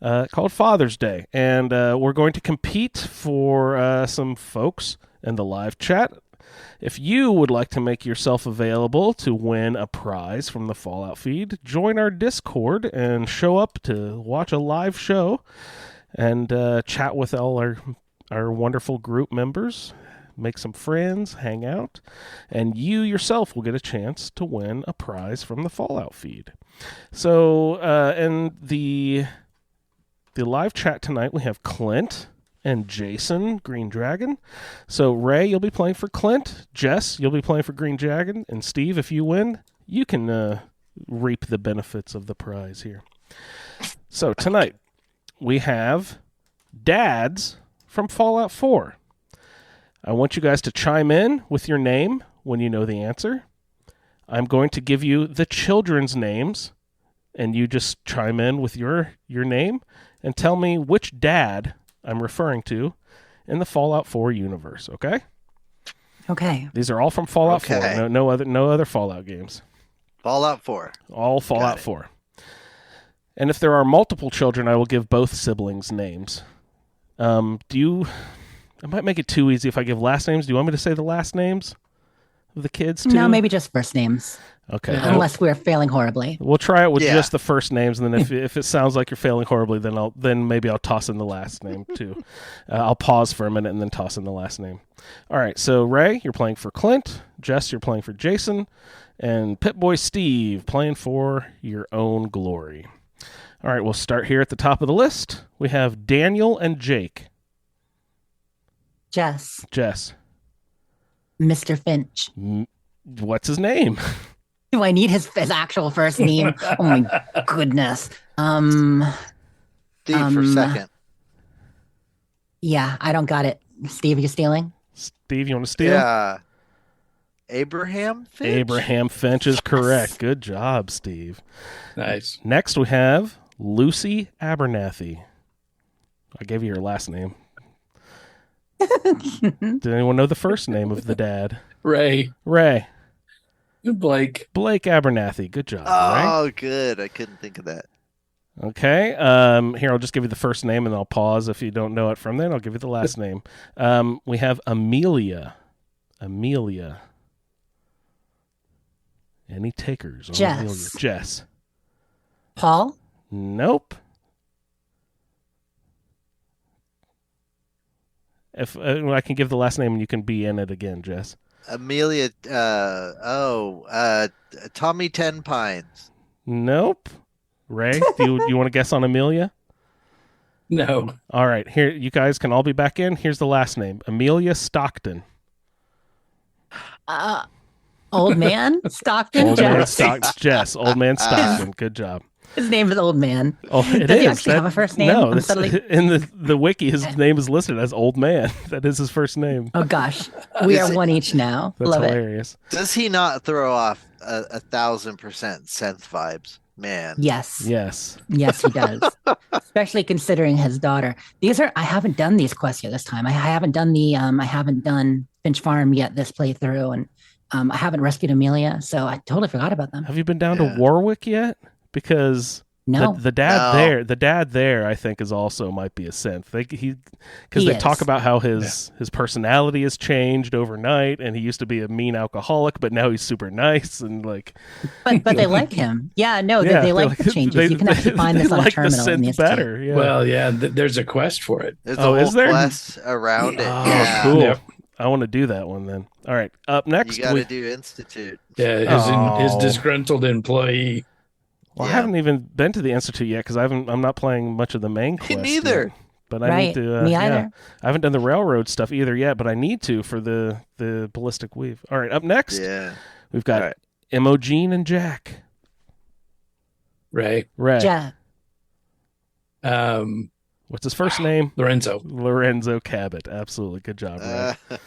called Father's Day, and we're going to compete for some folks in the live chat. If you would like to make yourself available to win a prize from the Fallout feed, join our Discord and show up to watch a live show and chat with all our wonderful group members. Make some friends, hang out, and you yourself will get a chance to win a prize from the Fallout feed. So, in the live chat tonight, we have Clint and Jason, Green Dragon. So, Ray, you'll be playing for Clint. Jess, you'll be playing for Green Dragon. And Steve, if you win, you can reap the benefits of the prize here. So, tonight, we have dads from Fallout 4. I want you guys to chime in with your name when you know the answer. I'm going to give you the children's names, and you just chime in with your name and tell me which dad I'm referring to in the Fallout 4 universe, okay? Okay. These are all from Fallout Okay. 4. No other Fallout games. Fallout 4. All Fallout it. 4. And if there are multiple children, I will give both siblings names. I might make it too easy if I give last names. Do you want me to say the last names of the kids too? No, maybe just first names, Okay. unless we're failing horribly. We'll try it with Yeah. just the first names, and then if it sounds like you're failing horribly, then maybe I'll toss in the last name too. I'll pause for a minute and then toss in the last name. All right. So Ray, you're playing for Clint. Jess, you're playing for Jason, and Pip-Boy Steve playing for your own glory. All right. We'll start here at the top of the list. We have Daniel and Jake. Jess, Jess, Mr. Finch. what's his name? Do I need his actual first name? Oh my goodness. Steve for second. Yeah, I don't got it. Steve, you stealing? Steve, you want to steal? Yeah. Abraham Finch? Abraham Finch is correct. Good job, Steve. Nice. Next, we have Lucy Abernathy. I gave you her last name. Did anyone know the first name of the dad? Ray. Ray. Blake. Blake Abernathy. Good job, Ray. Oh, good. I couldn't think of that. Okay. Here, I'll just give you the first name, and I'll pause if you don't know it from then. I'll give you the last name. We have Amelia. Amelia. Any takers on Jess. Amelia? Jess. Paul? Nope. If I can give the last name, and you can be in it again, Jess. Amelia. Tommy Ten Pines. Nope. Ray, do you want to guess on Amelia? No. All right. Here, you guys can all be back in. Here's the last name. Amelia Stockton. Old man? Stockton? Old man Jess? Stockton. Jess. Old man Stockton. Good job. His name is Old Man. Oh, it Does he is. actually have a first name? No, I'm this, suddenly- in the wiki, his name is listed as Old Man. That is his first name. Oh, gosh. We Is are it- one each now. That's Love it. hilarious. Does he not throw off 1,000% synth vibes? Man. Yes. Yes. Yes, he does. Especially considering his daughter. I haven't done these quests yet this time. I haven't done Finch Farm yet this playthrough, and I haven't rescued Amelia, so I totally forgot about them. Have you been down to Yeah. Warwick yet? Because No. the dad No. the dad there, I think, is also might be a synth. Because He they talk is. about how his personality has changed overnight, and he used to be a mean alcoholic, but now he's super nice and like. But they like him. Yeah, no, Yeah, they like the changes. You can actually find they this on a like terminal the in the synth ST. better. Yeah. Well, yeah, there's a quest for it. There's Oh, a is whole there? quest around it. Oh, Yeah. cool. Yep. I want to do that one then. All right. Up next, You got to do Institute. Yeah, his Oh. disgruntled employee. Well, I Yeah. haven't even been to the Institute yet because I'm not playing much of the main quest. neither. yet. But I Right. need to. Me yeah. either. I haven't done the railroad stuff either yet, but I need to for the ballistic weave. All right. Up next, Yeah. we've got All right. Imogen and Jack. Ray. Ray. Yeah. What's his first name? Lorenzo. Lorenzo Cabot. Absolutely. Good job, Ray.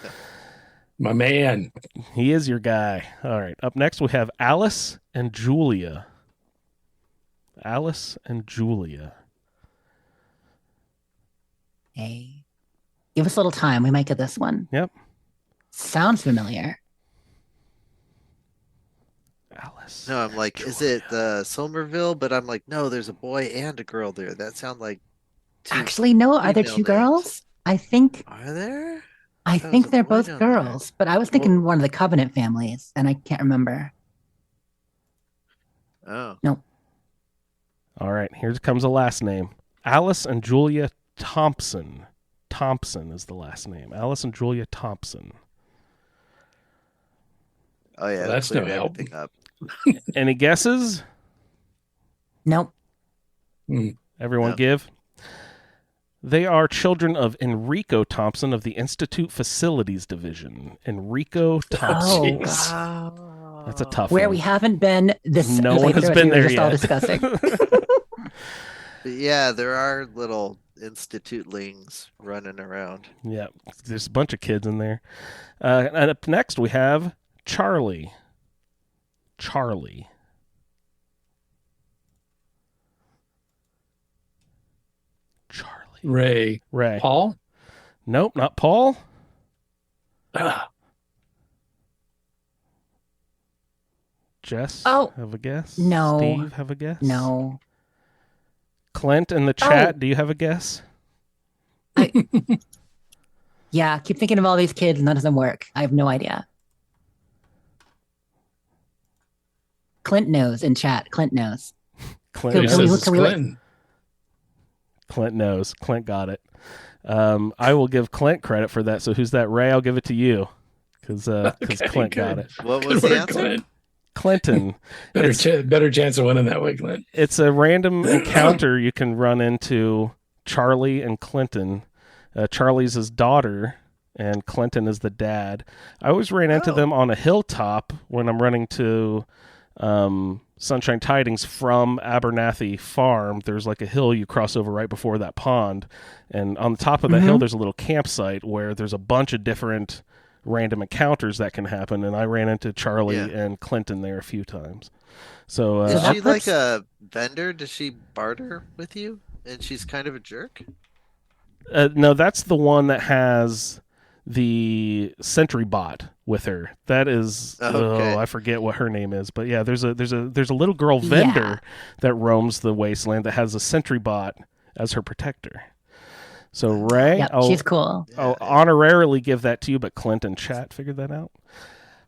My man. He is your guy. All right. Up next, we have Alice and Julia. Alice and Julia. Hey. Give us a little time. We might get this one. Yep. Sounds familiar. Alice. No, I'm like, is it Somerville? But I'm like, no, there's a boy and a girl there. That sound like two. Actually, no. Are there female two names. girls? I think Are there? I There was think a they're boy both down there. girls, but I was thinking one of the Covenant families, and I can't remember. Oh. All right, here comes a last name. Alice and Julia Thompson. Thompson is the last name. Alice and Julia Thompson. Oh yeah, Well, that that's no cleared help. everything up. Any guesses? Nope. Everyone No. give. They are children of Enrico Thompson of the Institute Facilities Division. Enrico Thompson. Oh, Jeez. That's a tough where one. we haven't been this No one has playthrough, been we were there just all yet. discussing. But yeah, there are little institutelings running around. Yeah, there's a bunch of kids in there. And up next, we have Charlie. Charlie. Charlie. Ray. Ray. Paul? Nope, not Paul. Ah, Jess, Oh. have a guess? No. Steve, have a guess? No. Clint in the chat, do you have a guess? Yeah, keep thinking of all these kids, and that doesn't work. I have no idea. Clint knows in chat. Clint knows. Clint, he Can knows. we- says it's can we let- Clinton. Clint knows. Clint got it. I will give Clint credit for that. So who's that? Ray, I'll give it to you because Okay, Clint got good. it. What Good was the work, answer? Clint. Clinton. Better chance of winning that way, Clint. It's a random encounter you can run into Charlie and Clinton. Charlie's his daughter, and Clinton is the dad. I always ran into Oh. them on a hilltop when I'm running to Sunshine Tidings from Abernathy Farm. There's like a hill you cross over right before that pond, and on the top of that hill there's a little campsite where there's a bunch of different random encounters that can happen, and I ran into Charlie Yeah. and Clinton there a few times. So Is that she puts- like a vendor? Does she barter with you? And she's kind of a jerk? no, that's the one that has the sentry bot with her. That is, Okay. I forget what her name is, but yeah, there's a little girl vendor that roams the wasteland that has a sentry bot as her protector. So Ray, Yep, I'll she's cool. I'll honorarily give that to you, but Clint and chat figured that out.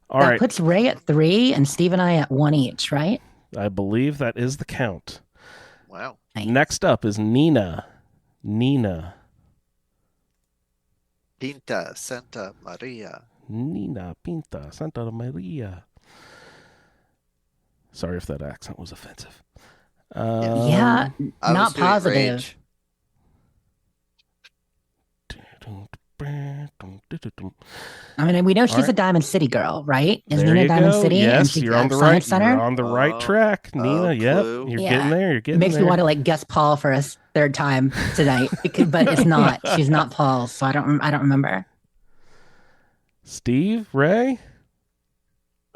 All That right, puts Ray at 3 and Steve and I at 1 each, right? I believe that is the count. Wow. Nice. Next up is Nina. Nina. Pinta Santa Maria. Nina Pinta Santa Maria. Sorry if that accent was offensive. Yeah, I was not doing positive. Rage. I mean, we know she's right. a Diamond City girl, right? Isn't There Nina you Diamond go. City? Yes, and she's you're at on the Science right. Center? You're on the right track, Nina. Yep, Clue. you're Yeah. getting there. You're It getting makes there. me want to like guess Paul for a third time tonight, but it's not. She's not Paul, so I don't remember. Steve, Ray.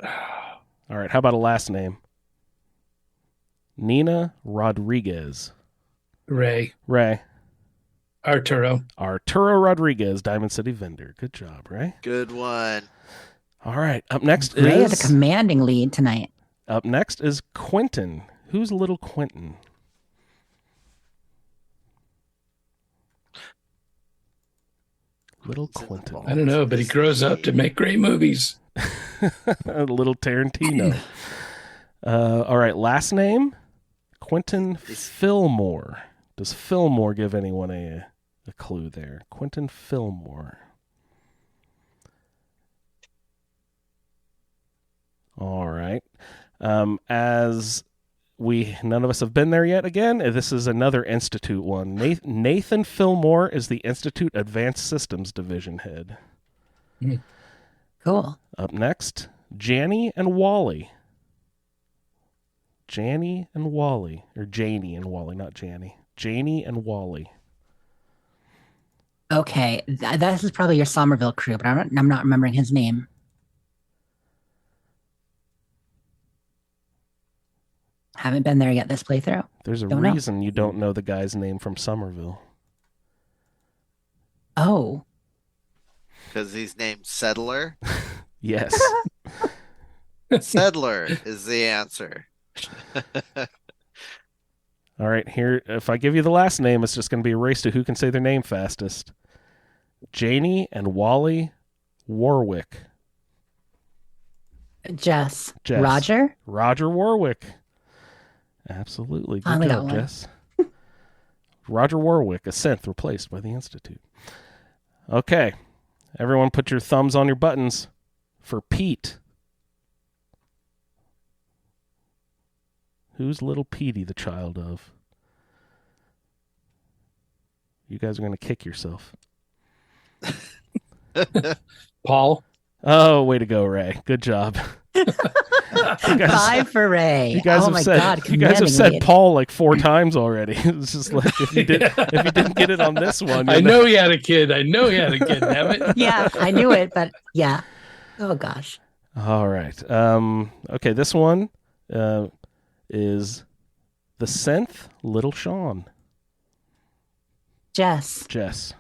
All right. How about a last name? Nina Rodriguez. Ray. Ray. Arturo. Arturo Rodriguez, Diamond City vendor. Good job, Ray. Good one. All right. Up next Ray is has a commanding lead tonight. Up next is Quentin. Who's little Quentin? Little Quentin. I don't know, but he grows up to make great movies. Little Tarantino. All right. Last name? Quentin Fillmore. Does Fillmore give anyone a clue there? Quentin Fillmore. All right. As none of us have been there yet again, this is another Institute one. Nathan Fillmore is the Institute Advanced Systems Division head. Cool. Up next, Janny and Wally. Janny and Wally. Or Janie and Wally, not Janny. Janie and Wally. Okay, this is probably your Somerville crew, but I'm not remembering his name. Haven't been there yet this playthrough. There's a Don't know. reason you don't know the guy's name from Somerville. Oh, Because he's named Settler. Yes. Settler is the answer. All right, here, if I give you the last name, it's just going to be a race to who can say their name fastest. Janie and Wally Warwick. Jess. Jess. Roger. Roger Warwick. Absolutely. Good Finally got job, one. Jess. Roger Warwick, a synth replaced by the Institute. Okay, everyone put your thumbs on your buttons for Pete. Who's little Petey the child of? You guys are going to kick yourself. Paul. Oh, way to go, Ray. Good job. You guys, 5 for Ray. you guys oh have my said God, you guys have commanding said lead. Paul like 4 times already. It's just like if you didn't get it on this one, I you're know he had a kid. Damn it. Yeah, I knew it, but yeah. Oh gosh. All right. Okay, this one is the synth Little Sean. Jess. Jess.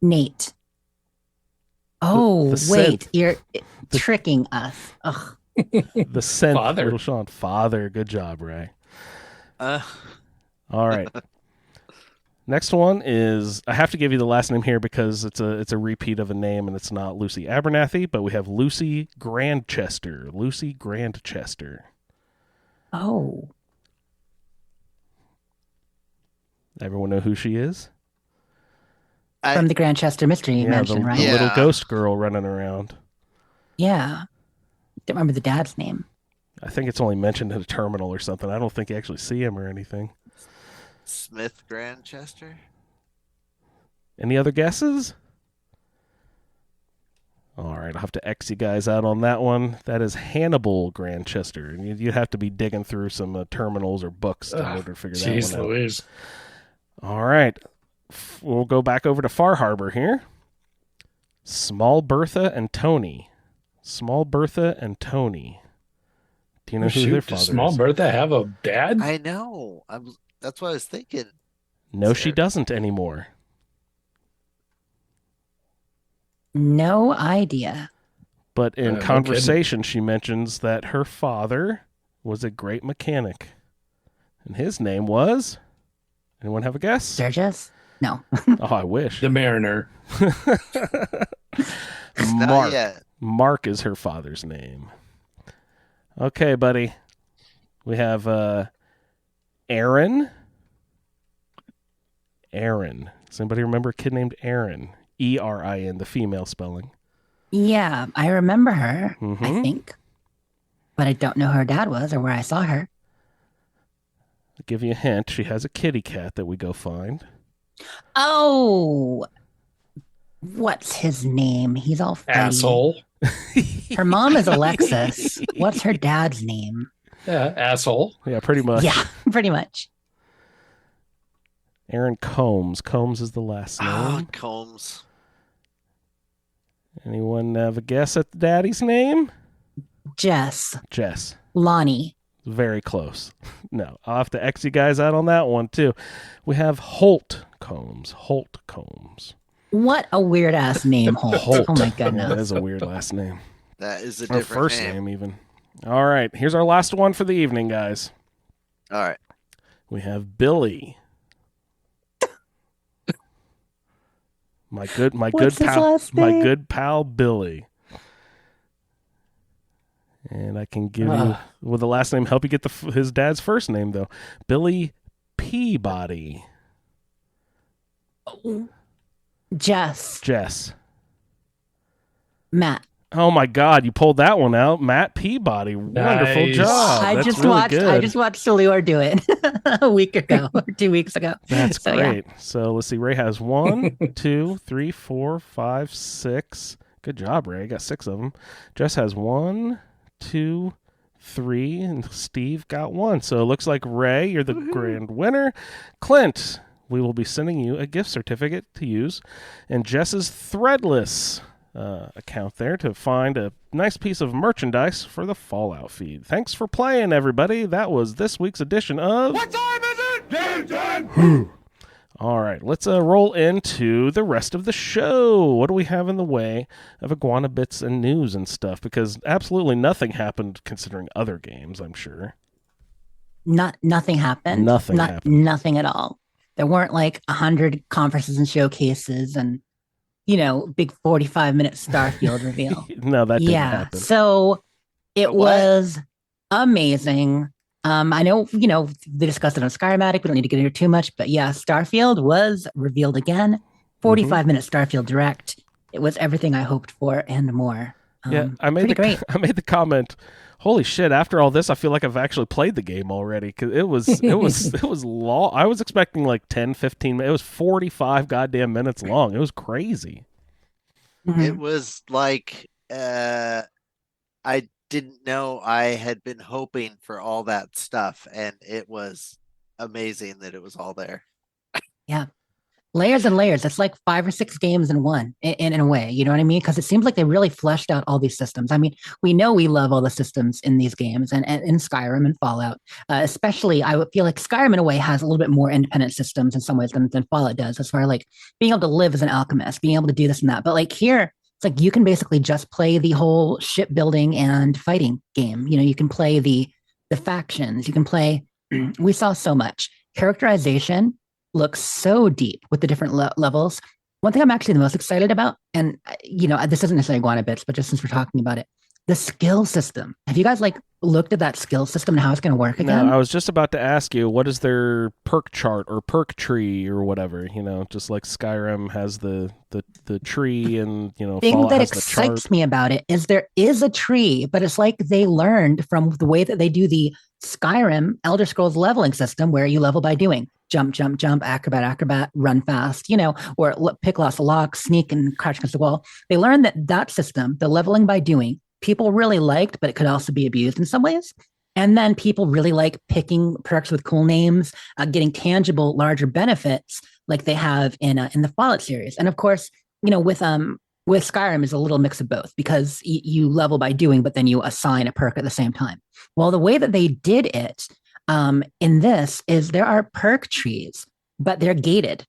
Nate. Oh, the wait. synth. You're tricking us. Ugh. The synth Father. Little Sean. Father. Good job, Ray. Uh, All right. Next one is, I have to give you the last name here because it's a repeat of a name and it's not Lucy Abernathy, but we have Lucy Grandchester. Lucy Grandchester. Oh. Everyone know who she is? From the Grandchester mystery you mentioned, the, right? the little Yeah. ghost girl running around. Yeah. Don't remember the dad's name. I think it's only mentioned in a terminal or something. I don't think you actually see him or anything. Smith Grandchester. Any other guesses? All right, I'll have to X you guys out on that one. That is Hannibal Grandchester. And you'd have to be digging through some terminals or books in order to figure that Jeez one out. Louise. All right, we'll go back over to Far Harbor here. Small Bertha and Tony. Small Bertha and Tony. Do you know who their Shoot, father does Small is? Bertha have a dad? I know. That's what I was thinking. No, she Sarah. doesn't anymore. No idea. But in No conversation, she mentions that her father was a great mechanic. And his name was... Anyone have a guess? Sturgis? No. Oh, I wish. The Mariner. Not Mark. yet. Mark is her father's name. Okay, buddy. We have Aaron. Aaron. Does anybody remember a kid named Aaron? Erin, the female spelling. Yeah, I remember her, I Mhm. think. But I don't know who her dad was or where I saw her. I'll give you a hint. She has a kitty cat that we go find. Oh, what's his name? He's all fighty. Asshole. Her mom is Alexis. What's her dad's name? Yeah, asshole. Yeah, pretty much. Yeah, pretty much. Aaron Combs. Combs is the last name. Oh, Combs. Anyone have a guess at the daddy's name? Jess. Jess. Lonnie. Very close. No, I'll have to X you guys out on that one, too. We have Holt Combs. Holt Combs. What a weird ass name, Holt. Holt. Oh my That goodness. is a weird last name. That is a Or different first name. name, even. All right, here's our last one for the evening, guys. All right. We have Billy. My good What's his pal, last my name? good pal Billy. And I can give you, with the last name, help you get his dad's first name though. Billy Peabody. Jess. Jess. Matt. Oh my God, you pulled that one out, Matt Peabody. Wonderful Nice. job. I That's just really watched good. I just watched Salior do it a week ago or 2 weeks ago. That's So, yeah. great. So let's see. Ray has 1, 2, 3, 4, 5, 6. Good job, Ray. Got 6 of them. Jess has 1, 2, 3, and Steve got 1. So it looks like Ray, you're the grand winner. Clint, we will be sending you a gift certificate to use in Jess's Threadless account there to find a nice piece of merchandise for the Fallout feed. Thanks for playing, everybody. That was this week's edition of... What time is it? Game time! All right, let's roll into the rest of the show. What do we have in the way of Iguana Bits and news and stuff? Because absolutely nothing happened considering other games, I'm sure. Nothing happened. Nothing happened. Nothing at all. There weren't like 100 conferences and showcases and, big 45-minute Starfield reveal. No, that didn't Yeah. happen. So it But what? was amazing. I know, they discussed it on Skyrim Addict. We don't need to get into it too much, but yeah, Starfield was revealed again. 45-minute Starfield Direct. It was everything I hoped for and more. Yeah, I made pretty the great. I made the comment. Holy shit! After all this, I feel like I've actually played the game already because it was long. I was expecting like 10, 15 minutes. It was 45 goddamn minutes long. It was crazy. Mhm. It was like I didn't know I had been hoping for all that stuff, and it was amazing that it was all there. Layers and layers. It's like 5 or 6 games in one, in a way. You know what I mean? Because it seems like they really fleshed out all these systems. I mean, we know we love all the systems in these games and in Skyrim and Fallout. Especially, I would feel like Skyrim in a way has a little bit more independent systems in some ways than Fallout does, as far as like being able to live as an alchemist, being able to do this and that. But like here, it's like you can basically just play the whole shipbuilding and fighting game. You can play the factions. You can play. We saw so much characterization. Looks so deep with the different levels. One thing I'm actually the most excited about, and this isn't necessarily Iguana Bits, but just since we're talking about it, the skill system. Have you guys looked at that skill system and how it's going to work again? No, I was just about to ask you, what is their perk chart or perk tree or whatever? Just like Skyrim has the tree and thing Fallout that has the chart. excites me about it is there is a tree, but it's like they learned from the way that they do the Skyrim Elder Scrolls leveling system, where you level by doing jump, jump, jump, acrobat, run fast, or pick lots of locks, sneak and crouch against the wall. They learned that system, the leveling by doing, people really liked, but it could also be abused in some ways. And then people really like picking perks with cool names, getting tangible, larger benefits like they have in the Fallout series. And of course, with Skyrim is a little mix of both because you level by doing, but then you assign a perk at the same time. Well, the way that they did it in this is there are perk trees, but they're gated.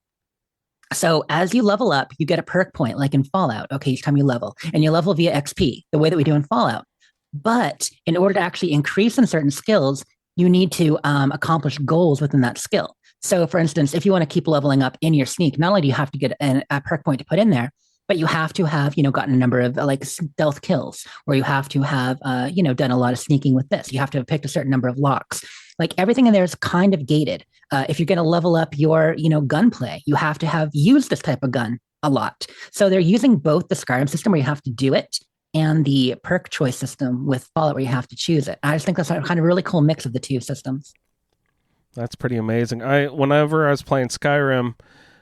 So as you level up, you get a perk point, like in Fallout. Okay, each time you level, and you level via XP, the way that we do in Fallout. But in order to actually increase in certain skills, you need to accomplish goals within that skill. So, for instance, if you want to keep leveling up in your sneak, not only do you have to get a perk point to put in there, but you have to have, gotten a number of like stealth kills, or you have to have, done a lot of sneaking with this. You have to have picked a certain number of locks. Like everything in there is kind of gated. If you're going to level up your, gunplay, you have to have used this type of gun a lot. So they're using both the Skyrim system where you have to do it and the perk choice system with Fallout where you have to choose it. I just think that's a kind of really cool mix of the two systems. That's pretty amazing. Whenever I was playing Skyrim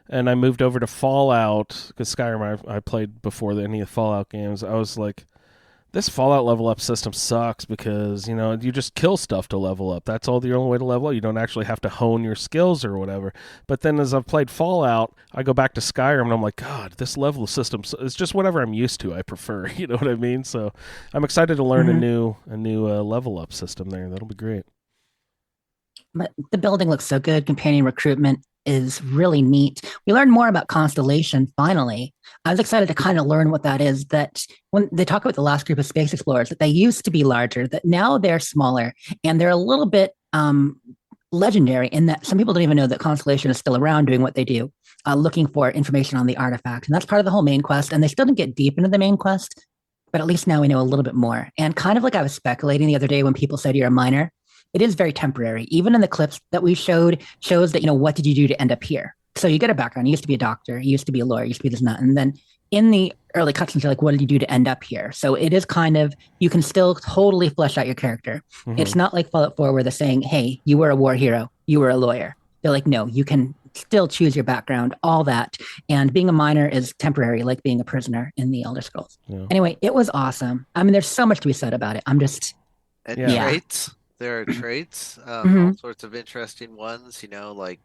and I moved over to Fallout, because Skyrim I played before any of the Fallout games, I was like, this Fallout level up system sucks because, you just kill stuff to level up. That's all the only way to level up. You don't actually have to hone your skills or whatever. But then as I've played Fallout, I go back to Skyrim and I'm like, God, this level system is just whatever I'm used to. I prefer, you know what I mean? So I'm excited to learn a new level up system there. That'll be great. But the building looks so good. Companion recruitment is really neat. We learned more about Constellation finally. I was excited to kind of learn what that is. That when they talk about the last group of space explorers, that they used to be larger, that now they're smaller, and they're a little bit legendary in that some people don't even know that Constellation is still around doing what they do, looking for information on the artifact. And that's part of the whole main quest. And they still didn't get deep into the main quest, but at least now we know a little bit more. And kind of like I was speculating the other day when people said you're a miner, it is very temporary. Even in the clips that we showed, shows that, what did you do to end up here? So you get a background. You used to be a doctor. You used to be a lawyer. You used to be this and that. And then in the early cutscenes, you're like, what did you do to end up here? So it is kind of, you can still totally flesh out your character. Mm-hmm. It's not like Fallout 4 where they're saying, hey, you were a war hero. You were a lawyer. They're like, no, you can still choose your background, all that. And being a miner is temporary, like being a prisoner in the Elder Scrolls. Yeah. Anyway, it was awesome. I mean, there's so much to be said about it. I'm just... And traits. There are traits, all sorts of interesting ones, like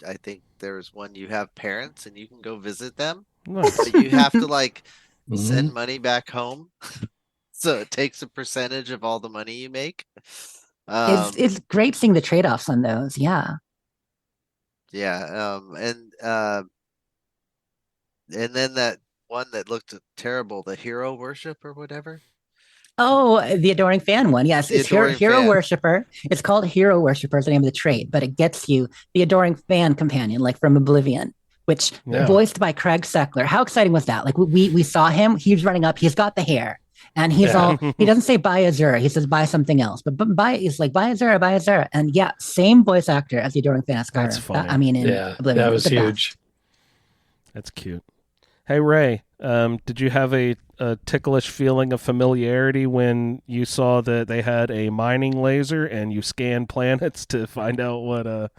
I think there's one, you have parents and you can go visit them. Nice. But you have to send money back home. So it takes a percentage of all the money you make. It's great seeing the trade-offs on those. Yeah. Yeah. And then that one that looked terrible, the hero worship or whatever. Oh, the Adoring Fan one. Yes, it's Hero Worshipper. It's called Hero Worshipper is the name of the trait, but it gets you the Adoring Fan companion, like from Oblivion, which voiced by Craig Seckler. How exciting was that? Like we saw him. He's running up. He's got the hair. And he doesn't say buy Azura. He says buy something else. But he's like buy Azura. And yeah, same voice actor as the Adoring Fan of Skyrim. That's funny. In Oblivion. That was huge. Best. That's cute. Hey, Ray, did you have a ticklish feeling of familiarity when you saw that they had a mining laser and you scanned planets to find out what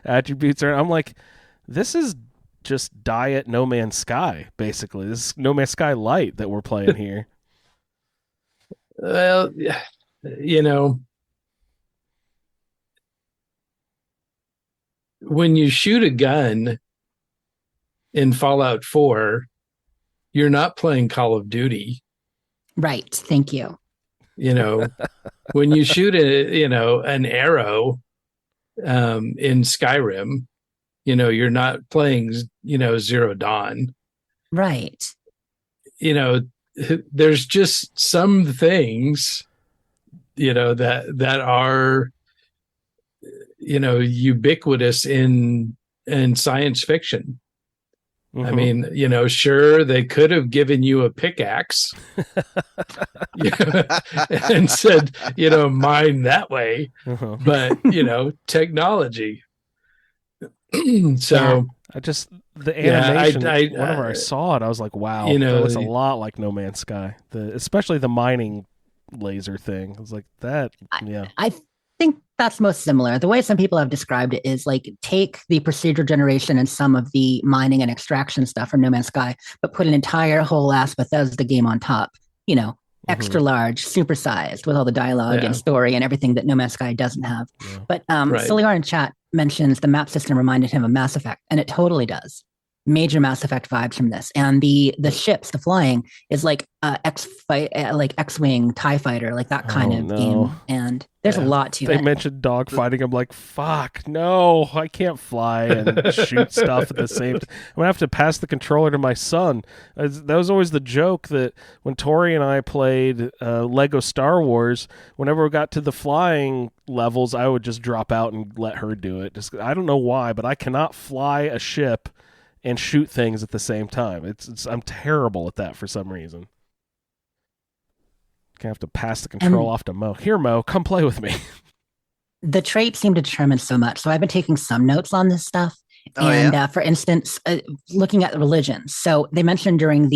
attributes are? I'm like, this is just diet No Man's Sky, basically. This is No Man's Sky Light that we're playing here. Well, when you shoot a gun in Fallout 4, you're not playing Call of Duty. Right. Thank you. When you shoot an arrow in Skyrim, you're not playing, Zero Dawn. Right. There's just some things, that are, ubiquitous in science fiction. I mean, sure, they could have given you a pickaxe and said, mine that way, but, technology. So the animation, whenever I saw it, I was like, wow, that was a lot like No Man's Sky, especially the mining laser thing. I was like, that, I think that's most similar. The way some people have described it is like take the procedural generation and some of the mining and extraction stuff from No Man's Sky, but put an entire whole ass Bethesda game on top, extra large, supersized with all the dialogue and story and everything that No Man's Sky doesn't have. Yeah. But Ciliar in chat mentions the map system reminded him of Mass Effect, and it totally does. major Mass Effect vibes from this. And the ships, the flying is like like X-wing TIE fighter, like that kind Oh, of no. game. And there's a Yeah. lot to They it. mentioned dogfighting. I'm like, fuck, no, I can't fly and shoot stuff at the same time. I'm gonna have to pass the controller to my son. That was always the joke that when Tori and I played Lego Star Wars, whenever we got to the flying levels, I would just drop out and let her do it. Just I don't know why, but I cannot fly a ship and shoot things at the same time. I'm terrible at that for some reason. Gonna have to pass the control off to Mo. Here, Mo, come play with me. The traits seem to determine so much. So I've been taking some notes on this stuff. Oh, And yeah? for instance, looking at the religions. So they mentioned during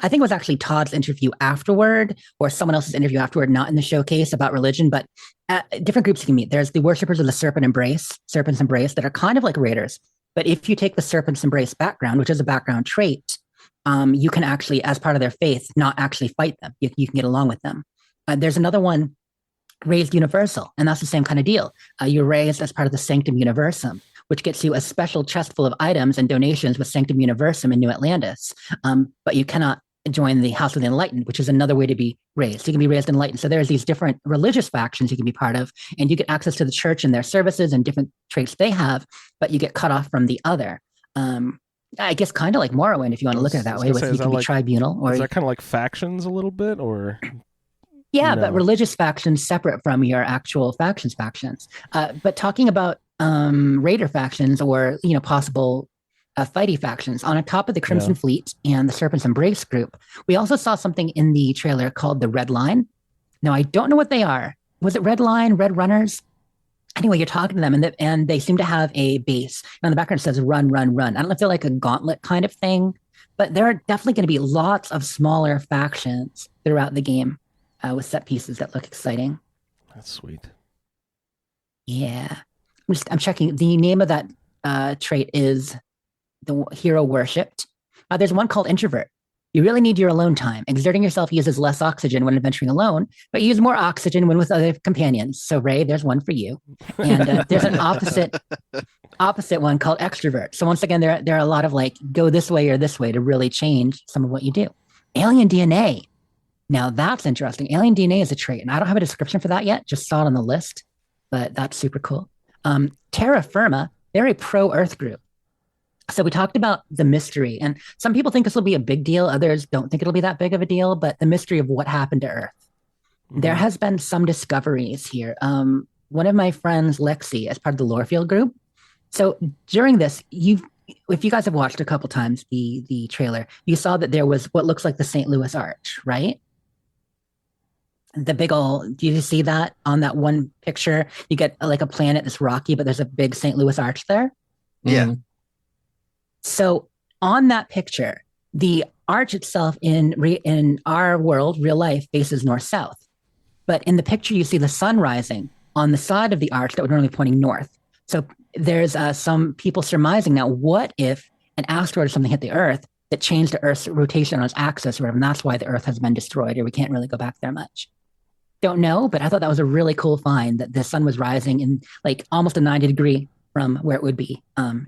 I think it was actually Todd's interview afterward, or someone else's interview afterward, not in the showcase about religion, but different groups you can meet. There's the worshippers of the Serpent's Embrace, that are kind of like raiders. But if you take the Serpent's Embrace background, which is a background trait, you can actually, as part of their faith, not actually fight them. You can get along with them. There's another one, raised universal, and that's the same kind of deal. You're raised as part of the Sanctum Universum, which gets you a special chest full of items and donations with Sanctum Universum in New Atlantis. But you cannot join the House of the Enlightened, which is another way to be raised. You can be raised enlightened. So there's these different religious factions you can be part of, and you get access to the church and their services and different traits they have, but you get cut off from the other. I guess kind of like Morrowind, if you want to look at it that way, with you can be tribunal, or is that kind of like factions a little bit, or? Yeah, No. but religious factions separate from your actual factions. But talking about raider factions, or possible fighty factions, on top of the Crimson Fleet and the Serpent's Embrace group, we also saw something in the trailer called the Red Line. Now I don't know what they are. Was it Red Line, Red Runners? Anyway, you're talking to them, and they seem to have a base. And on the background it says "Run, Run, Run." I don't know if they're like a gauntlet kind of thing, but there are definitely going to be lots of smaller factions throughout the game. With set pieces that look exciting. That's sweet. Yeah. I'm checking. The name of that trait is the hero worshipped. There's one called introvert. You really need your alone time. Exerting yourself uses less oxygen when adventuring alone, but you use more oxygen when with other companions. So Ray, there's one for you. And there's an opposite one called extrovert. So once again, there are a lot of like go this way or this way to really change some of what you do. Alien DNA. Now that's interesting. Alien DNA is a trait, and I don't have a description for that yet. Just saw it on the list, but that's super cool. Terra Firma, they're a pro-Earth group. So we talked about the mystery, and some people think this will be a big deal. Others don't think it'll be that big of a deal, but the mystery of what happened to Earth. Mm-hmm. There has been some discoveries here. One of my friends, Lexi, as part of the Lorefield group. So during this, if you guys have watched a couple times the trailer, you saw that there was what looks like the St. Louis Arch, right? The big old, do you see that on that one picture? You get like a planet that's rocky, but there's a big St. Louis Arch there. Yeah. Mm-hmm. So on that picture, the arch itself in our world, real life, faces north-south. But in the picture, you see the sun rising on the side of the arch that would normally be pointing north. So there's some people surmising now, what if an asteroid or something hit the Earth that changed the Earth's rotation on its axis, or whatever, and that's why the Earth has been destroyed, or we can't really go back there much. Don't know, but I thought that was a really cool find, that the sun was rising in like almost a 90-degree from where it would be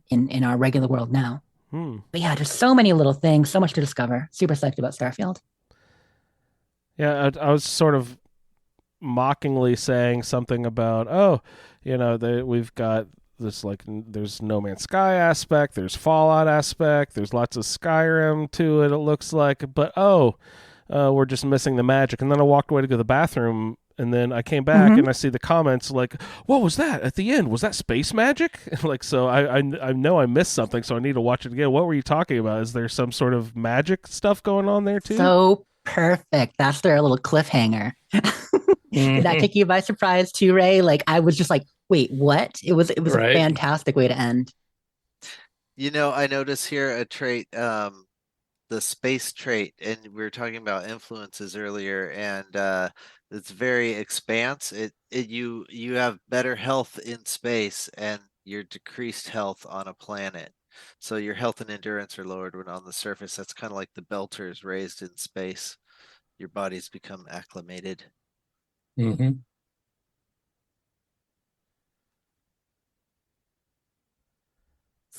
in our regular world now. But yeah, there's so many little things, so much to discover. Super psyched about Starfield. Yeah, I was sort of mockingly saying something about, we've got this, like, there's No Man's Sky aspect, there's Fallout aspect, there's lots of Skyrim to it looks like, but we're just missing the magic. And then I walked away to go to the bathroom, and then I came back and I see the comments like, what was that at the end? Was that space magic? Like, so I know I missed something, so I need to watch it again. What were you talking about? Is there some sort of magic stuff going on there too? So perfect. That's their little cliffhanger. Did that take you by surprise too, Ray? Like, I was just like, wait, what? It was right. A fantastic way to end. I notice here a trait, the space trait, and we were talking about influences earlier, and it's very expanse. You have better health in space and your decreased health on a planet. So your health and endurance are lowered when on the surface. That's kind of like the belters raised in space. Your body's become acclimated. Mm-hmm.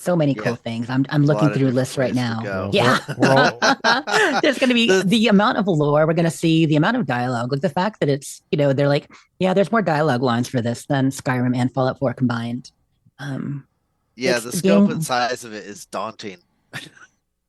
So many Yeah. cool things. I'm There's a looking lot of through different lists right ways to now. go. Yeah. We're There's going to be the amount of lore we're going to see, the amount of dialogue, like the fact that it's, they're like, yeah, there's more dialogue lines for this than Skyrim and Fallout 4 combined. Yeah, It's the the scope game- and size of it is daunting.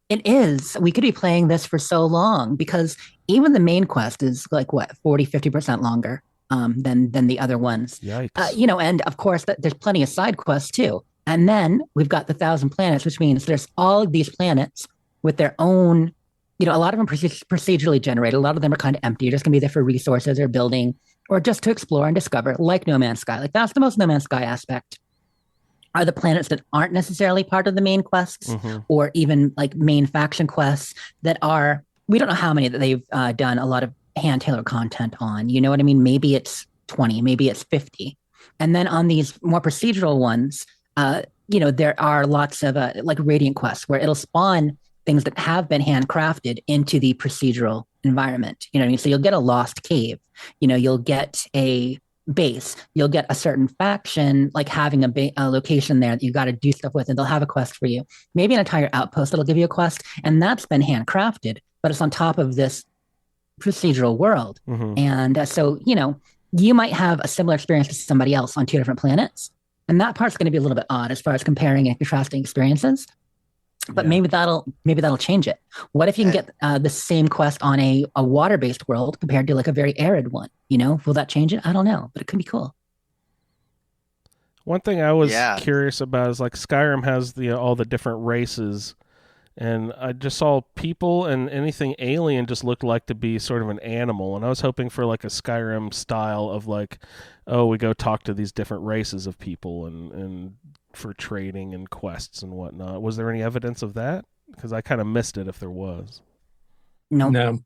It is. We could be playing this for so long because even the main quest is like what, 40-50% longer than the other ones. Yikes. And of course there's plenty of side quests too. And then we've got the 1,000 planets, which means there's all of these planets with their own, a lot of them procedurally generated. A lot of them are kind of empty. You're just going to be there for resources or building or just to explore and discover, like No Man's Sky. Like that's the most No Man's Sky aspect. Are the planets that aren't necessarily part of the main quests or even like main faction quests that are, we don't know how many that they've done a lot of hand-tailored content on. You know what I mean? Maybe it's 20, maybe it's 50. And then on these more procedural ones, there are lots of like Radiant quests where it'll spawn things that have been handcrafted into the procedural environment. You know what I mean? So you'll get a lost cave, you'll get a base, you'll get a certain faction like having a location there that you got to do stuff with, and they'll have a quest for you. Maybe an entire outpost that'll give you a quest, and that's been handcrafted, but it's on top of this procedural world. And so you might have a similar experience to somebody else on two different planets, and that part's going to be a little bit odd as far as comparing and contrasting experiences. But maybe that'll change it. What if you can get the same quest on a water-based world compared to like a very arid one? Will that change it? I don't know, but it could be cool. One thing I was curious about is like Skyrim has all the different races, and I just saw people and anything alien just looked like to be sort of an animal, and I was hoping for like a Skyrim style of like, oh, we go talk to these different races of people and for trading and quests and whatnot. Was there any evidence of that? Because I kind of missed it if there was. No.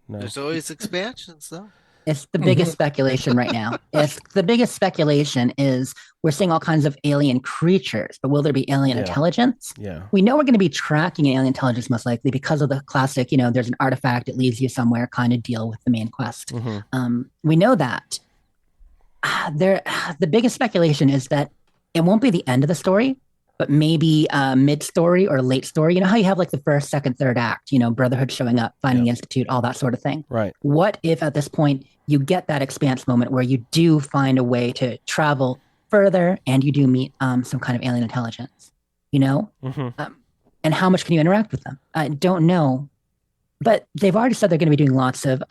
There's always expansions though. It's the biggest speculation right now. The biggest speculation is we're seeing all kinds of alien creatures, but will there be alien intelligence? Yeah. We know we're going to be tracking alien intelligence most likely because of the classic, there's an artifact, it leads you somewhere kind of deal with the main quest. We know that. The biggest speculation is that it won't be the end of the story, but maybe mid-story or late story. You know how you have like the first, second, third act, Brotherhood showing up, finding the Institute, all that sort of thing. Right. What if at this point you get that expanse moment where you do find a way to travel further and you do meet some kind of alien intelligence, and how much can you interact with them? I don't know, but they've already said they're going to be doing lots of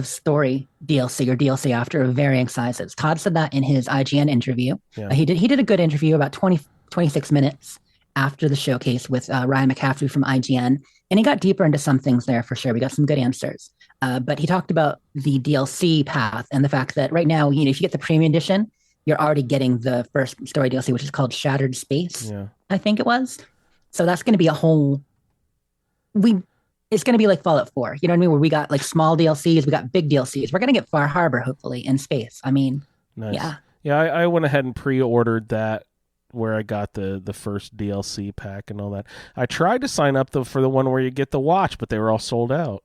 story DLC or DLC after of varying sizes. Todd said that in his IGN interview. He did a good interview about 26 minutes after the showcase with Ryan McCaffrey from IGN, and he got deeper into some things there for sure. We got some good answers. But he talked about the DLC path and the fact that right now, if you get the premium edition, you're already getting the first story DLC, which is called Shattered Space, I think it was. So that's going to be a whole... It's going to be like Fallout 4, you know what I mean? Where we got like small DLCs, we got big DLCs. We're going to get Far Harbor, hopefully, in space. I mean, nice. Yeah, I went ahead and pre-ordered that where I got the first DLC pack and all that. I tried to sign up for the one where you get the watch, but they were all sold out.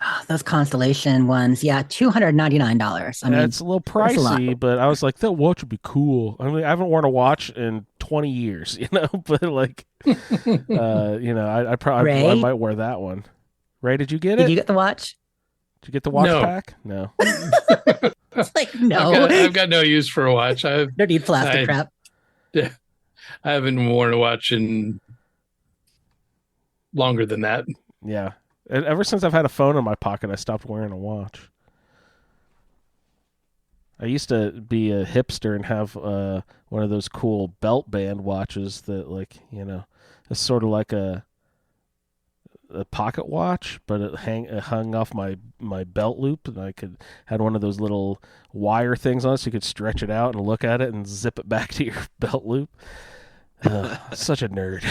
Oh, those Constellation ones, $299. I mean, it's a little pricey, but I was like, that watch would be cool. I mean, I haven't worn a watch in 20 years, but like, I probably I might wear that one. Ray, did you get it? Did you get the watch? Did you get the watch No. pack? No. It's like, no. I've got no use for a watch. Don't need plastic crap. I haven't worn a watch in longer than that. Yeah. Ever since I've had a phone in my pocket, I stopped wearing a watch. I used to be a hipster and have one of those cool belt band watches that, like, it's sort of like a pocket watch, but it hung off my belt loop, and I had one of those little wire things on it, so you could stretch it out and look at it and zip it back to your belt loop. Such a nerd.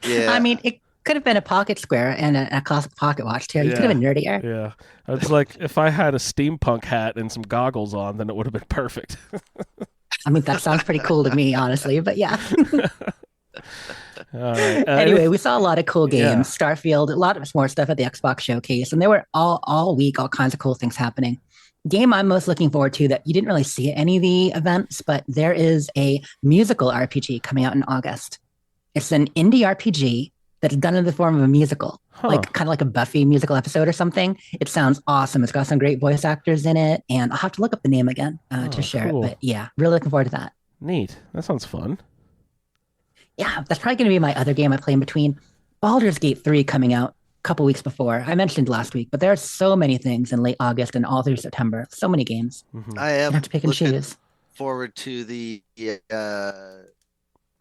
Yeah. I mean, it could have been a pocket square and a classic pocket watch too. You could have been nerdier. Yeah. It's like if I had a steampunk hat and some goggles on, then it would have been perfect. I mean, that sounds pretty cool to me, honestly, but yeah. All right. Anyway, we saw a lot of cool games. Starfield, a lot of more stuff at the Xbox showcase, and there were all week all kinds of cool things happening. Game I'm most looking forward to that you didn't really see at any of the events, but there is a musical RPG coming out in August. It's an indie RPG that's done in the form of a musical, Huh. like kind of like a Buffy musical episode or something. It sounds awesome. It's got some great voice actors in it, and I'll have to look up the name again to share cool. it. But yeah, really looking forward to that. Neat. That sounds fun. Yeah, that's probably going to be my other game I play in between. Baldur's Gate 3 coming out a couple weeks before. I mentioned last week, but there are so many things in late August and all through September. So many games. Mhm. I You am have to pick and looking choose. forward to the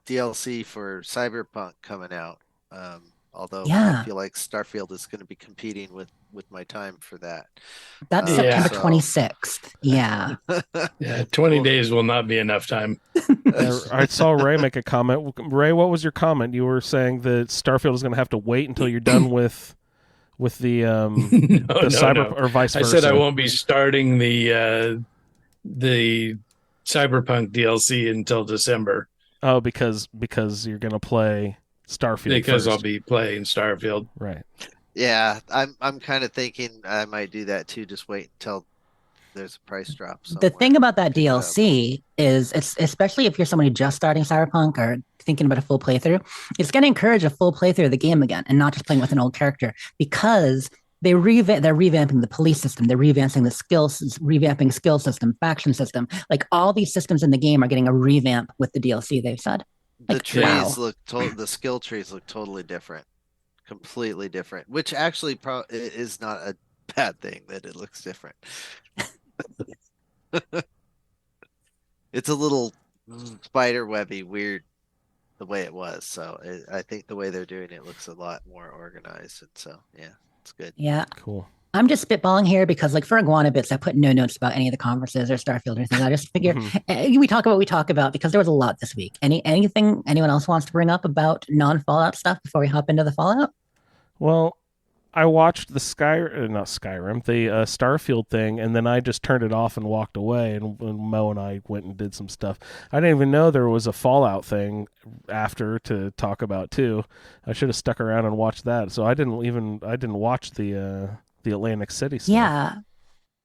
DLC for Cyberpunk coming out. Although I Yeah. feel like Starfield is going to be competing with my time for that. That's Yeah. September So- 26th. Yeah. Yeah, 20 Well, days will not be enough time. I saw Ray make a comment. Ray, what was your comment? You were saying that Starfield is going to have to wait until you're done with the No, cyber no. or vice I versa. said I won't be starting the Cyberpunk DLC until December Oh, because you're going to play Starfield because first. I'll be playing Starfield. Right. Yeah, I'm kind of thinking I might do that too. Just wait until there's a price drop. The somewhere. thing about that Pick it up. DLC is it's especially if you're somebody just starting Cyberpunk or thinking about a full playthrough, it's going to encourage a full playthrough of the game again and not just playing with an old character because they're revamping the police system, they're revamping skill system, faction system. Like all these systems in the game are getting a revamp with the DLC. They've said. The Like, trees wow. the skill trees look totally different, completely different. Which actually is not a bad thing that it looks different. It's a little spider webby weird the way it was. So I think the way they're doing it looks a lot more organized. And so yeah, it's good. Yeah. Cool. I'm just spitballing here because, like, for Iguana Bits, I put no notes about any of the conferences or Starfield or anything. I just figure we talk about what we talk about because there was a lot this week. Anything anyone else wants to bring up about non-Fallout stuff before we hop into the Fallout? Well, I watched the Starfield thing, and then I just turned it off and walked away. And Mo and I went and did some stuff. I didn't even know there was a Fallout thing after to talk about too. I should have stuck around and watched that. So I didn't watch the Atlantic City stuff. Yeah.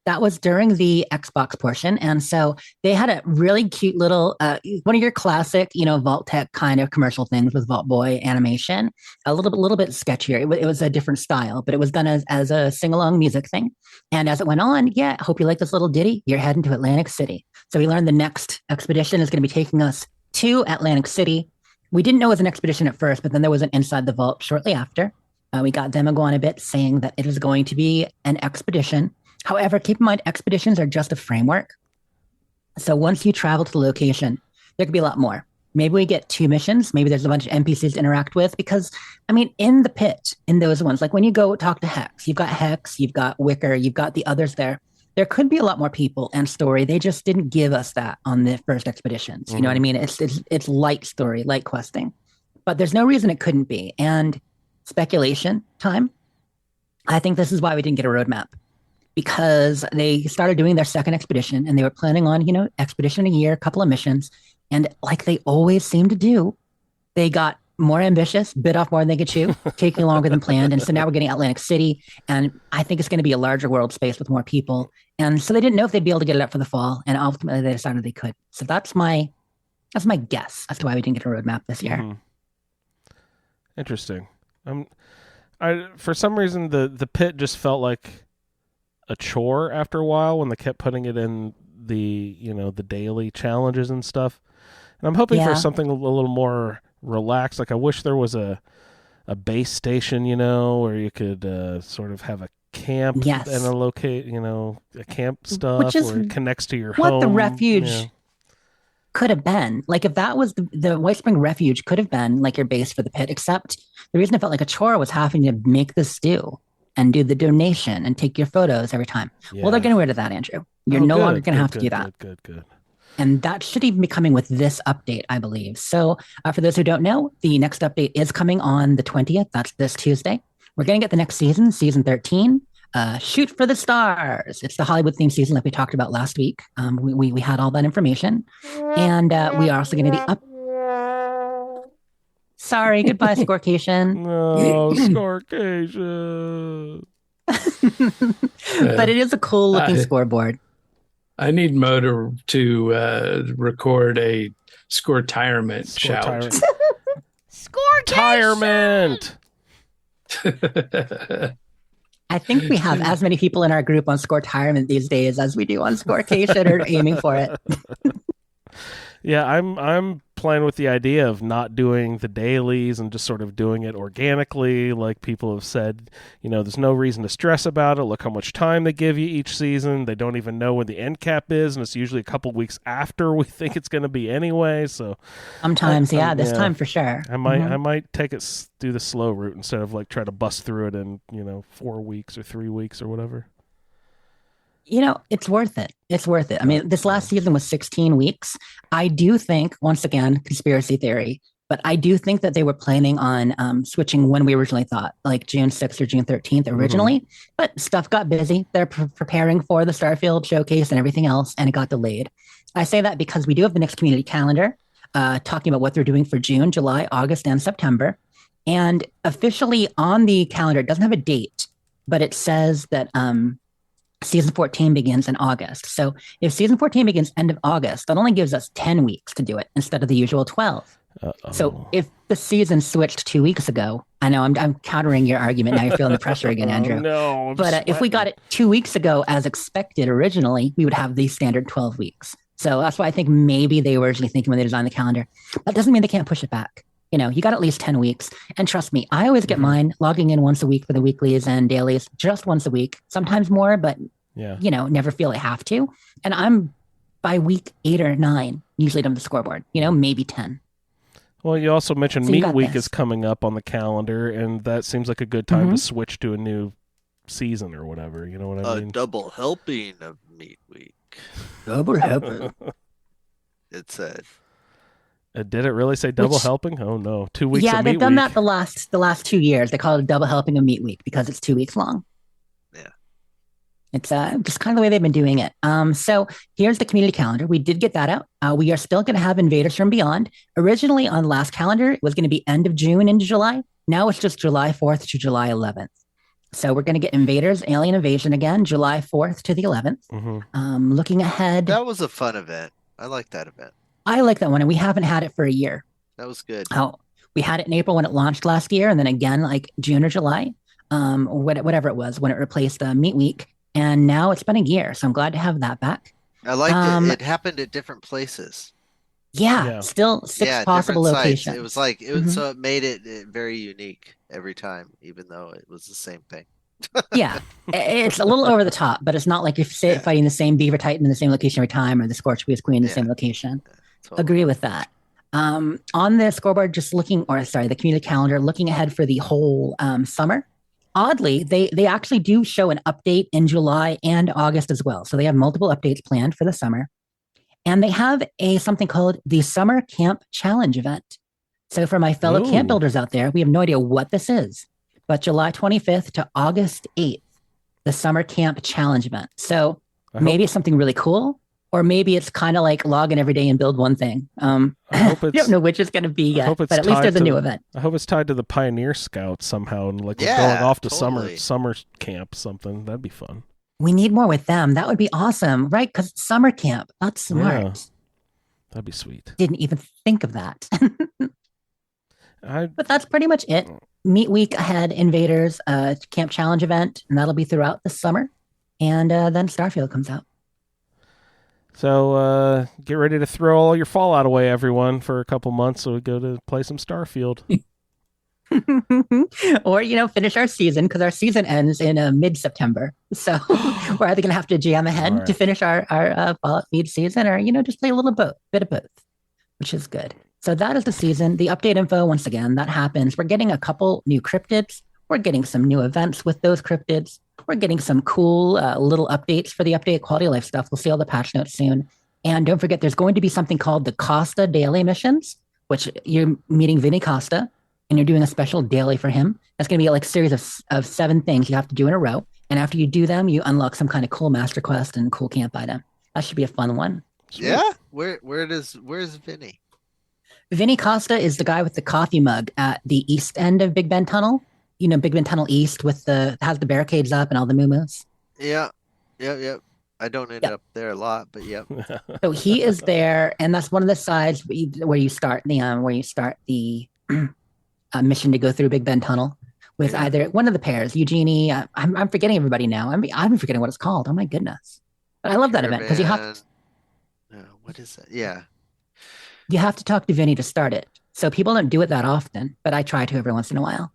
That was during the Xbox portion. And so they had a really cute little, one of your classic, Vault Tech kind of commercial things with Vault Boy animation, a little bit sketchier. It was a different style, but it was done as a sing-along music thing. And as it went on, yeah, hope you like this little ditty. You're heading to Atlantic City. So we learned the next expedition is going to be taking us to Atlantic City. We didn't know it was an expedition at first, but then there was an Inside the Vault shortly after. We got them a bit saying that it is going to be an expedition. However, keep in mind, expeditions are just a framework. So once you travel to the location, there could be a lot more. Maybe we get 2 missions. Maybe there's a bunch of NPCs to interact with because, in the pit, in those ones, like when you go talk to Hex, you've got Wicker, you've got the others there. There could be a lot more people and story. They just didn't give us that on the first expeditions. You know what I mean? It's light story, light questing. But there's no reason it couldn't be. And speculation time. I think this is why we didn't get a roadmap. Because they started doing their second expedition and they were planning on, expedition a year, a couple of missions. And like they always seem to do, they got more ambitious, bit off more than they could chew, taking longer than planned. And so now we're getting Atlantic City. And I think it's going to be a larger world space with more people. And so they didn't know if they'd be able to get it up for the fall. And ultimately they decided they could. So that's my guess as to why we didn't get a roadmap this year. Mhm. Interesting. For some reason, the pit just felt like a chore after a while when they kept putting it in the daily challenges and stuff. And I'm hoping for something a little more relaxed. Like I wish there was a base station, where you could sort of have a camp Yes. and a camp stuff Which is where it connects to your what home. the refuge Yeah. could have been. Like if that was the White Spring Refuge could have been like your base for the pit, except the reason it felt like a chore was having to make the stew and do the donation and take your photos every time. Well, they're getting rid of that, Andrew. You're no longer going to have to do that. Good. And that should even be coming with this update, I believe. So for those who don't know, the next update is coming on the 20th. That's this Tuesday. We're going to get the next season 13. Shoot for the stars. It's the Hollywood themed season like we talked about last week. We had all that information. And we are also going to be up. Sorry, goodbye, Scorcation. No, Scorcation. But it is a cool looking I- scoreboard. I need Mo to record a score-tirement Score shout. tyrant. Retirement. I think we have as many people in our group on Scoretirement these days as we do on Scorecation or aiming for it. Yeah, I'm playing with the idea of not doing the dailies and just sort of doing it organically. Like people have said, there's no reason to stress about it. Look how much time they give you each season. They don't even know when the end cap is, and it's usually a couple weeks after we think it's going to be anyway. So Sometimes, this time for sure. I might take it do the slow route instead of like try to bust through it in 4 weeks or 3 weeks or whatever. It's worth it. It's worth it. I mean, this last season was 16 weeks. I do think, once again, conspiracy theory, but I do think that they were planning on switching when we originally thought, like June 6th or June 13th originally. But stuff got busy. They're preparing for the Starfield showcase and everything else, and it got delayed. I say that because we do have the next community calendar talking about what they're doing for June, July, August, and September. And officially on the calendar, it doesn't have a date, but it says that season 14 begins in August. So if season 14 begins end of August, that only gives us 10 weeks to do it instead of the usual 12. Uh-oh. So if the season switched 2 weeks ago, I know I'm countering your argument. Now you're feeling the pressure again, Andrew. Oh, no, I'm But if we got it 2 weeks ago as expected originally, we would have the standard 12 weeks. So that's why I think maybe they were originally thinking when they designed the calendar. That doesn't mean they can't push it back. You got at least 10 weeks. And trust me, I always get mine logging in once a week for the weeklies and dailies, just once a week, sometimes more, but Yeah. never feel I have to. And I'm by week 8 or 9, usually done the scoreboard, maybe 10. Well, you also mentioned So you Meat got Week this. is coming up on the calendar, and that seems like a good time to switch to a new season or whatever. You know what I A mean? double helping of Meat Week. Double helping. It said. Did it really say double Which- helping? Oh no, 2 weeks. Yeah, of they've Meat done Week. that the last 2 years. They call it a double helping of Meat Week because it's 2 weeks long. Yeah. It's just kind of the way they've been doing it. So here's the community calendar. We did get that out. We are still going to have Invaders from Beyond. Originally on last calendar, it was going to be end of June into July. Now it's just July 4th to July 11th. So we're going to get Invaders, Alien Invasion again, July 4th to the 11th. Mhm. Looking ahead, That was a fun event. I like that event. I like that one, and we haven't had it for a year. That was good. Oh, we had it in April when it launched last year, and then again like June or July, whatever it was when it replaced Meat Week. And now it's been a year, so I'm glad to have that back. I liked Um, it. It happened at different places. Yeah, Yeah. still six Yeah, possible different sites. locations. It was like it was Mhm. so it made it very unique every time, even though it was the same thing. Yeah, it's a little over the top, but it's not like you're Yeah. fighting the same Beaver Titan in the same location every time, or the Scorchbeast Queen in the Yeah. same location. Totally. Agree with that. On the scoreboard, the community calendar, looking ahead for the whole summer. Oddly, they actually do show an update in July and August as well. So they have multiple updates planned for the summer. And they have something called the Summer Camp Challenge event. So for my fellow Ooh. camp builders out there, we have no idea what this is. But July 25th to August 8th, the Summer Camp Challenge event. So I hope- maybe it's something really cool, or maybe it's kind of like log in every day and build one thing. I hope I it's- don't know which it's going to be I yet, hope it's but at least tied there's a to new the- event. I hope it's tied to the Pioneer Scouts somehow, and like we're Yeah, going off to totally. summer camp something. That'd be fun. We need more with them. That would be awesome, right? Because summer camp, that's smart. Yeah. That'd be sweet. Didn't even think of that. I But that's pretty much it. Meat Week ahead, Invaders, Camp Challenge event, and that'll be throughout the summer. And then Starfield comes out. So get ready to throw all your Fallout away, everyone, for a couple months so we go to play some Starfield. Or, finish our season because our season ends in mid-September. So we're either going to have to jam ahead All right. to finish our Fallout feed season or, just play a little bit of both, which is good. So that is the season. The update info, once again, that happens. We're getting a couple new cryptids. We're getting some new events with those cryptids. We're getting some cool little updates for the update quality of life stuff. We'll see all the patch notes soon. And don't forget, there's going to be something called the Costa Daily Missions, which you're meeting Vinny Costa, and you're doing a special daily for him. That's going to be like a series of 7 things you have to do in a row. And after you do them, you unlock some kind of cool master quest and cool camp item. That should be a fun one. Yeah. Where's Vinny? Vinny Costa is the guy with the coffee mug at the east end of Big Ben Tunnel. Big Bend Tunnel East with has the barricades up and all the moo-moos. Yeah. Yep. I don't end Yep. up there a lot, but yep. So he is there, and that's one of the sides where you start the mission to go through Big Bend Tunnel with Yeah. either one of the pairs, Eugenie. I'm forgetting everybody now. I'm forgetting what it's called. Oh my goodness! But I love that event because Caravan. What is that? Yeah. you have to talk to Vinny to start it. So people don't do it that often, but I try to every once in a while.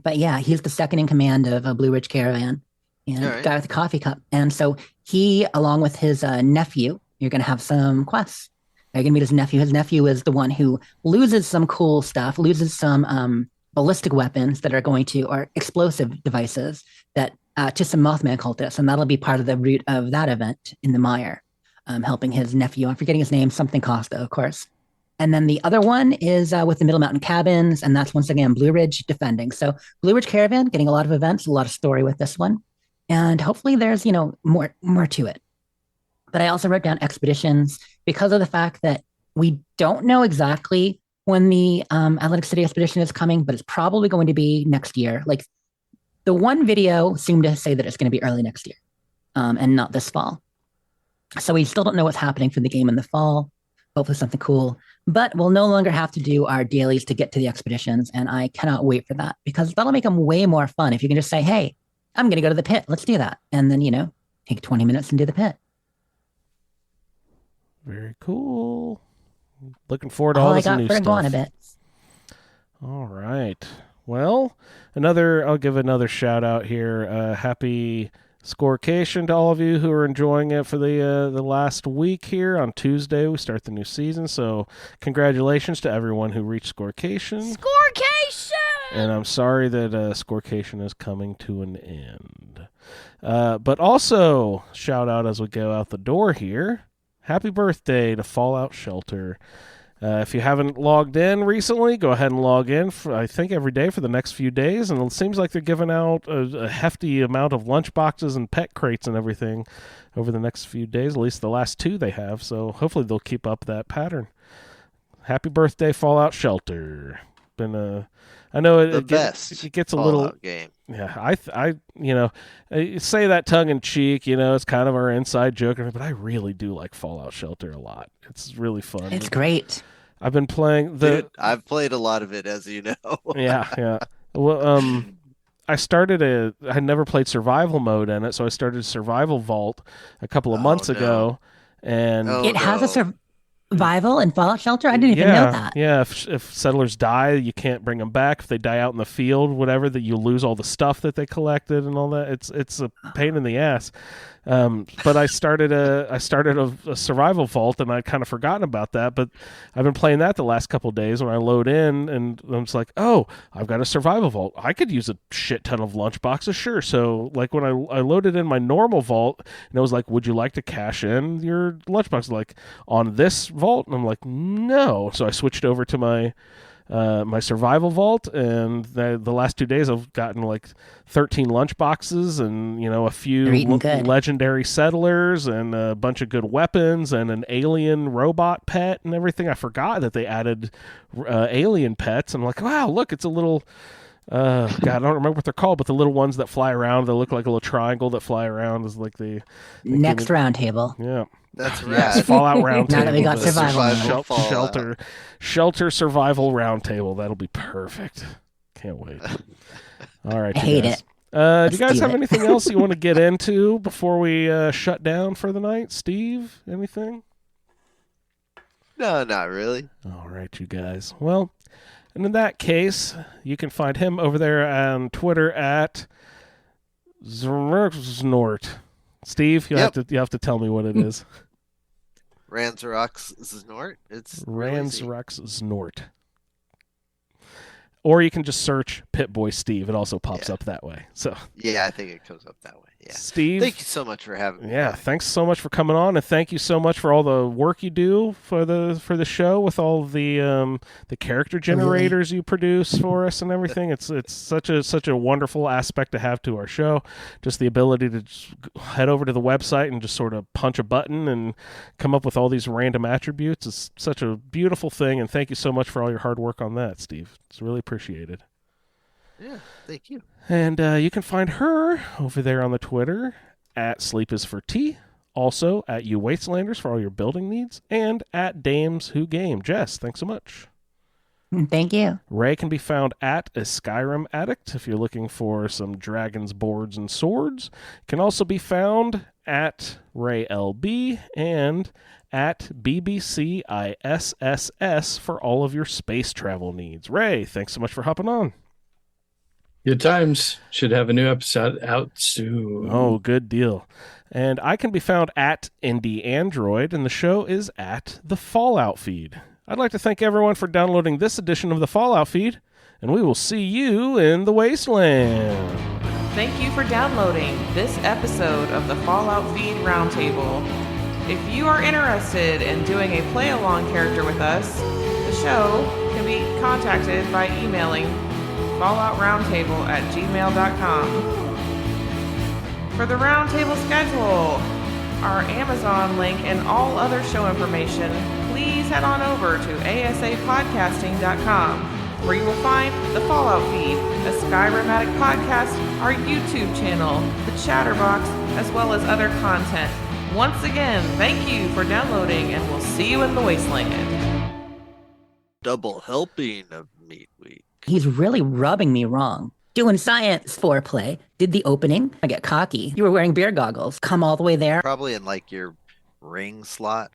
But yeah, he's the second in command of a Blue Ridge Caravan and All right. guy with the coffee cup. And so he, along with his nephew, you're going to have some quests. You're going to meet his nephew. His nephew is the one who loses some cool stuff, loses some ballistic weapons that are or explosive devices that to some Mothman cultists. And that'll be part of the route of that event in the mire, helping his nephew. I'm forgetting his name, something Costa, of course. And then the other one is with the Middle Mountain Cabins, and that's once again Blue Ridge defending. So Blue Ridge Caravan getting a lot of events, a lot of story with this one, and hopefully there's more to it. But I also wrote down expeditions because of the fact that we don't know exactly when the Atlantic City expedition is coming, but it's probably going to be next year. Like the one video seemed to say that it's going to be early next year, and not this fall. So we still don't know what's happening for the game in the fall. Hopefully something cool. But we'll no longer have to do our dailies to get to the expeditions, and I cannot wait for that because that'll make them way more fun if you can just say, hey, I'm going to go to the pit. Let's do that. And then, take 20 minutes and do the pit. Very cool. Looking forward to All all I this got new for stuff. Iguana bits. All right. Well, I'll give another shout out here. Happy Scorecation to all of you who are enjoying it for the last week here. On Tuesday, we start the new season, so congratulations to everyone who reached Scorecation. Scorecation! And I'm sorry that Scorecation is coming to an end. But also, shout out as we go out the door here. Happy birthday to Fallout Shelter. If you haven't logged in recently, go ahead and log in, I think, every day for the next few days. And it seems like they're giving out a hefty amount of lunch boxes and pet crates and everything over the next few days, at least the last 2 they have. So hopefully they'll keep up that pattern. Happy birthday, Fallout Shelter. I know it gets a little game. Yeah, I say that tongue in cheek, it's kind of our inside joke, but I really do like Fallout Shelter a lot. It's really fun. It's great. I've been playing Dude, I've played a lot of it, as you know. Yeah. Well, I never played survival mode in it, so I started Survival Vault a couple of months ago, and it has a survival in Fallout Shelter? I didn't even know that. Yeah, if settlers die, you can't bring them back. If they die out in the field, whatever, that you lose all the stuff that they collected and all that. It's a pain in the ass. But I started a survival vault, and I'd kind of forgotten about that. But I've been playing that the last couple of days when I load in, and I'm just like, oh, I've got a survival vault. I could use a shit ton of lunch boxes, sure. So like when I loaded in my normal vault, and it was like, would you like to cash in your lunch box? Like on this vault, and I'm like, no. So I switched over to my survival vault, and the last 2 days I've gotten like 13 lunch boxes and a few legendary settlers and a bunch of good weapons and an alien robot pet and everything. I forgot that they added alien pets. I'm like, wow, look, it's a little God, I don't remember what they're called, but the little ones that fly around, they look like a little triangle that fly around is like the next Roundtable. Yeah. That's right. Yes, Fallout Roundtable. Now that we got survival Shelter Survival Roundtable. That'll be perfect. Can't wait. All right, I hate guys. it. Do you guys have anything else you want to get into before we shut down for the night? Steve, anything? No, not really. All right, you guys. Well, and in that case, you can find him over there on Twitter at Snort. Steve, you have to tell me what it is. Ranzrox Snort. It's Ranzrox Snort. Or you can just search Pip-Boy Steve. It also pops up that way. So yeah, I think it comes up that way. Yeah. Steve, thank you so much for having me. Yeah, thanks so much for coming on, and thank you so much for all the work you do for the show with all the character generators you produce for us and everything. It's such a wonderful aspect to have to our show. Just the ability to just head over to the website and just sort of punch a button and come up with all these random attributes. It's such a beautiful thing, and thank you so much for all your hard work on that, Steve. It's really appreciated. Yeah, thank you. And you can find her over there on the Twitter at Sleep is for Tea. Also at You Wastelanders for all your building needs. And at Dames Who Game. Jess, thanks so much. Thank you. Ray can be found at a Skyrim Addict if you're looking for some dragons, boards, and swords. Can also be found at Ray LB and at BBCISSS for all of your space travel needs. Ray, thanks so much for hopping on. Good times. Should have a new episode out soon. Oh, good deal. And I can be found at Indie Android, and the show is at the Fallout Feed. I'd like to thank everyone for downloading this edition of the Fallout Feed, and we will see you in the Wasteland. Thank you for downloading this episode of the Fallout Feed Roundtable. If you are interested in doing a play-along character with us, the show can be contacted by emailing falloutroundtable@gmail.com. For the Roundtable schedule, our Amazon link, and all other show information, please head on over to asapodcasting.com, where you will find the Fallout Feed, a Skyrimatic podcast, our YouTube channel, the Chatterbox, as well as other content. Once again, thank you for downloading, and we'll see you in the Wasteland. Double helping of Meat Week. He's really rubbing me wrong. Doing science foreplay. Did the opening. I get cocky. You were wearing beer goggles. Come all the way there. Probably in like your ring slot.